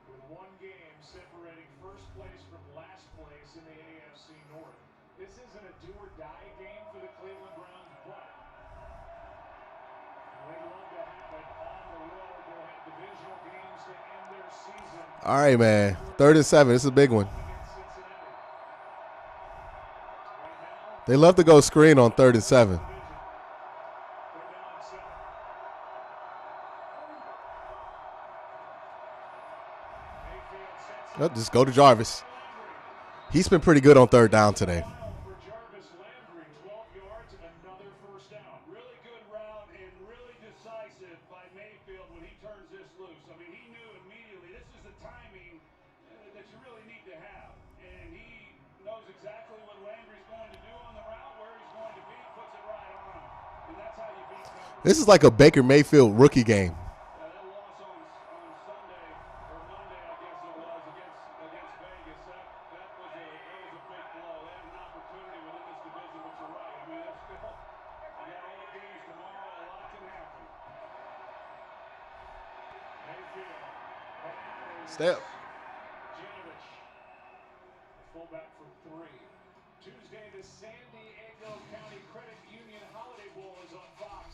With one game separating first place from last place in the AFC North. This isn't a do-or-die game for the Cleveland Browns, but they'd love to have it on the road. They'll have divisional games to end their season. All right, man. 3rd and 7. This is a big one. They love to go screen on 3rd and 7. Oh, just go to Jarvis. He's been pretty good on 3rd down today. Really good route and really decisive by Mayfield when he turns this loose. I mean, he knew immediately this is the timing that you really need to have. And he knows exactly what Landry's going to do on the route, where he's going to be, puts it right on him. And that's how you beat coverage. This is like a Baker Mayfield rookie game. That loss on Sunday, or Monday, I guess it was, against Vegas, that was a big blow. They had an opportunity within this division, but you're right. I mean, they're still, you got all the games tomorrow, a lot can happen. Mayfield. Step. Janovich, the fullback for 3. Tuesday, the San Diego County Credit Union Holiday Bowl is on Fox.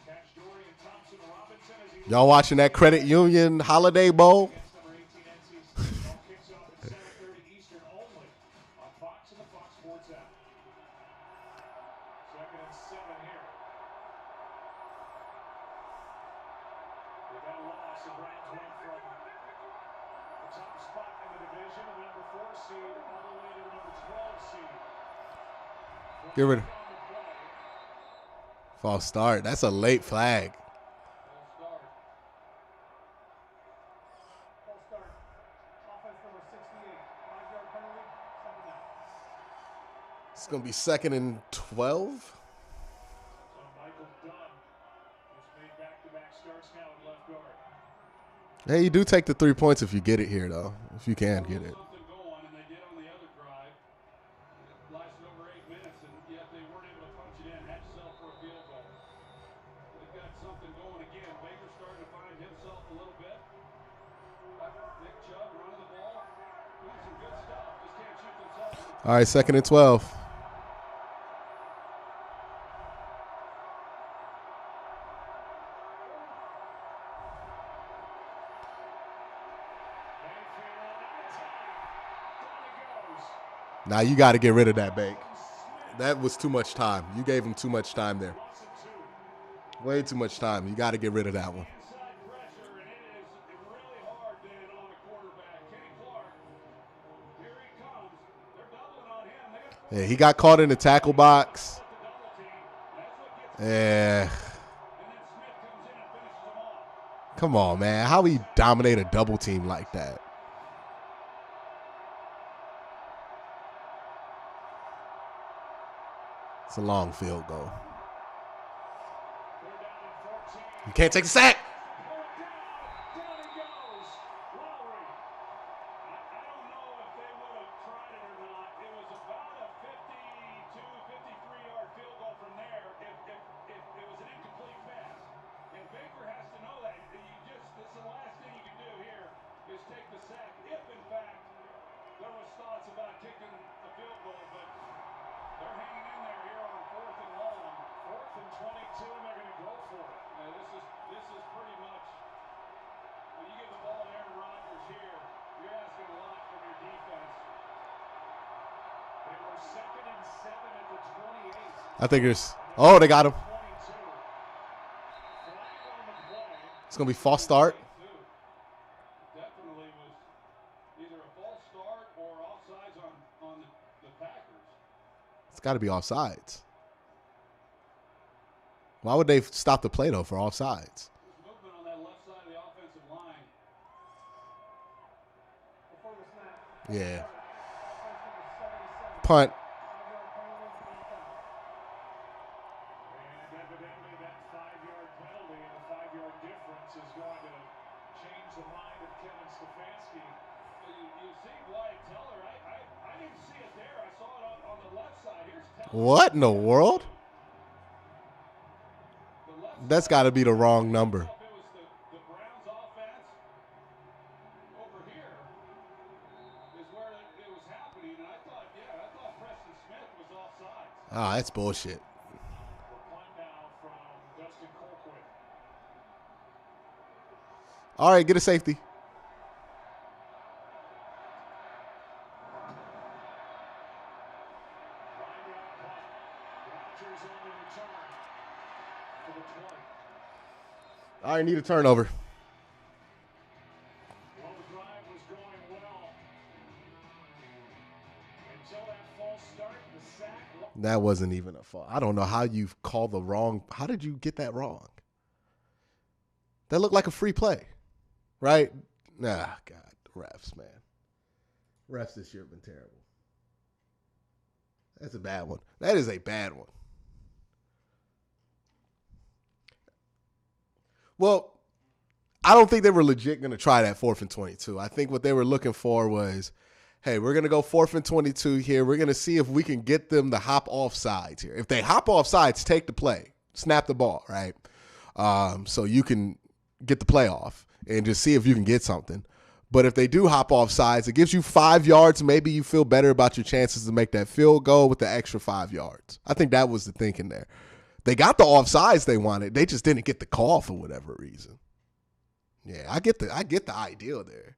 Catch Dory and Thompson Robinson as he Y'all watching that Credit Union Holiday Bowl? against number 18 NC State. Ball kicks off at 7:30 Eastern only on Fox and the Fox Sports app. 2nd and 7 here. With that loss, the Browns went from the top spot in the division, the number 4 seed, all the way to the number 12 seed. Get rid of. On the play, False start. That's a late flag. false start. Offense number 68. 5-yard penalty. 2nd down. It's going to be 2nd and 12. So Michael Dunn has made back-to-back starts now at left guard. Hey, you do take the 3 points if you get it here, though. If you can get it. Something going, and they did on the other drive. It lasted over 8 minutes, and yet they weren't able to punch it in. Had to settle for a field goal. They've got something going again. Baker's starting to find himself a little bit. Nick Chubb running the ball. Doing some good stuff. Just can't shoot themselves. All right, 2nd and 12. Now you got to get rid of that, Bank. That was too much time. You gave him too much time there. Way too much time. You got to get rid of that one. Inside pressure, and it is really hard then on a quarterback. Kenny Clark, here he comes. They're doubling on him. They got Yeah, he got caught in the tackle box. the double team. That's what gets Yeah. and then Smith comes in and finishes them off. Come on, man. How he dominate a double team like that? It's a long field goal. They're down in 14. You can't take the sack. Pull it down. Down he goes. Lowry. I don't know if they would have tried it or not. It was about a 52, 53-yard field goal from there if it was an incomplete pass. And Baker has to know that. This is the last thing you can do here is take the sack. If, in fact, there was thoughts about kicking a field goal, but they're hanging in there here on 4th and long. 4th and 22, and they're going to go for it. This is pretty much, when you give the ball to Aaron Rodgers here, you're asking a lot from your defense. They were 2nd and 7 at the 28. I think there's. Oh, they got him. It's going to be false start. Definitely was either a false start or offsides on the Packers. It's got to be offsides. Why would they stop the play, though, for offsides? There's movement on that left side of the offensive line. Yeah. Punt. And evidently that 5-yard penalty and the 5-yard difference is going to change the mind of Kevin Stefanski. You see Wyatt Teller. I didn't see it there. I saw it on the left side. Here's Teller. What in the world? That's got to be the wrong number. It was the Browns offense. Over here is where it was happening. And I thought Preston Smith was offside. Ah, that's bullshit. The punt now from Dustin Colquitt. All right, get a safety. Rodgers on the return for the 20. All right, need a turnover. Well, the drive was going well until that false start, the sack. That wasn't even a fault. I don't know how you call the wrong. How did you get that wrong? That looked like a free play, right? Nah, God, refs, man. Refs this year have been terrible. That's a bad one. That is a bad one. Well, I don't think they were legit going to try that 4th and 22. I think what they were looking for was, hey, we're going to go 4th and 22 here. We're going to see if we can get them to hop off sides here. If they hop off sides, take the play. Snap the ball, right? So you can get the play off and just see if you can get something. But if they do hop off sides, it gives you 5 yards. Maybe you feel better about your chances to make that field goal with the extra 5 yards. I think that was the thinking there. They got the offsides they wanted. They just didn't get the call for whatever reason. Yeah, I get the idea there.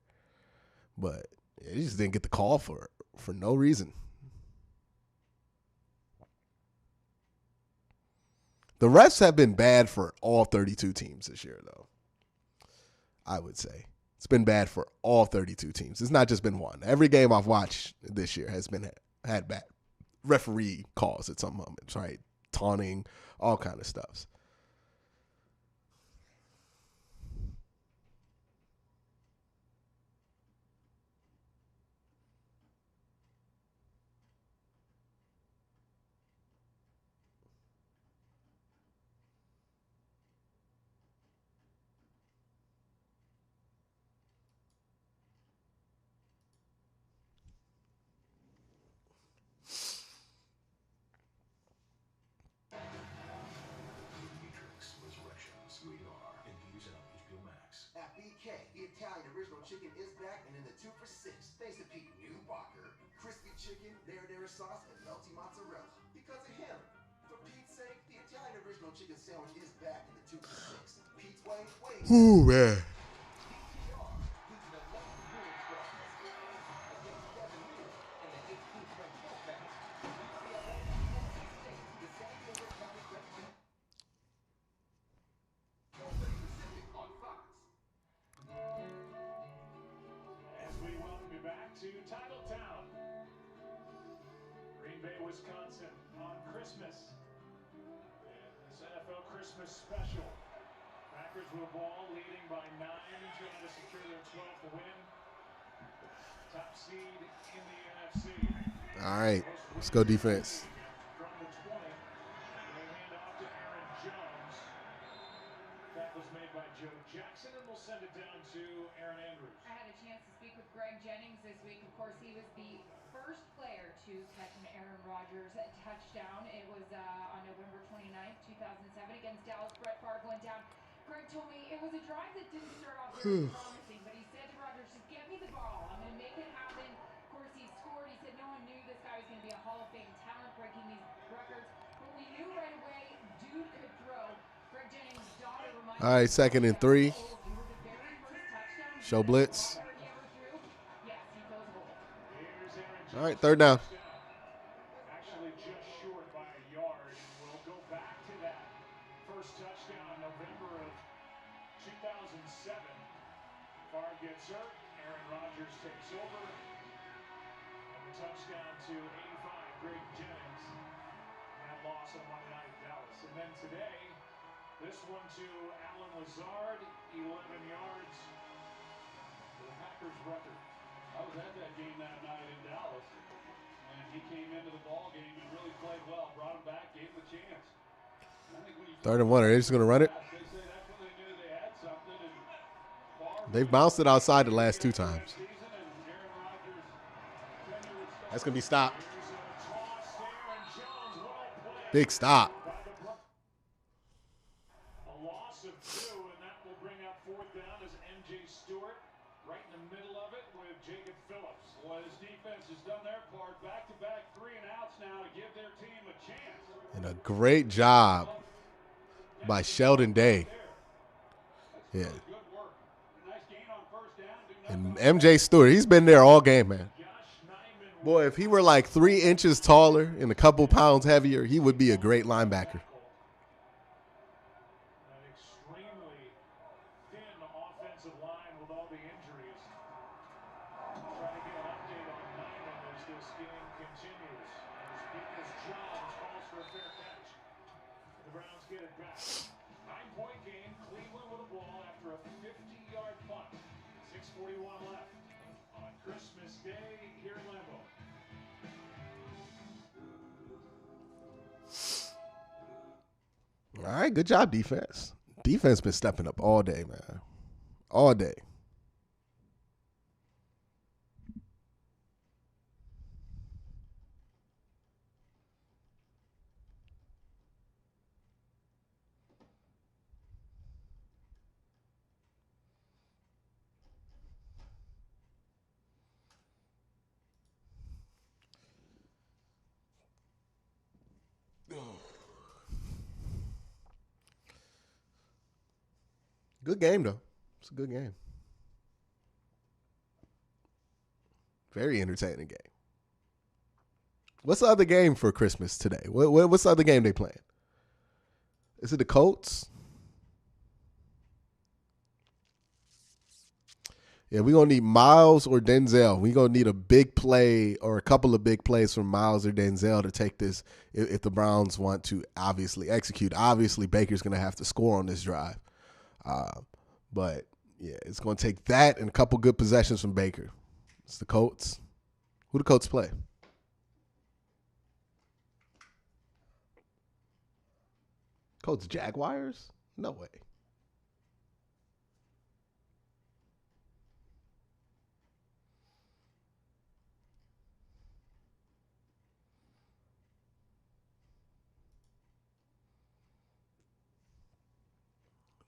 But they just didn't get the call for no reason. The refs have been bad for all 32 teams this year, though. I would say. It's been bad for all 32 teams. It's not just been one. Every game I've watched this year has had bad referee calls at some moments, right? Taunting, all kind of stuff. The Italian original chicken is back and in the 2 for $6. Thanks to Pete Newbacher. Crispy chicken, marinara sauce, and melty mozzarella. Because of him. For Pete's sake, the Italian original chicken sandwich is back in the 2 for $6. Pete's way, way. Ooh, man. To Titletown, Green Bay, Wisconsin, on Christmas. And this NFL Christmas special. Packers with the ball, leading by 9, trying to secure their 12th win. Top seed in the NFC. All right, let's go defense. From the 20, they hand off to Aaron Jones. That was made by Joe Jackson, and we'll send it down to Aaron Andrews. I had a chance to speak with Greg Jennings this week. Of course, he was the first player to catch an Aaron Rodgers touchdown. It was on November 29th, 2007 against Dallas. Brett Favre went down. Greg told me it was a drive that didn't start off very promising, but he said to Rodgers, just get me the ball. I'm going to make it happen. Of course, he scored. He said no one knew this guy was going to be a Hall of Fame talent, breaking these records. But we knew right away dude could throw. Greg Jennings' daughter reminded All right, 2nd and 3. Show blitz. Here's Aaron Jones. All right, 3rd down. Actually just short by a yard. We'll go back first touchdown November of 2007. Favre gets hurt. Aaron Rodgers takes over. And the touchdown to 85, Greg Jennings. That loss on Monday night in Dallas. And then today, this one to Alan Lazard, 11 yards for the Packers record. I was at that game that night in Dallas, and he came into the ball game and really played well. Brought him back, gave him a chance. I think when you 3rd and 1. Are they just going to run it? they say that's when they knew they had something. And They've bounced it outside the last 2 times. season, and Aaron Rodgers' tenure would start. That's going to be stopped. Here's a toss there, and Jones well played. Big stop. A loss of 2, and that will bring up 4th down as MJ Stewart right in the middle of it with Jacob Phillips. Well, his defense has done their part. Back-to-back 3 and outs now to give their team a chance. And a great job by Sheldon Day. Yeah. Good work. Nice gain on first down. Do And MJ Stewart, he's been there all game, man. Boy, if he were like 3 inches taller and a couple pounds heavier, he would be a great linebacker. An extremely thin offensive line with all the injuries. Try to get an update on Nyman as this game continues. As Jones calls for a fair catch. The Browns get it back. 9-point game. Cleveland with a ball after a 50-yard punt. 6:41 left on Christmas Day here in Lambeau. All right, good job, defense. Defense been stepping up all day, man. All day. Good game, though. It's a good game. Very entertaining game. What's the other game for Christmas today? What's the other game they playing? Is it the Colts? Yeah, we're going to need Miles or Denzel. We're going to need a big play or a couple of big plays from Miles or Denzel to take this if the Browns want to obviously execute. Obviously, Baker's going to have to score on this drive. But, yeah, it's going to take that and a couple good possessions from Baker. It's the Colts. Who the Colts play? Colts Jaguars? No way.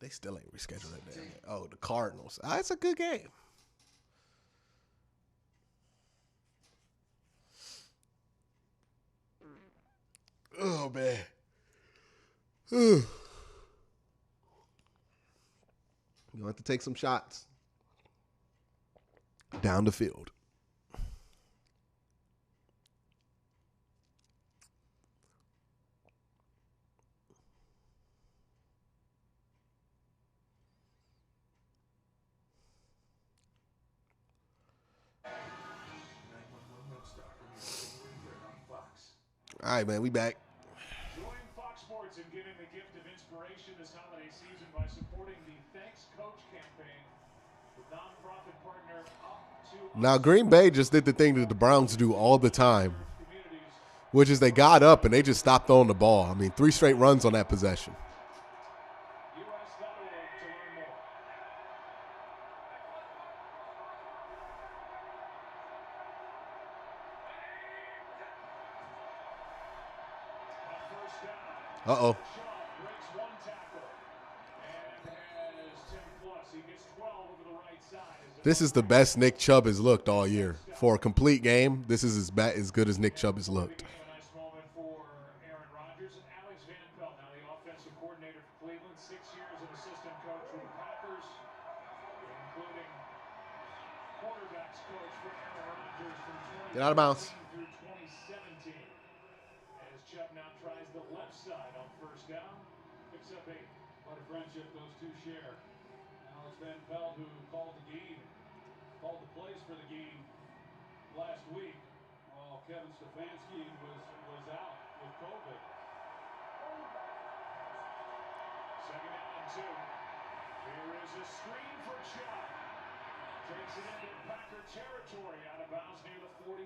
They still ain't rescheduled that damn game. Oh, the Cardinals. It's a good game. Oh, man. You have to take some shots down the field. All right, man, we back. Join Fox Sports in giving the gift of inspiration this holiday season by supporting the Thanks Coach campaign with nonprofit partner Up to Now, Green Bay just did the thing that the Browns do all the time, which is they got up and they just stopped throwing the ball. I mean, 3 straight runs on that possession. US.org to learn more. On first down, Uh-oh. Chubb breaks 1 tackle and has 10 plus. He gets 12 over the right side. This is the best Nick Chubb has looked all year. For a complete game, this is as good as Nick Chubb has looked. A nice moment for Aaron Rodgers and Alex Van Pelt, now the offensive coordinator for Cleveland, 6 years as assistant coach with the Packers, including quarterbacks coach for Aaron Rodgers from Get out of bounds. 2013 through 2017. As Chubb now tries the left side on first down, picks up 8. What a friendship those two share. Now it's Van Pelt who called the game, called the plays for the game last week. While Kevin Stefanski was out with COVID. Second down and 2. Here is a screen for Chubb. Takes it into Packer territory, out of bounds near the 45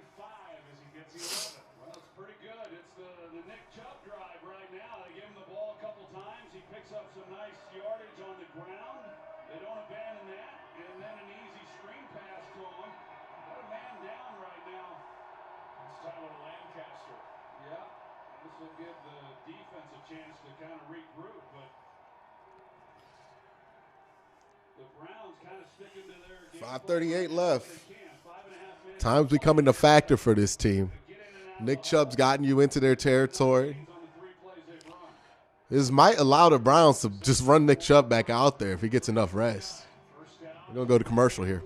as he gets the 11. Well, it's pretty good. It's the Nick Chubb drive right now. They give him the ball a couple times. He picks up some nice yardage on the ground. They don't abandon that. And then an easy screen pass to him. Got a man down right now. It's Tyler Lancaster. Yeah, this will give the defense a chance to kind of regroup, but the Browns kind of sticking to their game. 5:38 left. Time's becoming a factor for this team. Nick Chubb's gotten you into their territory. This might allow the Browns to just run Nick Chubb back out there if he gets enough rest. We're going to go to commercial here.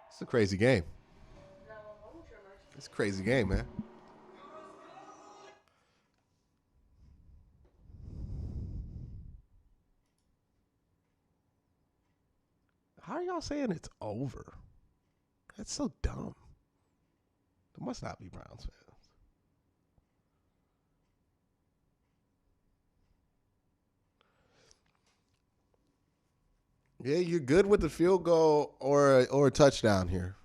It's a crazy game. It's a crazy game, man. How are y'all saying it's over? That's so dumb. There must not be Browns fans. Yeah, you're good with the field goal or a touchdown here.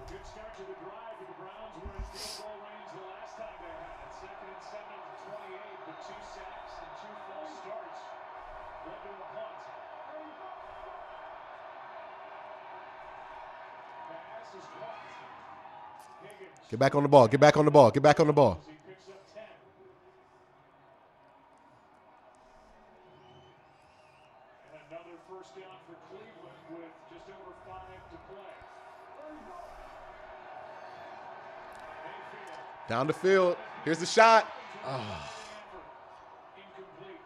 Good start to the drive, but the Browns were in field goal range the last time they had it. 2nd and 7 at the 28, but 2 sacks and 2 false starts led to a punt. Pass is caught. Higgins. Get back on the ball. Get back on the ball. Get back on the ball. He picks up 10. And another first down for Cleveland with just over 5 to play. Mayfield. Down the field. Here's the shot. Oh. Incomplete.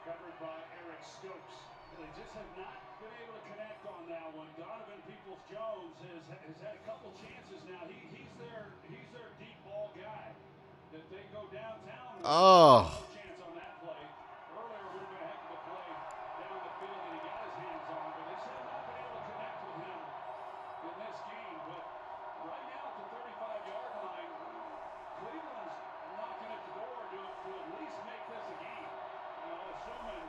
Covered by Eric Stokes. They just have not been able to connect on that one. Donovan Peoples-Jones has had a couple chances now. He's their deep ball guy. That they go downtown. Oh. No chance on that play. Earlier would have been a heck of a play down the field that he got his hands on, but they still have not been able to connect with him in this game. But right now at the 35-yard line, Cleveland's knocking at the door to at least make this a game. Assuming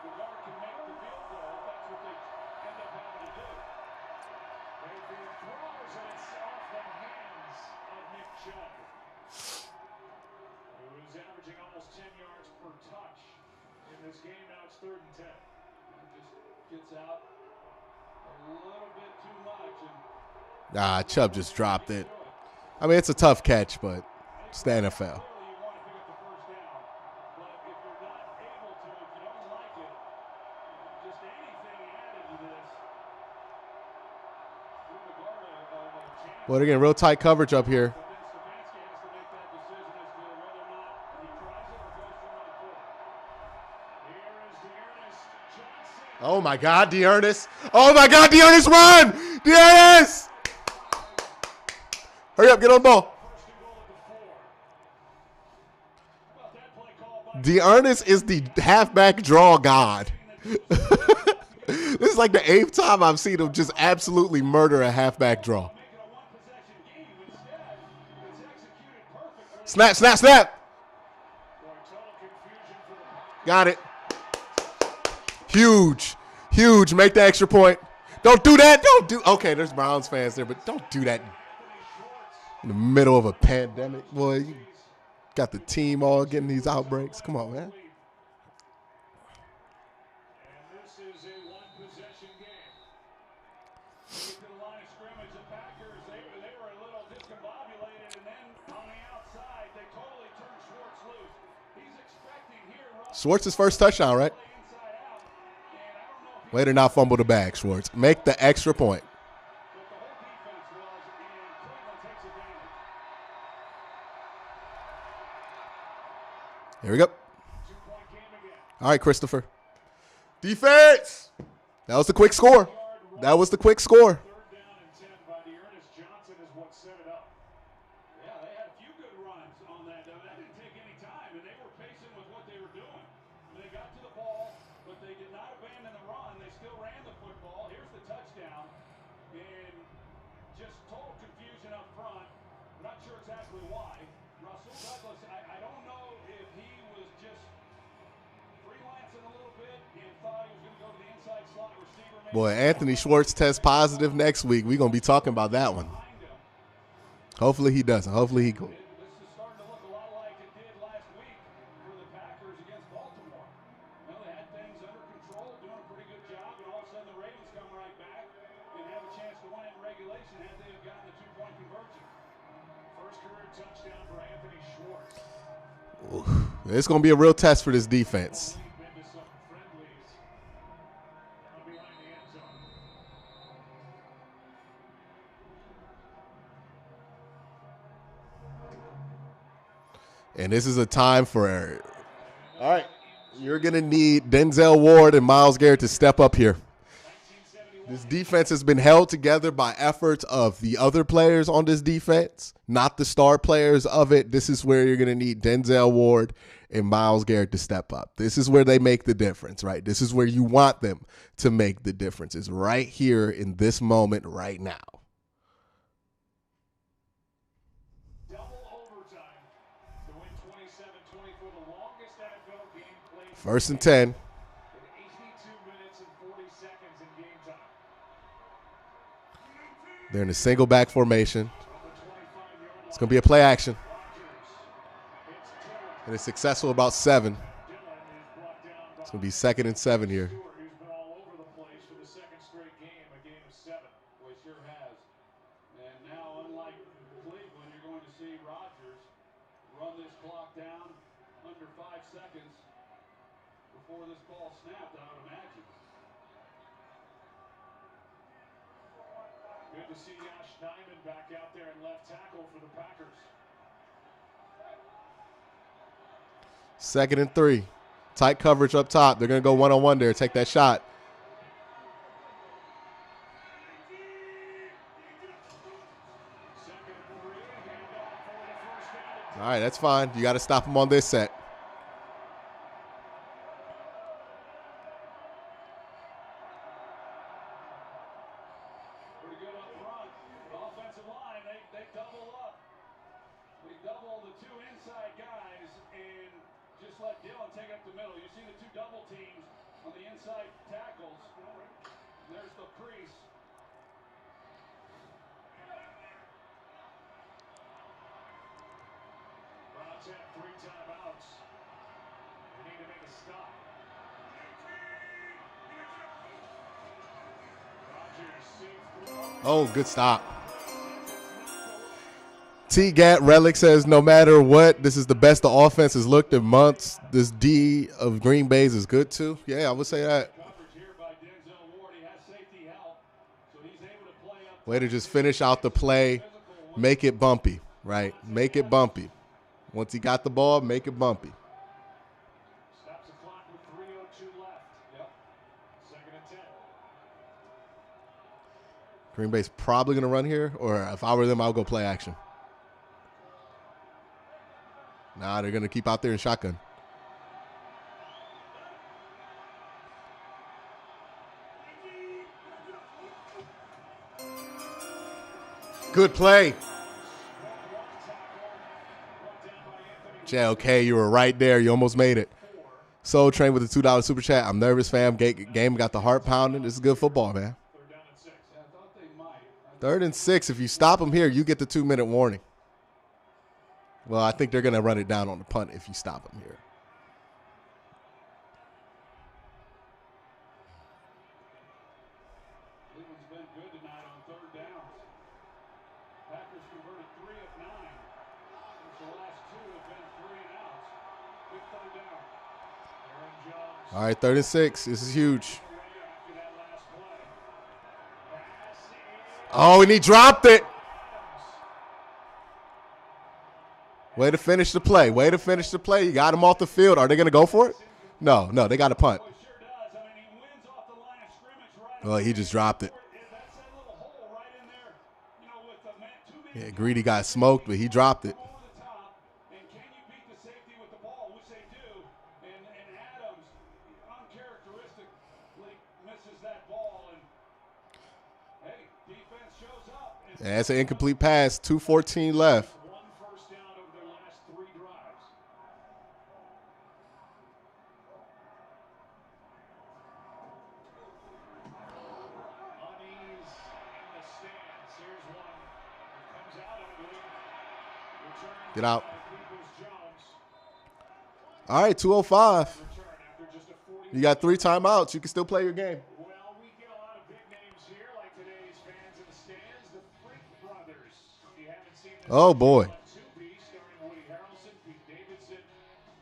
the guard can make the field goal, that's what they end up having to do. Mayfield throws, and it's off the hands of Nick Chubb, who is averaging almost 10 yards per touch in this game. Now it's 3rd and 10. Just gets out a little bit too much. And Chubb just dropped it. I mean, it's a tough catch, but it's the NFL. clearly you want to pick up the first down. But if you're not able to, if you don't like it, just anything added to this, give the guard a chance. Well, they're getting real tight coverage up here. But then Stefanski has to make that decision as to whether or not he tries it or goes for another quarter. Here is Dearness Johnson. Oh, my God, Dearness. Oh, my God, Dearness, run! Dearness! Hurry up, get on the ball. First and goal at the 4. How about that play call by Dearness is the halfback draw god. This is like the 8th time I've seen him just absolutely murder a halfback draw. making a one-possession game. Instead, it's executed perfectly. Snap, snap, snap. Boy, total confusion for the Got it. Huge. Huge. Make the extra point. Don't do that. Okay, there's Browns fans there, but don't do that in the middle of a pandemic. Boy, you got the team all getting these outbreaks. Come on, man. And this is a one-possession game. Get to the line of scrimmage, the Packers, they were a little discombobulated, and then on the outside, they totally Schwartz's first touchdown, right? Way to not fumble the bag, Schwartz. Make the extra point. Here we go. All right, Christopher. Defense. That was the quick score. That was the quick score. Boy, Anthony Schwartz tests positive next week. We're going to be talking about that one. Hopefully he doesn't. Hopefully he goes. This is starting to look a lot like it did last week for the Packers against Baltimore. Well, they had things under control, doing a pretty good job, and all of a sudden the Ravens come right back and have a chance to win in regulation had they have gotten the two-point conversion. First career touchdown for Anthony Schwartz. It's going to be a real test for this defense. And this is a time for, all right, you're going to need Denzel Ward and Myles Garrett to step up here. This defense has been held together by efforts of the other players on this defense, not the star players of it. This is where you're going to need Denzel Ward and Myles Garrett to step up. This is where they make the difference, right? This is where you want them to make the difference, is right here in this moment right now. First and 10. They're in a single back formation. It's going to be a play action. And it's successful about 7. It's going to be 2nd and 7 here. Good to see Josh Diamond back out there and left tackle for the Packers. 2nd and 3. Tight coverage up top. They're going to go one-on-one there. Take that shot. All right, that's fine. You got to stop them on this set. Oh, good stop. T-Gat Relic says, no matter what, this is the best the offense has looked in months. This D of Green Bay's is good too. Yeah, I would say that. Way to just finish out the play. Make it bumpy, right? Make it bumpy. Once he got the ball, make it bumpy. Stops the clock with 3:02 left. Yep. 2nd and 10. Green Bay's probably going to run here, or if I were them, I'll go play action. Nah, they're going to keep out there in shotgun. Good play. JLK, you were right there. You almost made it. Soul Train with the $2 super chat. I'm nervous, fam. Game got the heart pounding. This is good football, man. 3rd and 6. If you stop them here, you get the 2-minute warning. Well, I think they're going to run it down on the punt if you stop them here. Cleveland's been good tonight on 3rd downs. Packers converted 3 of 9. The last 2 have been 3 and outs. Big 3rd down. All right, 3rd and 6. This is huge. Oh, and he dropped it. Way to finish the play. Way to finish the play. You got him off the field. Are they going to go for it? No, they got to punt. Well, he just dropped it. Yeah, Greedy got smoked, but he dropped it. Yeah, it's an incomplete pass. 2:14 left. Get out. All right, 2:05. You got 3 timeouts. You can still play your game. Well, we get a lot of big names here, like today's fans in the stands, the Freak Brothers. If you haven't seen this, oh boy. starring Woody Harrelson, Pete Davidson,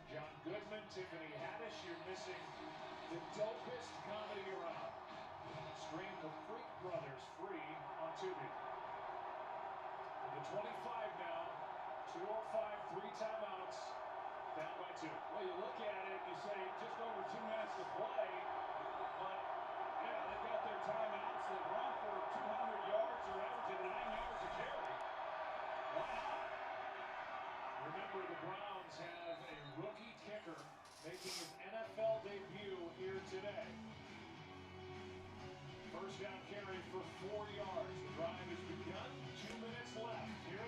John Goodman, Tiffany Haddish. You're missing the dopest comedy around. Stream the Freak Brothers free on Tubi. The 25 now, 2:05, 3 timeouts, down by 2. Well, you look at it, you say just over 2 minutes to play, but yeah, they've got their timeouts. They've run for 200 yards or averaging 9 yards a carry. Why not? Remember, the Browns have a rookie kicker making his NFL debut here today. First down carry for 4 yards. The drive has begun. 2 minutes left. Here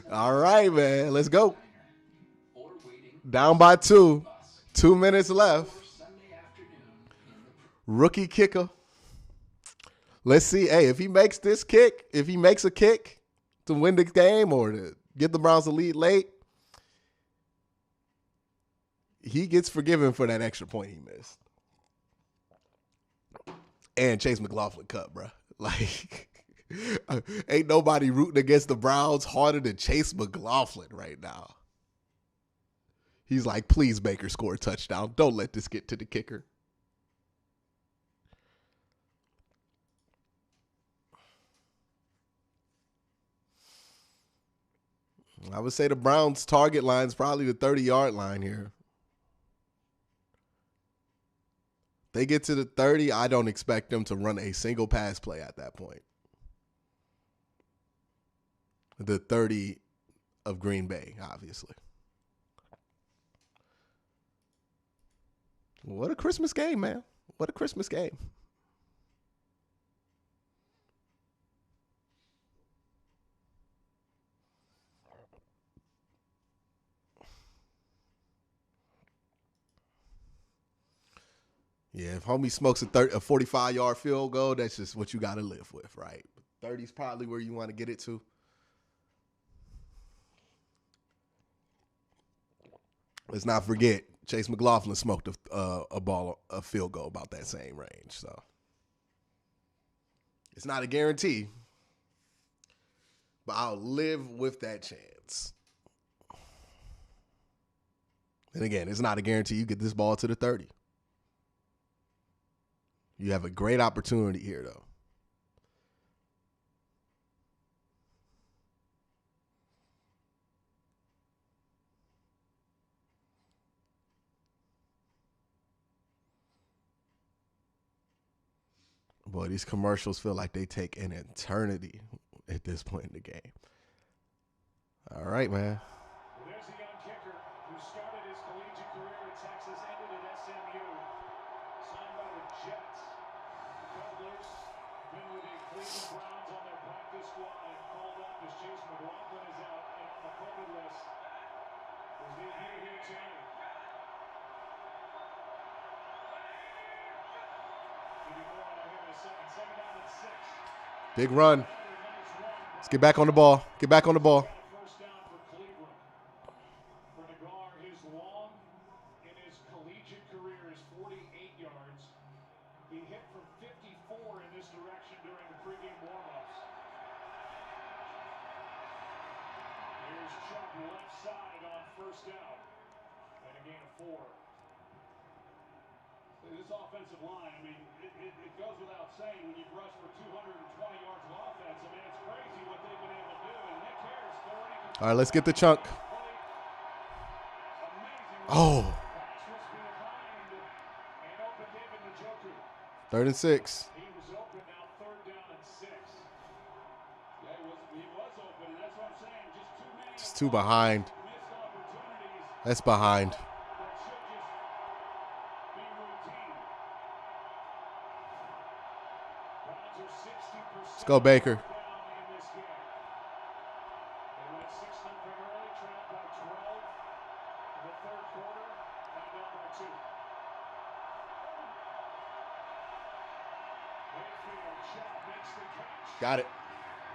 at All right, man. Let's go. Down by 2. 2 minutes left. Rookie kicker. Let's see. Hey, if he makes this kick, if he makes a kick to win the game or to get the Browns the lead late, he gets forgiven for that extra point he missed. And Chase McLaughlin cut, bro. Like, ain't nobody rooting against the Browns harder than Chase McLaughlin right now. He's like, please, Baker, score a touchdown. Don't let this get to the kicker. I would say the Browns' target line is probably the 30-yard line here. They get to the 30, I don't expect them to run a single pass play at that point. The 30 of Green Bay, obviously. What a Christmas game, man. What a Christmas game. Yeah, if homie smokes a 45-yard field goal, that's just what you got to live with, right? 30 is probably where you want to get it to. Let's not forget, Chase McLaughlin smoked a field goal about that same range. So it's not a guarantee, but I'll live with that chance. And again, it's not a guarantee you get this ball to the 30. You have a great opportunity here, though. Boy, these commercials feel like they take an eternity at this point in the game. All right, man. Well, there's a young kicker who started his collegiate career at Texas, ended at SMU, signed by the Jets. Cut loose, been with the Cleveland Browns on their practice squad and called up as Chase McLaughlin is out and on the COVID list. His debut here tonight. Give you more on him in a second. Second down and 6. Big run. Let's get back on the ball. Get back on the ball. First down for Cleveland. For Nagar, his long in his collegiate career is 48 yards. He hit from 54 in this direction during the pregame warm-ups. Here's Chubb left side on first down. And a gain of 4. This offensive line, I mean, it goes without saying when you've rushed for 220 yards of offense. I mean, it's crazy what they've been able to do. And Nick Harris, 30. All right, let's get the chunk. Oh. 3rd and 6. He was open, now 3rd down and 6. Yeah, he was open, and that's what I'm saying. Just too many. It's 2 behind. Missed opportunities. That's behind. That should just be routine. Browns are 60%. Let's go, Baker. Down in this game. They went 6-0 early, trailed by 12 in the 3rd quarter, and down by 2. Mayfield, Chubb makes the catch. Got it.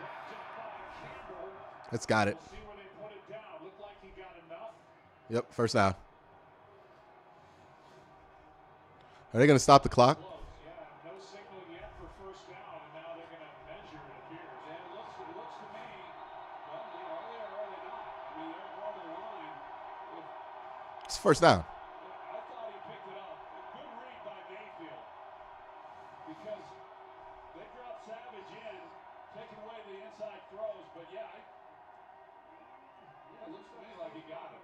Wrapped up by Campbell. That's got it. We'll see where they put it down. Looked like he got enough. Yep, first down. Are they going to stop the clock? Close, yeah. No signal yet for first down, and now they're going to measure, it appears. And it looks to me, well, are they or are they not? I mean, they're going to the line. It's first down. I thought he picked it up. A good read by Mayfield. Because they dropped Savage in, taking away the inside throws. But, yeah, it looks to me like he got it.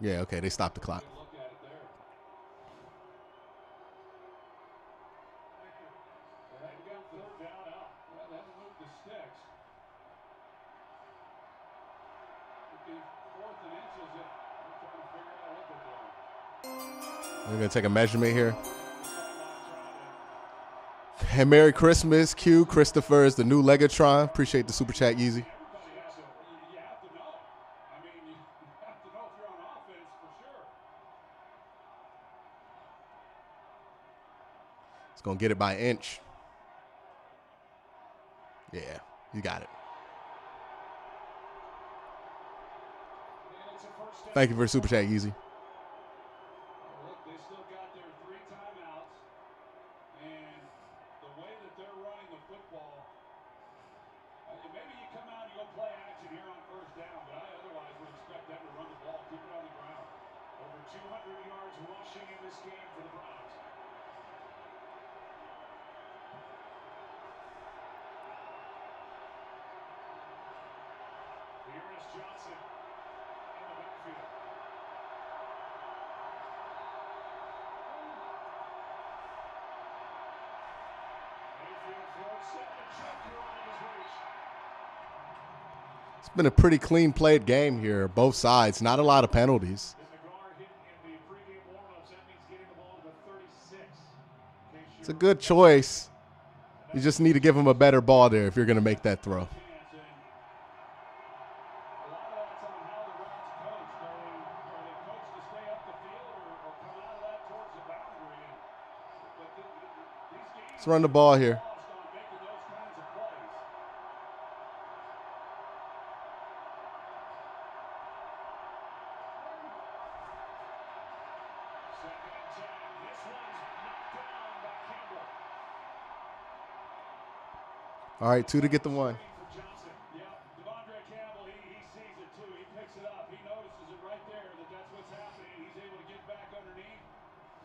Yeah, okay, they stopped the clock. Look at it there. They haven't got 3rd down up. Well, they haven't moved the sticks. It'd be 4th and inches if they're trying to figure out what they're doing. We're going to take a measurement here. Hey, Merry Christmas, Q. Christopher is the new Legatron. Appreciate the super chat, Yeezy. Everybody has to, you have to know. I mean, you have to know if you're on offense for sure. It's going to get it by an inch. Yeah, you got it. And it's a first down. Thank you for the super chat, Yeezy. Look, they still got their 3 timeouts. And the way that they're running the football, maybe you come out and you go play action here on first down, but I otherwise would expect them to run the ball, keep it on the ground. Over 200 yards rushing in this game for the Browns. Dearness Johnson in the backfield. Mayfield floats it, and Chubb out of his reach. It's been a pretty clean played game here, both sides. Not a lot of penalties. In the guard hit in the pregame warm-ups, that means getting the ball to the 36. It's a good choice. You just need to give him a better ball there if you're going to make that throw. A lot of that's on how the Browns coached. Are they coached to stay up the field or come out of that towards the boundary? But these games Let's run the ball here. lost on making those kinds of plays. Second and 10. This one's knocked down by Campbell. All right, 2 to get the 1. For Johnson. Yeah, Devondre Campbell, he sees it too. He picks it up. He notices it right there that's what's happening. He's able to get back underneath,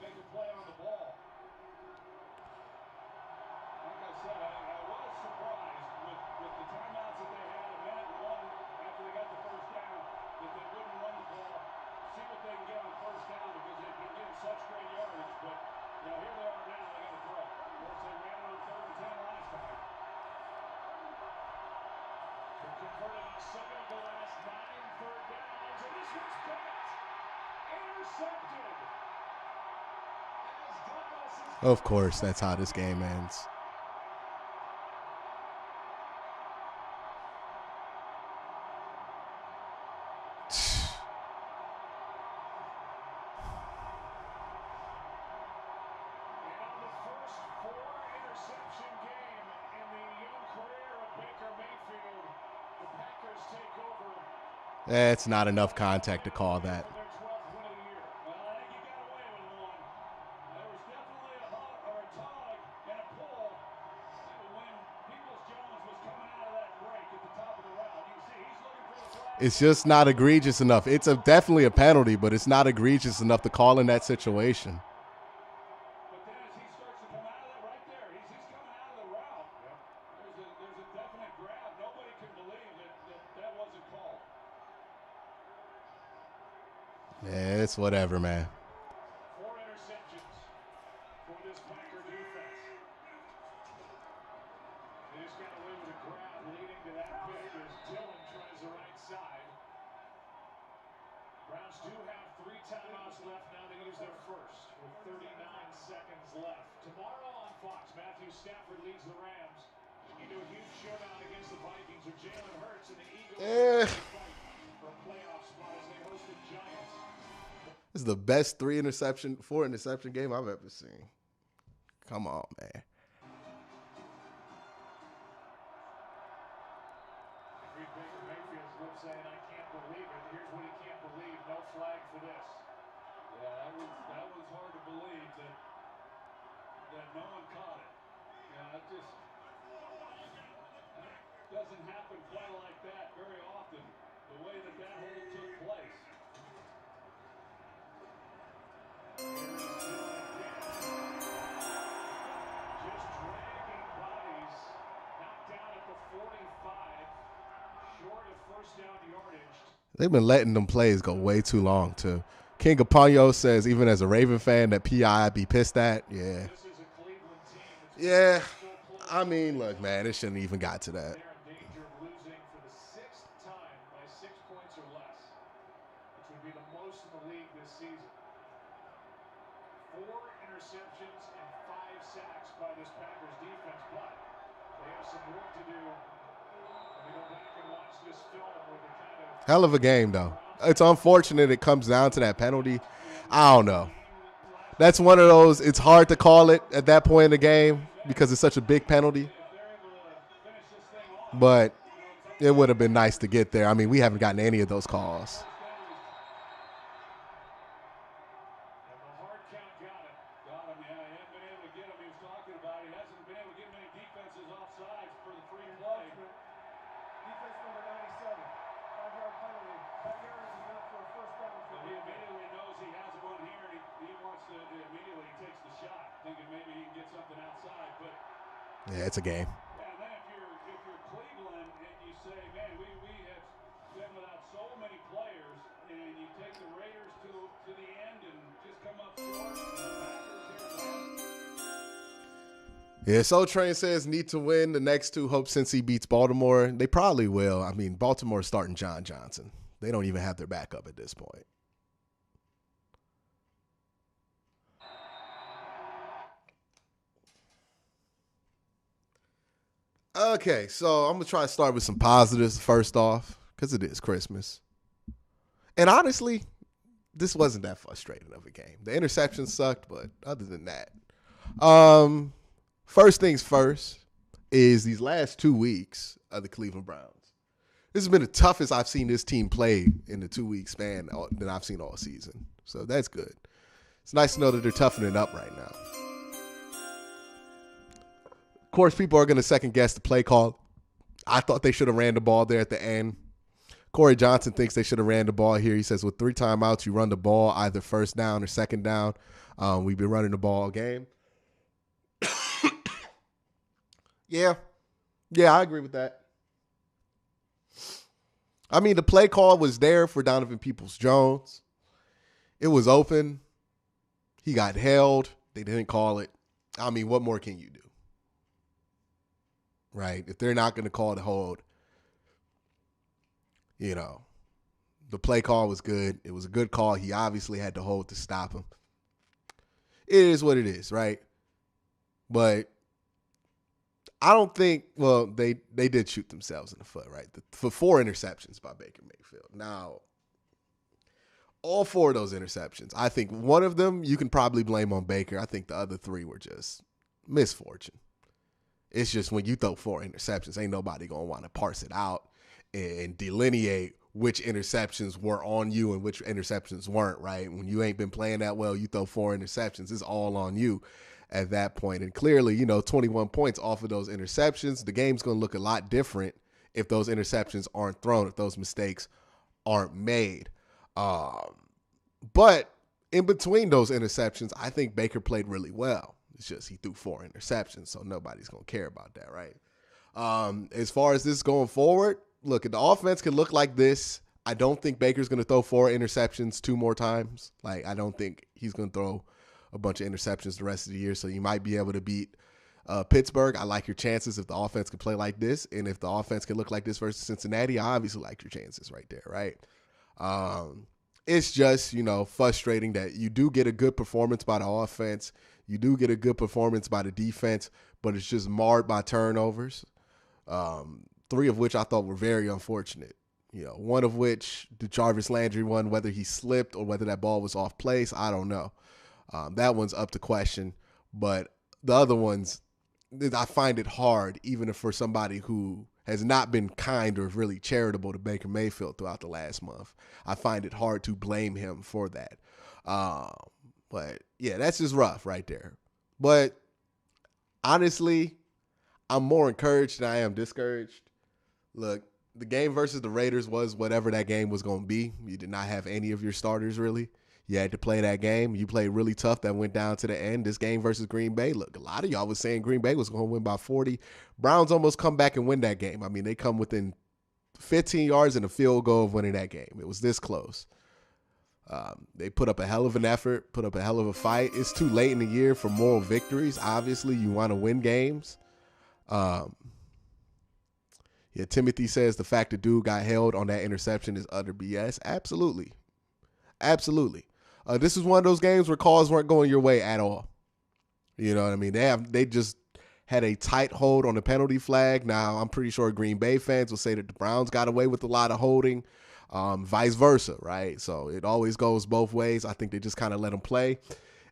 make a play on the ball. Like I said, I was surprised with the timeouts that they had, a minute and 1 after they got the first down, that they wouldn't run the ball, see what they can get on first down because they've been getting such great yardage. But here they are now. They got to throw. Of course, they ran it on 3rd and 10 last time. They're converted on 7 of the last 9 third downs, and this one's picked. Intercepted. As Douglas is Of course, that's how this game ends. And on the first 4-interception game in the young career of Baker Mayfield, the Packers take over That's not enough contact to call that. for their 12th win of the year. Well, I think you got away with one. There was definitely a tug and a pull when Peoples-Jones was coming out of that break. It's just not egregious enough. It's definitely a penalty, but it's not egregious enough to call in that situation. But then as he starts to come out of that right there, he's coming out of the route. Yep. There's a definite grab. Nobody can believe that wasn't called. Yeah, it's whatever, man. 4 interceptions for this Packer defense. They just got away with a grab leading to that pick as Dillon tries the right side. Browns do have 3 timeouts left now to use their first with 39 seconds left. Tomorrow on Fox, Matthew Stafford leads the Rams into a huge showdown against the Vikings with Jalen Hurts and the Eagles fight for a playoff spot as they host the Giants. This is the best 4 interception game I've ever seen. Come on, man. Baker Mayfield's lip saying, "I can't believe it." Here's what he can't believe: no flag for this. Yeah, that was hard to believe that no one caught it. Yeah, it just doesn't happen quite like that very often. The way that hold took place. Just dragging bodies, knocked down at the 45, short of first down yardage. They've been letting them plays go way too long, too. King Campagno says, even as a Raven fan, that PI I'd be pissed at. Yeah. This is a Cleveland team that's Yeah. still close. I mean, look, man, it shouldn't even got to that. They're in danger of losing for the 6th time by 6 points or less, which would be the most in the league this season. 4 interceptions and 5 sacks by this Packers defense, but they have some work to do when they go back and watch this film with the kind of Hell of a game, though. It's unfortunate it comes down to that penalty. I don't know. That's one of those, it's hard to call it at that point in the game because it's such a big penalty. But it would have been nice to get there. I mean, we haven't gotten any of those calls. and the hard count got him. Got him, yeah. He hasn't been able to get him. He was talking about it. He hasn't been able to get many defenses offsides for the free play. Defense number 97. 5-yard penalty. That yard is enough for a first down. But he immediately knows he has one here, and he wants to immediately takes the shot, thinking maybe he can get something outside. But Yeah, it's a game. and then if you're Cleveland and you say, man, we have been without so many players, and you take the Raiders to the end and just come up short. The Packers here. Yeah, Soul Train says need to win the next 2. Hope Cincy beats Baltimore. They probably will. I mean, Baltimore's starting John Johnson. They don't even have their backup at this point. Okay, so I'm going to try to start with some positives first off, because it is Christmas. And honestly, this wasn't that frustrating of a game. The interception sucked, but other than that. First things first is these last 2 weeks of the Cleveland Browns. This has been the toughest I've seen this team play in the 2-week span that I've seen all season. So that's good. It's nice to know that they're toughening up right now. Of course, people are going to second guess the play call. I thought they should have ran the ball there at the end. Corey Johnson thinks they should have ran the ball here. He says with 3 timeouts, you run the ball either first down or second down. We've been running the ball all game. Yeah, I agree with that. I mean, the play call was there for Donovan Peoples-Jones. It was open. He got held. They didn't call it. I mean, what more can you do? Right? If they're not going to call the hold, the play call was good. It was a good call. He obviously had to hold to stop him. It is what it is, right? But I don't think, well, they did shoot themselves in the foot, right? For 4 interceptions by Baker Mayfield. Now, all 4 of those interceptions, I think one of them you can probably blame on Baker. I think the other 3 were just misfortune. It's just when you throw 4 interceptions, ain't nobody going to want to parse it out and delineate which interceptions were on you and which interceptions weren't, right? When you ain't been playing that well, you throw 4 interceptions. It's all on you at that point. And clearly, 21 points off of those interceptions. The game's going to look a lot different if those interceptions aren't thrown, if those mistakes aren't made. But in between those interceptions, I think Baker played really well. It's just he threw 4 interceptions, so nobody's going to care about that, right? As far as this going forward, look, if the offense can look like this, I don't think Baker's going to throw 4 interceptions 2 more times. Like, I don't think he's going to throw a bunch of interceptions the rest of the year, so you might be able to beat Pittsburgh. I like your chances if the offense can play like this, and if the offense can look like this versus Cincinnati, I obviously like your chances right there, right? It's just, frustrating that you do get a good performance by the offense. You do get a good performance by the defense, but it's just marred by turnovers, 3 of which I thought were very unfortunate. One of which, the Jarvis Landry one, whether he slipped or whether that ball was off place, I don't know. That one's up to question. But the other ones, I find it hard, even for somebody who has not been kind or really charitable to Baker Mayfield throughout the last month. I find it hard to blame him for that. But, yeah, that's just rough right there. But, honestly, I'm more encouraged than I am discouraged. Look, the game versus the Raiders was whatever that game was going to be. You did not have any of your starters, really. You had to play that game. You played really tough. That went down to the end. This game versus Green Bay, look, a lot of y'all was saying Green Bay was going to win by 40. Browns almost come back and win that game. I mean, they come within 15 yards and a field goal of winning that game. It was this close. They put up a hell of an effort, put up a hell of a fight. It's too late in the year for moral victories. Obviously, you want to win games. Yeah, Timothy says the fact the dude got held on that interception is utter BS. Absolutely. Absolutely. This is one of those games where calls weren't going your way at all. You know what I mean? They just had a tight hold on the penalty flag. Now, I'm pretty sure Green Bay fans will say that the Browns got away with a lot of holding, vice versa, right? So it always goes both ways. I think they just kind of let them play.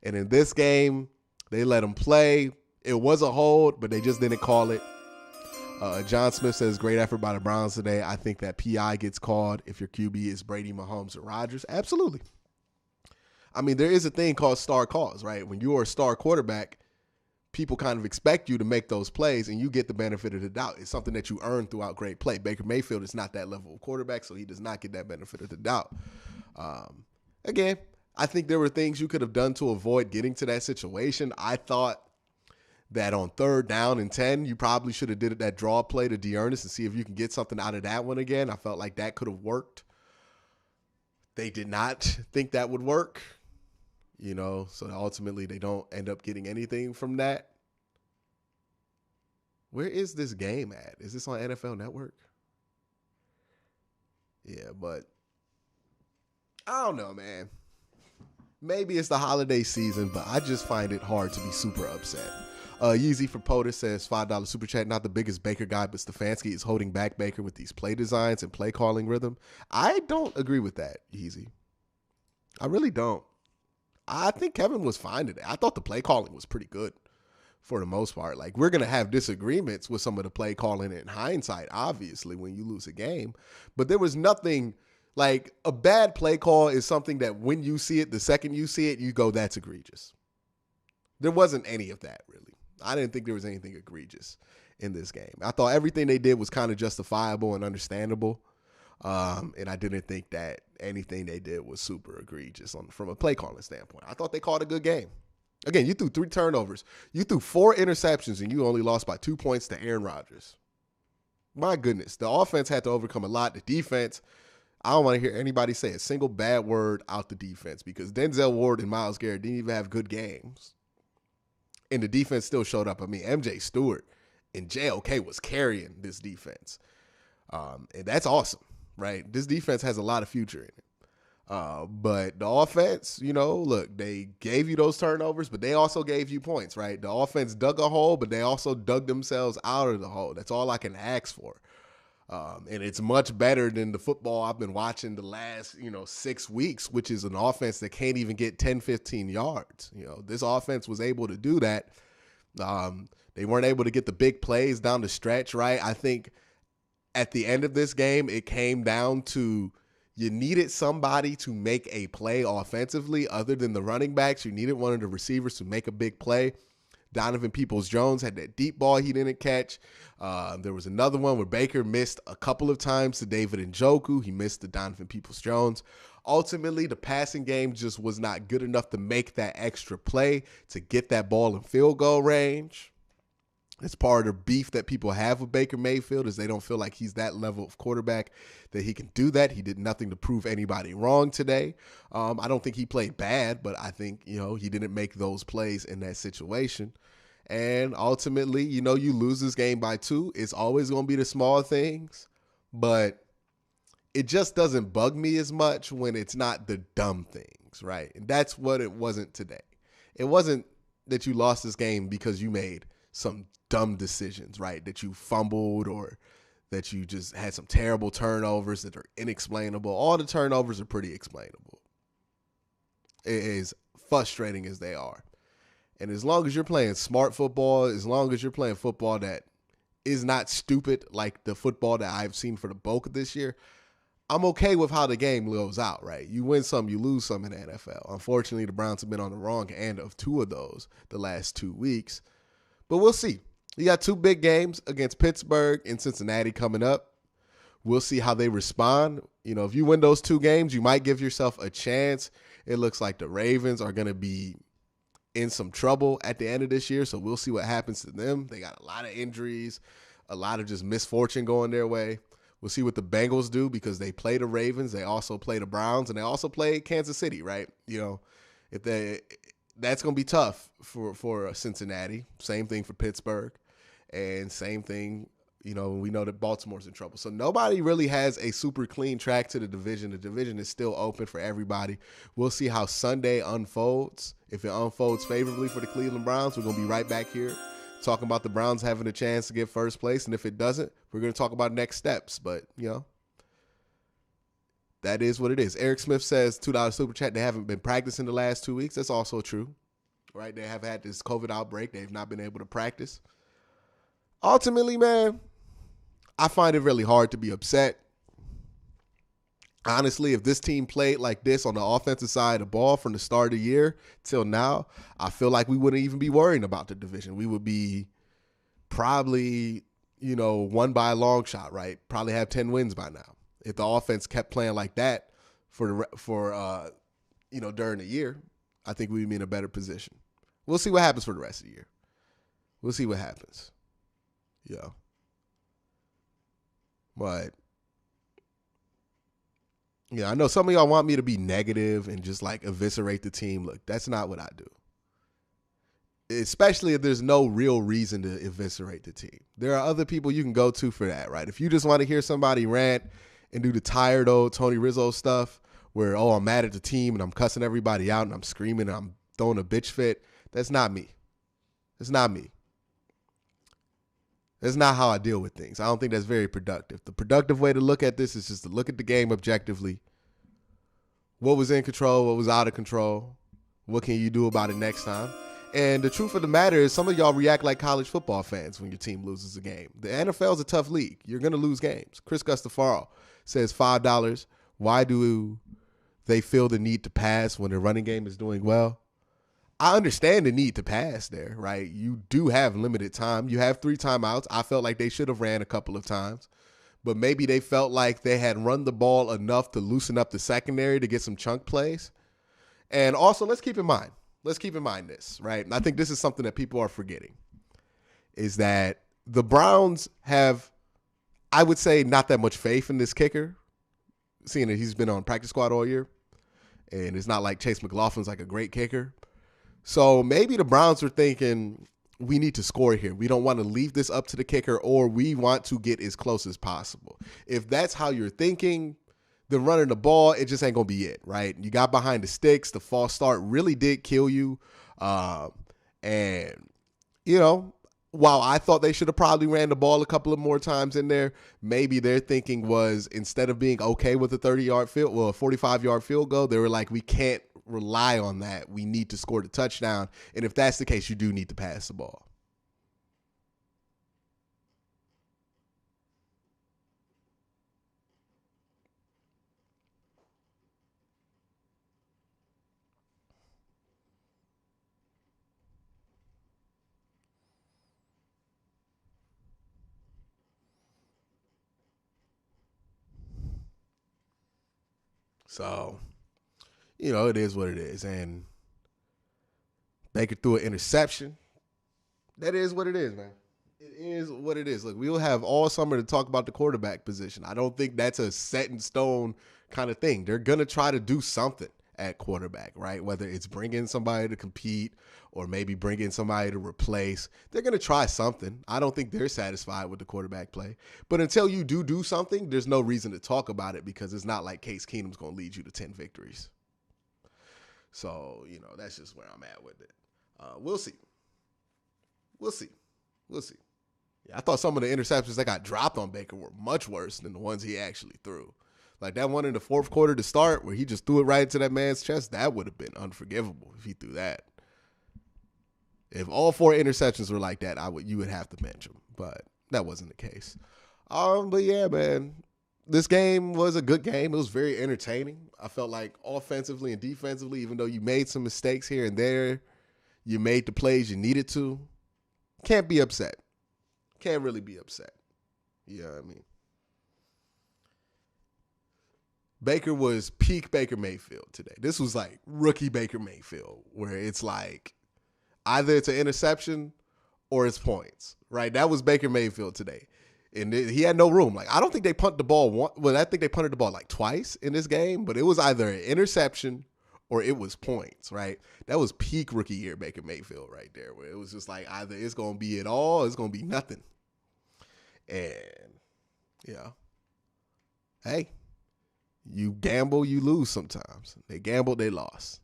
And in this game, they let them play. It was a hold, but they just didn't call it. John Smith says, great effort by the Browns today. I think that PI gets called if your QB is Brady, Mahomes, or Rodgers. Absolutely. I mean, there is a thing called star calls, right? When you are a star quarterback, people kind of expect you to make those plays, and you get the benefit of the doubt. It's something that you earn throughout great play. Baker Mayfield is not that level of quarterback, so he does not get that benefit of the doubt. Again, I think there were things you could have done to avoid getting to that situation. I thought that on 3rd down and 10, you probably should have did that draw play to Dearness and see if you can get something out of that one again. I felt like that could have worked. They did not think that would work, so ultimately they don't end up getting anything from that. Where is this game at? Is this on NFL Network? Yeah, but I don't know, man. Maybe it's the holiday season, but I just find it hard to be super upset. Yeezy for POTUS says $5 super chat. Not the biggest Baker guy, but Stefanski is holding back Baker with these play designs and play calling rhythm. I don't agree with that, Yeezy. I really don't. I think Kevin was fine today. I thought the play calling was pretty good for the most part. Like, we're going to have disagreements with some of the play calling in hindsight, obviously, when you lose a game. But there was nothing like a bad play call is something that when you see it, the second you see it, you go, that's egregious. There wasn't any of that, really. I didn't think there was anything egregious in this game. I thought everything they did was kind of justifiable and understandable. And I didn't think that anything they did was super egregious from a play calling standpoint. I thought they called a good game. Again, you threw 3 turnovers. You threw 4 interceptions, and you only lost by 2 points to Aaron Rodgers. My goodness. The offense had to overcome a lot. The defense, I don't want to hear anybody say a single bad word out the defense because Denzel Ward and Myles Garrett didn't even have good games. And the defense still showed up. I mean, MJ Stewart and JOK was carrying this defense. And that's awesome, right? This defense has a lot of future in it. But the offense, look, they gave you those turnovers, but they also gave you points, right? The offense dug a hole, but they also dug themselves out of the hole. That's all I can ask for. And it's much better than the football I've been watching the last, 6 weeks, which is an offense that can't even get 10, 15 yards. This offense was able to do that. They weren't able to get the big plays down the stretch, right? I think at the end of this game, it came down to you needed somebody to make a play offensively other than the running backs. You needed one of the receivers to make a big play. Donovan Peoples-Jones had that deep ball he didn't catch. There was another one where Baker missed a couple of times to David Njoku. He missed to Donovan Peoples-Jones. Ultimately, the passing game just was not good enough to make that extra play to get that ball in field goal range. It's part of the beef that people have with Baker Mayfield is they don't feel like he's that level of quarterback that he can do that. He did nothing to prove anybody wrong today. I don't think he played bad, but I think, he didn't make those plays in that situation. And ultimately, you lose this game by 2. It's always going to be the small things, but it just doesn't bug me as much when it's not the dumb things, right? And that's what it wasn't today. It wasn't that you lost this game because you made some dumb decisions, right? That you fumbled or that you just had some terrible turnovers that are inexplainable. All the turnovers are pretty explainable. As frustrating as they are. And as long as you're playing smart football, as long as you're playing football that is not stupid like the football that I've seen for the bulk of this year, I'm okay with how the game goes out, right? You win some, you lose some in the NFL. Unfortunately, the Browns have been on the wrong end of 2 of those the last 2 weeks. But we'll see. You got 2 big games against Pittsburgh and Cincinnati coming up. We'll see how they respond. If you win those 2 games, you might give yourself a chance. It looks like the Ravens are going to be in some trouble at the end of this year, so we'll see what happens to them. They got a lot of injuries, a lot of just misfortune going their way. We'll see what the Bengals do because they play the Ravens, they also play the Browns, and they also play Kansas City, right? That's going to be tough for Cincinnati. Same thing for Pittsburgh, and same thing, we know that Baltimore's in trouble. So nobody really has a super clean track to the division. The division is still open for everybody. We'll see how Sunday unfolds. If it unfolds favorably for the Cleveland Browns, we're going to be right back here talking about the Browns having a chance to get first place. And if it doesn't, we're going to talk about next steps. But, that is what it is. Eric Smith says, $2 super chat, they haven't been practicing the last 2 weeks. That's also true, right? They have had this COVID outbreak. They've not been able to practice. Ultimately, man, I find it really hard to be upset. Honestly, if this team played like this on the offensive side of the ball from the start of the year till now, I feel like we wouldn't even be worrying about the division. We would be probably, won by a long shot, right? Probably have 10 wins by now. If the offense kept playing like that for during the year, I think we'd be in a better position. We'll see what happens for the rest of the year. We'll see what happens. Yeah. But I know some of y'all want me to be negative and just like eviscerate the team. Look, that's not what I do. Especially if there's no real reason to eviscerate the team. There are other people you can go to for that, right? If you just want to hear somebody rant and do the tired old Tony Rizzo stuff where, I'm mad at the team and I'm cussing everybody out and I'm screaming and I'm throwing a bitch fit, that's not me. It's not me. That's not how I deal with things. I don't think that's very productive. The productive way to look at this is just to look at the game objectively. What was in control? What was out of control? What can you do about it next time? And the truth of the matter is some of y'all react like college football fans when your team loses a game. The NFL is a tough league. You're going to lose games. Chris Gustafaro says $5. Why do they feel the need to pass when the running game is doing well? I understand the need to pass there, right? You do have limited time. You have 3 timeouts. I felt like they should have ran a couple of times, but maybe they felt like they had run the ball enough to loosen up the secondary to get some chunk plays. And also, let's keep in mind this, right? And I think this is something that people are forgetting, is that the Browns have, I would say, not that much faith in this kicker, seeing that he's been on practice squad all year. And it's not like Chase McLaughlin's like a great kicker. So maybe the Browns are thinking, we need to score here. We don't want to leave this up to the kicker, or we want to get as close as possible. If that's how you're thinking, then running the ball, it just ain't going to be it, right? You got behind the sticks. The false start really did kill you. While I thought they should have probably ran the ball a couple of more times in there, maybe their thinking was, instead of being okay with a 45-yard field goal, they were like, we can't rely on that. We need to score the touchdown. And if that's the case, you do need to pass the ball. So, it is what it is. And Baker threw an interception. That is what it is, man. It is what it is. Look, we'll have all summer to talk about the quarterback position. I don't think that's a set in stone kind of thing. They're going to try to do something at quarterback, right? Whether it's bring in somebody to compete or maybe bring in somebody to replace. They're going to try something. I don't think they're satisfied with the quarterback play. But until you do something, there's no reason to talk about it because it's not like Case Keenum's going to lead you to 10 victories. So, that's just where I'm at with it. We'll see. Yeah, I thought some of the interceptions that got dropped on Baker were much worse than the ones he actually threw. Like that one in the fourth quarter to start where he just threw it right into that man's chest, that would have been unforgivable if he threw that. If all 4 interceptions were like that, you would have to bench him, but that wasn't the case. But yeah, man, this game was a good game. It was very entertaining. I felt like offensively and defensively, even though you made some mistakes here and there, you made the plays you needed to. Can't be upset. Can't really be upset. You know what I mean? Baker was peak Baker Mayfield today. This was like rookie Baker Mayfield, where it's like either it's an interception or it's points, right? That was Baker Mayfield today. And he had no room. Like, I don't think they punted the ball once. Well, I think they punted the ball like twice in this game, but it was either an interception or it was points, right? That was peak rookie year Baker Mayfield right there, where it was just like either it's going to be it all or it's going to be nothing. And, hey, you gamble, you lose sometimes. They gambled, they lost.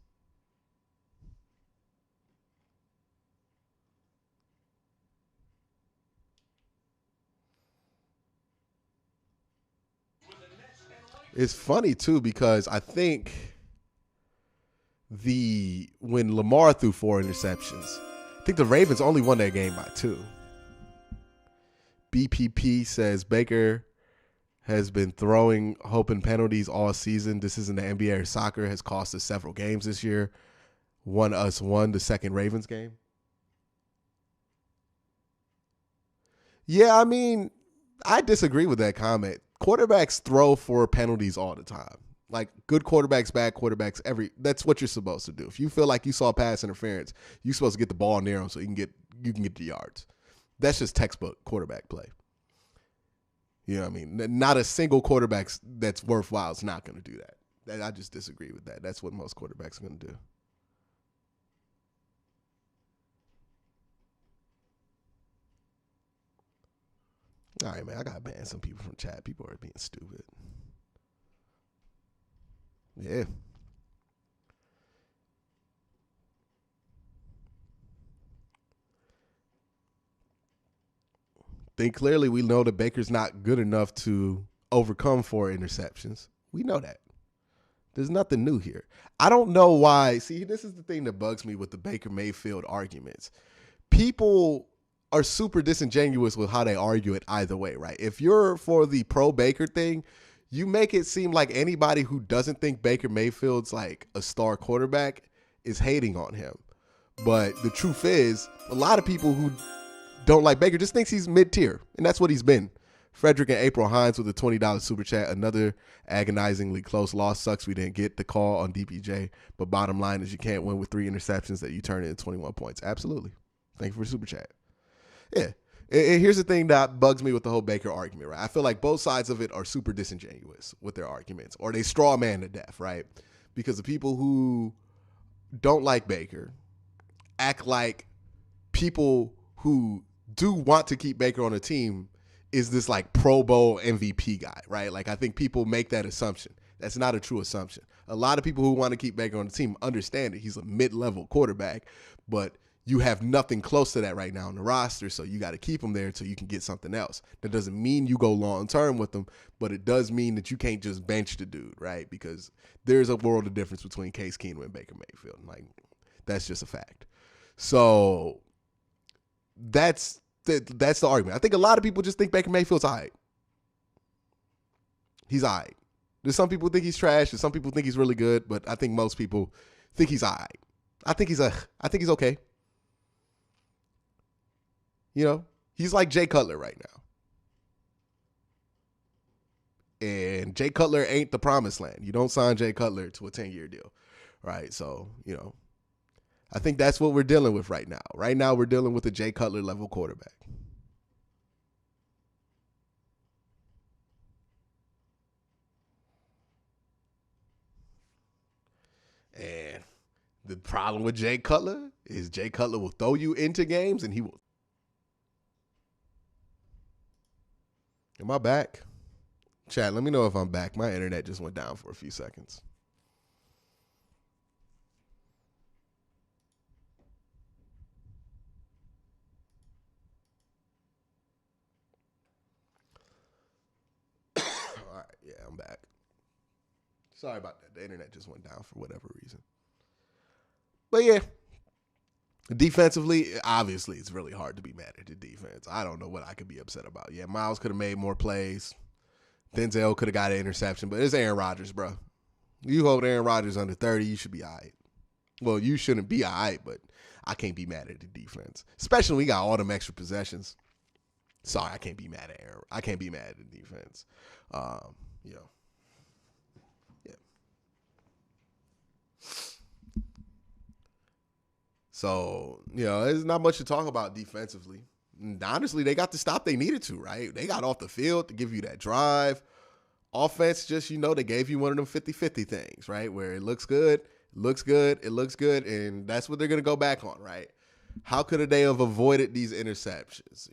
It's funny, too, because I think when Lamar threw 4 interceptions, I think the Ravens only won that game by 2. BPP says Baker has been throwing hope and penalties all season. This isn't the NBA or soccer. Has cost us several games this year. Won the second Ravens game. Yeah, I mean, I disagree with that comment. Quarterbacks throw for penalties all the time. Like good quarterbacks, bad quarterbacks, that's what you're supposed to do. If you feel like you saw pass interference, you're supposed to get the ball near them so you can get the yards. That's just textbook quarterback play. You know what I mean? Not a single quarterback that's worthwhile is not going to do that. I just disagree with that. That's what most quarterbacks are going to do. All right, man, I got to ban some people from chat. People are being stupid. Yeah. Think clearly we know that Baker's not good enough to overcome 4 interceptions. We know that. There's nothing new here. I don't know why. See, this is the thing that bugs me with the Baker Mayfield arguments. People are super disingenuous with how they argue it either way, right? If you're for the pro Baker thing, you make it seem like anybody who doesn't think Baker Mayfield's like a star quarterback is hating on him. But the truth is, a lot of people who don't like Baker just thinks he's mid-tier, and that's what he's been. Frederick and April Hines with a $20 super chat. Another agonizingly close loss. Sucks we didn't get the call on DPJ, but bottom line is you can't win with 3 interceptions that you turn into 21 points. Absolutely. Thank you for the super chat. Yeah. And here's the thing that bugs me with the whole Baker argument, right? I feel like both sides of it are super disingenuous with their arguments, or they straw man to death, right? Because the people who don't like Baker act like people who do want to keep Baker on the team is this like Pro Bowl MVP guy, right? Like I think people make that assumption. That's not a true assumption. A lot of people who want to keep Baker on the team understand that he's a mid-level quarterback, but you have nothing close to that right now on the roster, so you got to keep him there until you can get something else. That doesn't mean you go long-term with him, but it does mean that you can't just bench the dude, right? Because there's a world of difference between Case Keenum and Baker Mayfield. Like, that's just a fact. So that's the argument. I think a lot of people just think Baker Mayfield's all right. He's all right. There's some people think he's trash, and some people think he's really good, but I think most people think he's all right. I think he's okay. You know, he's like Jay Cutler right now. And Jay Cutler ain't the promised land. You don't sign Jay Cutler to a 10-year deal, right? So, I think that's what we're dealing with right now. Right now, we're dealing with a Jay Cutler level quarterback. And the problem with Jay Cutler is Jay Cutler will throw you into games and he will. Am I back? Chat, let me know if I'm back. My internet just went down for a few seconds. All right, yeah, I'm back. Sorry about that. The internet just went down for whatever reason. But yeah, defensively, obviously, it's really hard to be mad at the defense. I don't know what I could be upset about. Yeah, Miles could have made more plays. Denzel could have got an interception, but it's Aaron Rodgers, bro. You hold Aaron Rodgers under 30, you should be all right. Well, you shouldn't be all right, but I can't be mad at the defense, especially when we got all them extra possessions. Sorry, I can't be mad at Aaron. I can't be mad at the defense. Yeah. So, there's not much to talk about defensively. And honestly, they got the stop they needed to, right? They got off the field to give you that drive. Offense, just, they gave you one of them 50-50 things, right? Where it looks good, and that's what they're going to go back on, right? How could they have avoided these interceptions,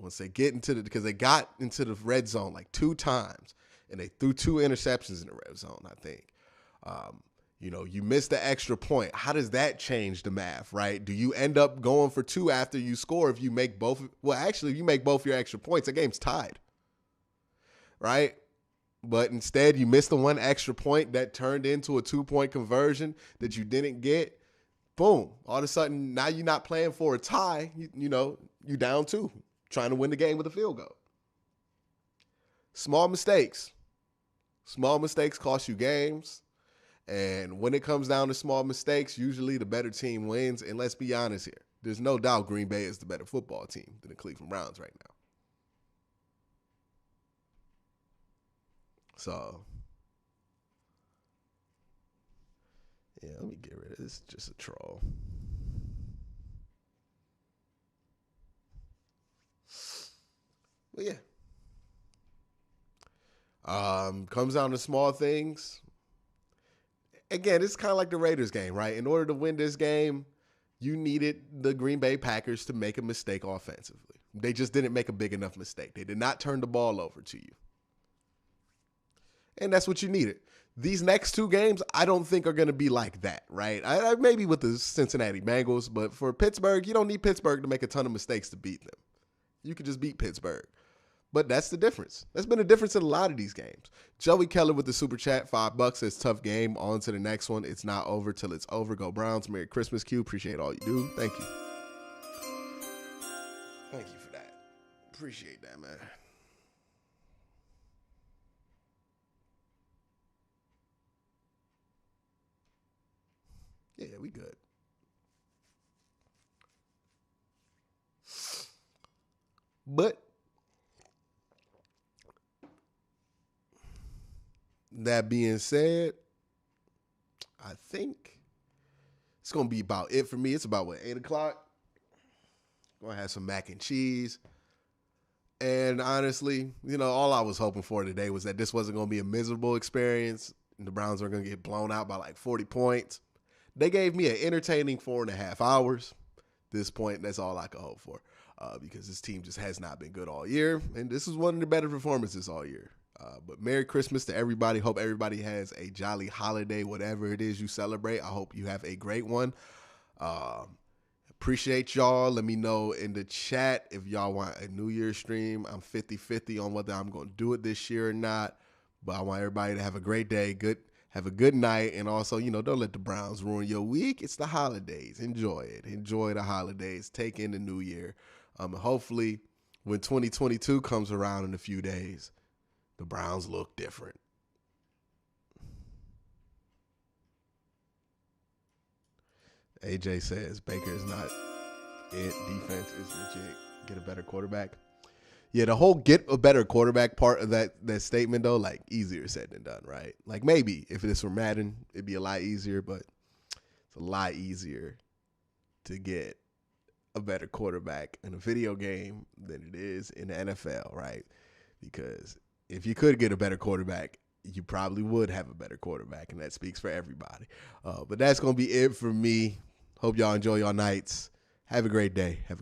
once they get because they got into the red zone like 2 times, and they threw 2 interceptions in the red zone, I think. You missed the extra point. How does that change the math, right? Do you end up going for 2 after you score if you make both? Well, actually, if you make both your extra points, the game's tied, right? But instead, you missed the 1 extra point that turned into a 2-point conversion that you didn't get. Boom. All of a sudden, now you're not playing for a tie. You down 2, trying to win the game with a field goal. Small mistakes. Small mistakes cost you games. And when it comes down to small mistakes, usually the better team wins. And let's be honest here. There's no doubt Green Bay is the better football team than the Cleveland Browns right now. So, yeah, let me get rid of this. Just a troll. But yeah. Comes down to small things. Again, it's kind of like the Raiders game, right? In order to win this game, you needed the Green Bay Packers to make a mistake offensively. They just didn't make a big enough mistake. They did not turn the ball over to you. And that's what you needed. These next 2 games, I don't think are going to be like that, right? Maybe with the Cincinnati Bengals, but for Pittsburgh, you don't need Pittsburgh to make a ton of mistakes to beat them. You could just beat Pittsburgh. But that's the difference. That's been a difference in a lot of these games. Joey Keller with the super chat, $5 says tough game. On to the next one. It's not over till it's over. Go Browns. Merry Christmas, Q. Appreciate all you do. Thank you. Thank you for that. Appreciate that, man. Yeah, we good. But that being said, I think it's going to be about it for me. It's about, 8 o'clock? Going to have some mac and cheese. And honestly, all I was hoping for today was that this wasn't going to be a miserable experience. And the Browns are going to get blown out by like 40 points. They gave me an entertaining 4.5 hours. At this point, that's all I could hope for. Because this team just has not been good all year. And this is one of the better performances all year. But Merry Christmas to everybody. Hope everybody has a jolly holiday, whatever it is you celebrate. I hope you have a great one. Appreciate y'all. Let me know in the chat if y'all want a New Year's stream. I'm 50-50 on whether I'm going to do it this year or not. But I want everybody to have a great day. Have a good night. And also, don't let the Browns ruin your week. It's the holidays. Enjoy it. Enjoy the holidays. Take in the new year. Hopefully, when 2022 comes around in a few days, the Browns look different. AJ says Baker is not it. Defense is legit. Get a better quarterback. Yeah, the whole get a better quarterback part of that statement, though, like, easier said than done, right? Like, maybe if this were Madden, it'd be a lot easier, but it's a lot easier to get a better quarterback in a video game than it is in the NFL, right? Because if you could get a better quarterback, you probably would have a better quarterback, and that speaks for everybody. But that's going to be it for me. Hope y'all enjoy your nights. Have a great day. Have a